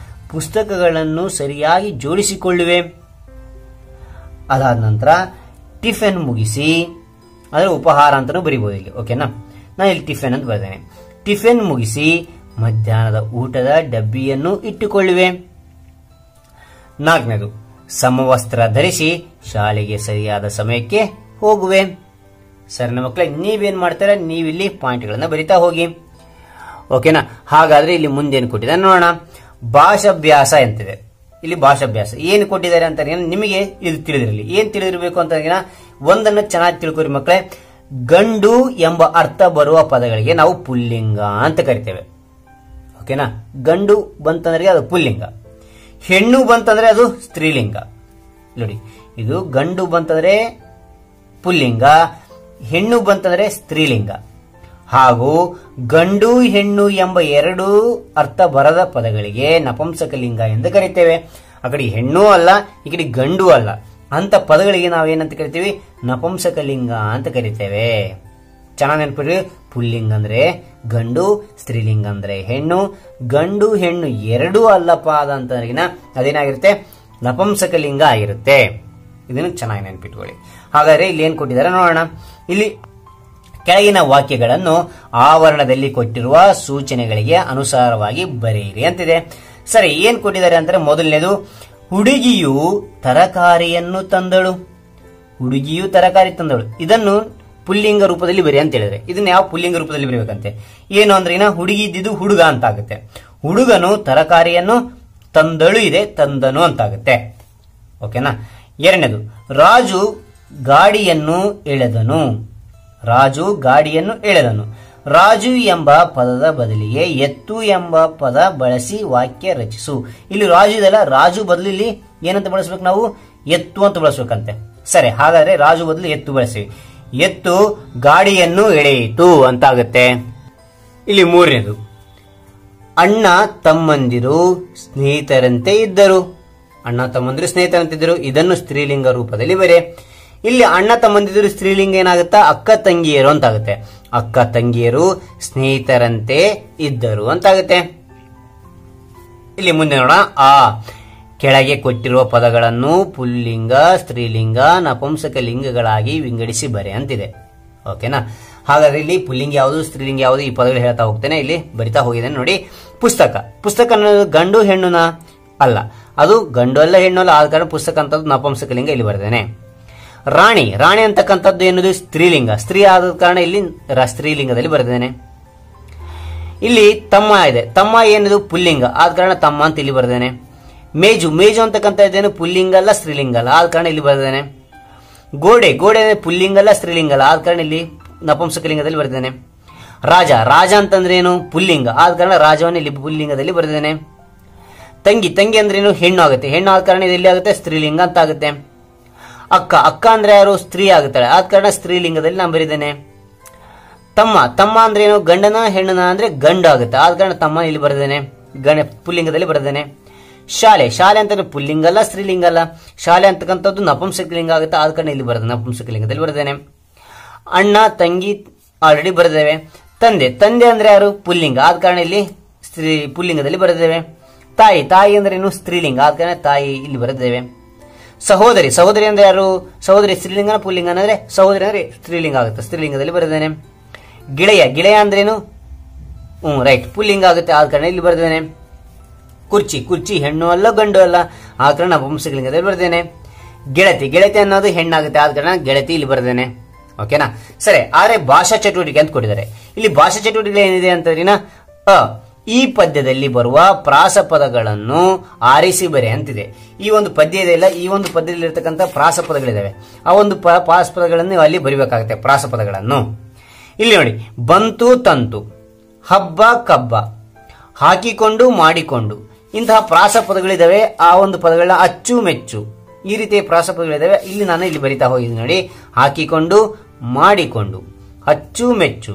ಪುಸ್ತಕಗಳನ್ನು ಸರಿಯಾಗಿ ಜೋಡಿಸಿಕೊಳ್ಳುವೆ. ಅದಾದ ನಂತರ ಟಿಫಿನ್ ಮುಗಿಸಿ, ಅಂದ್ರೆ ಉಪಹಾರ ಅಂತಾನೂ ಬರಿಬಹುದು ಇಲ್ಲಿ, ಓಕೆನಾ? ನಾನು ಇಲ್ಲಿ ಟಿಫಿನ್ ಅಂತ ಬರ್ತೇನೆ. ಟಿಫಿನ್ ಮುಗಿಸಿ ಮಧ್ಯಾಹ್ನದ ಊಟದ ಡಬ್ಬಿಯನ್ನು ಇಟ್ಟುಕೊಳ್ಳುವೆ. 4ನೇದು ಸಮವಸ್ತ್ರ ಧರಿಸಿ ಶಾಲೆಗೆ ಸರಿಯಾದ ಸಮಯಕ್ಕೆ ಹೋಗುವೆ. ಸರಿ ಮಕ್ಕಳೇ, ನೀವೇನ್ ಮಾಡ್ತಾರೆ? ನೀವಿಲ್ಲಿ ಪಾಯಿಂಟ್ಗಳನ್ನ ಬರಿತಾ ಹೋಗಿ, ಓಕೆನಾ? ಹಾಗಾದ್ರೆ ಇಲ್ಲಿ ಮುಂದೇನು ಕೊಟ್ಟಿದ್ದಾರೆ ನೋಡೋಣ. ಭಾಷಾಭ್ಯಾಸ ಎಂತಿದೆ. ಇಲ್ಲಿ ಭಾಷಾಭ್ಯಾಸ ಏನು ಕೊಟ್ಟಿದ್ದಾರೆ ಅಂತ ನಿಮಗೆ ಇದು ತಿಳಿದಿರಲಿ. ಏನ್ ತಿಳಿದಿರಬೇಕು ಅಂತ ಒಂದನ್ನು ಚೆನ್ನಾಗಿ ತಿಳ್ಕೊರಿ ಮಕ್ಕಳೇ. ಗಂಡು ಎಂಬ ಅರ್ಥ ಬರುವ ಪದಗಳಿಗೆ ನಾವು ಪುಲ್ಲಿಂಗ ಅಂತ ಕರಿತೇವೆ, ಓಕೆನಾ? ಗಂಡು ಬಂತಂದ್ರೆ ಅದು ಪುಲ್ಲಿಂಗ, ಹೆಣ್ಣು ಬಂತಂದ್ರೆ ಅದು ಸ್ತ್ರೀಲಿಂಗ. ನೋಡಿ, ಇದು ಗಂಡು ಬಂತಂದ್ರೆ ಪುಲ್ಲಿಂಗ, ಹೆಣ್ಣು ಬಂತಂದ್ರೆ ಸ್ತ್ರೀಲಿಂಗ. ಹಾಗೂ ಗಂಡು ಹೆಣ್ಣು ಎಂಬ 2 ಅರ್ಥ ಬರದ ಪದಗಳಿಗೆ ನಪುಂಸಕಲಿಂಗ ಎಂದು ಕರಿತೇವೆ. ಆ ಕಡೆ ಹೆಣ್ಣು ಅಲ್ಲ, ಈ ಕಡೆ ಗಂಡು ಅಲ್ಲ ಅಂತ ಪದಗಳಿಗೆ ನಾವೇನಂತ ಕರಿತೀವಿ? ನಪುಂಸಕಲಿಂಗ ಅಂತ ಕರಿತೇವೆ. ಚೆನ್ನಾಗಿ ನೆನಪಿಡ್ರಿ. ಪುಲ್ಲಿಂಗ ಅಂದ್ರೆ ಗಂಡು, ಸ್ತ್ರೀಲಿಂಗ ಅಂದ್ರೆ ಹೆಣ್ಣು. ಗಂಡು ಹೆಣ್ಣು 2 ಅಲ್ಲಪ್ಪ ಅಂತಂದ್ರೆ ಅದೇನಾಗಿರುತ್ತೆ? ನಪುಂಸಕಲಿಂಗ ಆಗಿರುತ್ತೆ. ಇದನ್ನು ಚೆನ್ನಾಗಿ ನೆನಪಿಟ್ಕೊಳ್ಳಿ. ಹಾಗಾದ್ರೆ ಇಲ್ಲಿ ಏನ್ ಕೊಟ್ಟಿದ್ದಾರೆ ನೋಡೋಣ. ಇಲ್ಲಿ ಕೆಳಗಿನ ವಾಕ್ಯಗಳನ್ನು ಆವರಣದಲ್ಲಿ ಕೊಟ್ಟಿರುವ ಸೂಚನೆಗಳಿಗೆ ಅನುಸಾರವಾಗಿ ಬರೆಯಿರಿ ಅಂತಿದೆ. ಸರಿ, ಏನ್ ಕೊಟ್ಟಿದ್ದಾರೆ ಅಂದ್ರೆ ಮೊದಲನೇದು, ಹುಡುಗಿಯು ತರಕಾರಿಯನ್ನು ತಂದಳು. ಹುಡುಗಿಯು ತರಕಾರಿ ತಂದಳು. ಇದನ್ನು ಪುಲ್ಲಿಂಗ ರೂಪದಲ್ಲಿ ಬರಿ ಅಂತ ಹೇಳಿದ್ರೆ ಇದನ್ನ ಯಾವ ಪುಲ್ಲಿಂಗ ರೂಪದಲ್ಲಿ ಬರೀಬೇಕಂತೆ? ಏನು ಅಂದ್ರೆ ಹುಡುಗಿ ಇದ್ದಿದ್ದು ಹುಡುಗ ಅಂತ ಆಗುತ್ತೆ. ಹುಡುಗನು ತರಕಾರಿಯನ್ನು ತಂದಳು ಇದೆ, ತಂದನು ಅಂತ ಆಗುತ್ತೆ, ಓಕೆನಾ? 2ನೇದು, ರಾಜು ಗಾಡಿಯನ್ನು ಎಳೆದನು. ರಾಜು ಗಾಡಿಯನ್ನು ಎಳೆದನು. ರಾಜು ಎಂಬ ಪದದ ಬದಲಿಗೆ ಎತ್ತು ಎಂಬ ಪದ ಬಳಸಿ ವಾಕ್ಯ ರಚಿಸು. ಇಲ್ಲಿ ರಾಜು ಇದೆಲ್ಲ, ರಾಜು ಬದಲು ಇಲ್ಲಿ ಏನಂತ ಬಳಸ್ಬೇಕು ನಾವು? ಎತ್ತು ಅಂತ ಬಳಸ್ಬೇಕಂತೆ. ಸರಿ, ಹಾಗಾದ್ರೆ ರಾಜು ಬದಲು ಎತ್ತು ಬಳಸಿ. ಎತ್ತು ಗಾಡಿಯನ್ನು ಎಳೆಯಿತು ಅಂತ ಆಗುತ್ತೆ. ಇಲ್ಲಿ 3ನೇದು, ಅಣ್ಣ ತಮ್ಮಂದಿರು ಸ್ನೇಹಿತರಂತೆ ಇದ್ದರು. ಅಣ್ಣ ತಮ್ಮಂದಿರು ಸ್ನೇಹಿತರಂತೆ ಇದ್ದರು. ಇದನ್ನು ಸ್ತ್ರೀಲಿಂಗ ರೂಪದಲ್ಲಿ ಬರೆ. ಇಲ್ಲಿ ಅಣ್ಣ ತಮ್ಮಂದಿರು ಸ್ತ್ರೀಲಿಂಗ ಏನಾಗುತ್ತಾ? ಅಕ್ಕ ತಂಗಿಯರು ಅಂತ ಆಗುತ್ತೆ. ಅಕ್ಕ ತಂಗಿಯರು ಸ್ನೇಹಿತರಂತೆ ಇದ್ದರು ಅಂತಾಗುತ್ತೆ. ಇಲ್ಲಿ ಮುಂದೆ ನೋಡೋಣ. ಕೆಳಗೆ ಕೊಟ್ಟಿರುವ ಪದಗಳನ್ನು ಪುಲ್ಲಿಂಗ, ಸ್ತ್ರೀಲಿಂಗ, ನಪುಂಸಕ ಲಿಂಗಗಳಾಗಿ ವಿಂಗಡಿಸಿ ಬರೆ ಅಂತಿದೆ, ಓಕೆನಾ? ಹಾಗಾದ್ರೆ ಇಲ್ಲಿ ಪುಲ್ಲಿಂಗ ಯಾವುದು, ಸ್ತ್ರೀಲಿಂಗ ಯಾವುದು, ಈ ಪದಗಳು ಹೇಳ್ತಾ ಹೋಗ್ತೇನೆ. ಇಲ್ಲಿ ಬರಿತಾ ಹೋಗಿದ್ದೇನೆ ನೋಡಿ. ಪುಸ್ತಕ. ಪುಸ್ತಕ ಅನ್ನೋದು ಗಂಡು ಹೆಣ್ಣುನ ಅಲ್ಲ, ಅದು ಗಂಡು ಅಲ್ಲ ಹೆಣ್ಣು ಅಲ್ಲ, ಆದ ಕಾರಣ ಪುಸ್ತಕ ಅಂತದ್ದು ನಪುಂಸಕ ಲಿಂಗ ಇಲ್ಲಿ ಬರೆದೇನೆ. ರಾಣಿ. ರಾಣಿ ಅಂತಕ್ಕಂಥದ್ದು ಏನದು? ಸ್ತ್ರೀಲಿಂಗ. ಸ್ತ್ರೀ ಆದ ಕಾರಣ ಇಲ್ಲಿ ಸ್ತ್ರೀಲಿಂಗದಲ್ಲಿ ಬರೆದೇನೆ. ಇಲ್ಲಿ ತಮ್ಮ ಇದೆ. ತಮ್ಮ ಏನದು? ಪುಲ್ಲಿಂಗ, ಆದ ಕಾರಣ ತಮ್ಮ ಅಂತ ಇಲ್ಲಿ ಬರೆದೇನೆ. ಮೇಜು. ಮೇಜು ಅಂತಕ್ಕಂಥದ್ದೇನು? ಪುಲ್ಲಿಂಗ ಅಲ್ಲ, ಸ್ತ್ರೀಲಿಂಗ ಅಲ್ಲ, ಆದ ಕಾರಣ ಇಲ್ಲಿ ಬರೆದೇನೆ. ಗೋಡೆ. ಗೋಡೆ ಪುಲ್ಲಿಂಗ ಅಲ್ಲ, ಸ್ತ್ರೀಲಿಂಗ ಅಲ್ಲ, ಆದ ಕಾರಣ ಇಲ್ಲಿ ನಪುಂಸಕಲಿಂಗದಲ್ಲಿ ಬರೆದೇನೆ. ರಾಜ. ರಾಜ ಅಂತಂದ್ರೆ ಏನು? ಪುಲ್ಲಿಂಗ, ಆದ ಕಾರಣ ರಾಜವನ್ನು ಇಲ್ಲಿ ಪುಲ್ಲಿಂಗದಲ್ಲಿ ಬರೆದೇನೆ. ತಂಗಿ. ತಂಗಿ ಅಂದ್ರೆ ಏನು? ಹೆಣ್ಣು ಆಗುತ್ತೆ. ಹೆಣ್ಣು ಆದ ಕಾರಣ ಇದು ಎಲ್ಲಿ ಆಗುತ್ತೆ? ಸ್ತ್ರೀಲಿಂಗ ಅಂತ ಆಗುತ್ತೆ. ಅಕ್ಕ. ಅಕ್ಕ ಅಂದ್ರೆ ಯಾರು? ಸ್ತ್ರೀ ಆಗುತ್ತಾಳೆ, ಆದ ಕಾರಣ ಸ್ತ್ರೀಲಿಂಗದಲ್ಲಿ ನಾನು ಬರೀದ್ದೇನೆ. ತಮ್ಮ. ತಮ್ಮ ಅಂದ್ರೆ ಏನು? ಗಂಡನ ಹೆಣ್ಣನ ಅಂದ್ರೆ ಗಂಡು ಆಗುತ್ತೆ, ಆದ ಕಾರಣ ತಮ್ಮ ಇಲ್ಲಿ ಬರೆದೇನೆ, ಪುಲ್ಲಿಂಗದಲ್ಲಿ ಬರೆದೇನೆ. ಶಾಲೆ. ಶಾಲೆ ಅಂತಂದ್ರೆ ಪುಲ್ಲಿಂಗ ಅಲ್ಲ, ಸ್ತ್ರೀಲಿಂಗ ಅಲ್ಲ. ಶಾಲೆ ಅಂತಕ್ಕಂಥದ್ದು ನಪುಂಸಕಲಿಂಗ ಆಗುತ್ತೆ, ಆದ ಕಾರಣ ಇಲ್ಲಿ ಬರೆದ ನಪುಂಸಕಲಿಂಗದಲ್ಲಿ ಬರೆದೇನೆ. ಅಣ್ಣ ತಂಗಿ ಆಲ್ರೆಡಿ ಬರೆದೇವೆ. ತಂದೆ. ತಂದೆ ಅಂದ್ರೆ ಯಾರು? ಪುಲ್ಲಿಂಗ, ಆದ ಕಾರಣ ಇಲ್ಲಿ ಪುಲ್ಲಿಂಗದಲ್ಲಿ ಬರೆದೇವೆ. ತಾಯಿ. ತಾಯಿ ಅಂದ್ರೆ ಏನು? ಸ್ತ್ರೀಲಿಂಗ, ಆದ ಕಾರಣ ತಾಯಿ ಇಲ್ಲಿ ಬರೆದೇವೆ. ಸಹೋದರಿ. ಸಹೋದರಿ ಅಂದ್ರೆ ಯಾರು? ಸಹೋದರಿ ಸ್ತ್ರೀಲಿಂಗನ ಪುಲ್ಲಿಂಗ ಅಂದ್ರೆ ಸಹೋದರಿ ಅಂದ್ರೆ ಸ್ತ್ರೀಲಿಂಗ ಆಗುತ್ತೆ, ಸ್ತ್ರೀಲಿಂಗದಲ್ಲಿ ಬರೆದೇನೆ. ಗೆಳೆಯ. ಗೆಳೆಯ ಅಂದ್ರೇನು? ರೈಟ್, ಪುಲ್ಲಿಂಗ ಆಗುತ್ತೆ, ಆದ ಕಾರಣ ಇಲ್ಲಿ ಬರೆದೇನೆ. ಕುರ್ಚಿ. ಕುರ್ಚಿ ಹೆಣ್ಣು ಅಲ್ಲ, ಗಂಡು ಅಲ್ಲ, ಆದ ಕಾರಣ ನಪುಂಸಕಲಿಂಗದಲ್ಲಿ ಬರೆದೇನೆ. ಗೆಳತಿ. ಗೆಳತಿ ಅನ್ನೋದು ಹೆಣ್ಣಾಗುತ್ತೆ, ಆದ ಕಾರಣ ಗೆಳತಿ ಇಲ್ಲಿ ಬರೆದೇನೆ, ಓಕೆನಾ? ಸರಿ, ಆದ್ರೆ ಭಾಷಾ ಚಟುವಟಿಕೆ ಅಂತ ಕೊಟ್ಟಿದ್ದಾರೆ. ಇಲ್ಲಿ ಭಾಷಾ ಚಟುವಟಿಕೆ ಏನಿದೆ ಅಂತಂದ್ರಿನ ಈ ಪದ್ಯದಲ್ಲಿ ಬರುವ ಪ್ರಾಸ ಪದಗಳನ್ನು ಆರಿಸಿ ಬರೆ ಅಂತಿದೆ. ಈ ಒಂದು ಪದ್ಯ ಇದೆಯಲ್ಲ, ಈ ಒಂದು ಪದ್ಯದಲ್ಲಿ ಇರತಕ್ಕಂಥ ಪ್ರಾಸ ಪದಗಳಿದಾವೆ, ಆ ಒಂದು ಪ್ರಾಸ ಪದಗಳನ್ನು ಅಲ್ಲಿ ಬರಿಬೇಕಾಗುತ್ತೆ, ಪ್ರಾಸ ಪದಗಳನ್ನು. ಇಲ್ಲಿ ನೋಡಿ, ಬಂತು ತಂತು, ಹಬ್ಬ ಕಬ್ಬ, ಹಾಕಿಕೊಂಡು ಮಾಡಿಕೊಂಡು, ಇಂತಹ ಪ್ರಾಸ ಪದಗಳಿದಾವೆ. ಆ ಒಂದು ಪದಗಳನ್ನ ಅಚ್ಚು ಮೆಚ್ಚು, ಈ ರೀತಿಯ ಪ್ರಾಸಪದಗಳಿದಾವೆ. ಇಲ್ಲಿ ನಾನು ಇಲ್ಲಿ ಬರಿತಾ ಹೋಗಿದ್ದೀನಿ ನೋಡಿ. ಹಾಕಿಕೊಂಡು, ಮಾಡಿಕೊಂಡು, ಅಚ್ಚುಮೆಚ್ಚು,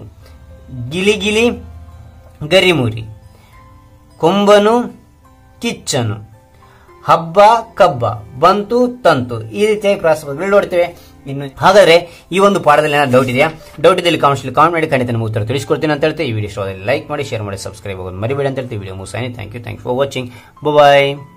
ಗಿಲಿಗಿಲಿ, ಗರಿಮುರಿ, ಕೊಂಬನು, ಕಿಚ್ಚನು, ಹಬ್ಬ, ಕಬ್ಬ, ಬಂತು, ತಂತು, ಈ ರೀತಿಯ ಪ್ರಾಸಪದಗಳು ನೋಡ್ತೇವೆ. ಇನ್ನು ಹಾಗಾದ್ರೆ ಈ ಒಂದು ಪಾಠದಲ್ಲಿ ಏನಾದ್ರು ಡೌಟ್ ಇದೆಯಾ? ಡೌಟ್ ಇದ್ದಲ್ಲಿ ಕಾಮೆಂಟ್ ಮಾಡಿ, ಖಂಡಿತ ನಿಮಗೆ ಉತ್ತರ ತಿಳಿಸ್ಕೊಡ್ತೀನಿ ಅಂತ ಹೇಳ್ತೀವಿ. ಈ ವಿಡಿಯೋ ಇಷ್ಟವಾದಲ್ಲಿ ಲೈಕ್ ಮಾಡಿ, ಶೇರ್ ಮಾಡಿ, ಸಬ್ಸ್ಕ್ರೈಬ್ ಆಗೋದು ಮರಿಬೇಡಿ ಅಂತ ಹೇಳ್ತೀವಿ. ವಿಡಿಯೋ ಮುಗಿಸಾನಿ. Thank you for watching. Bye.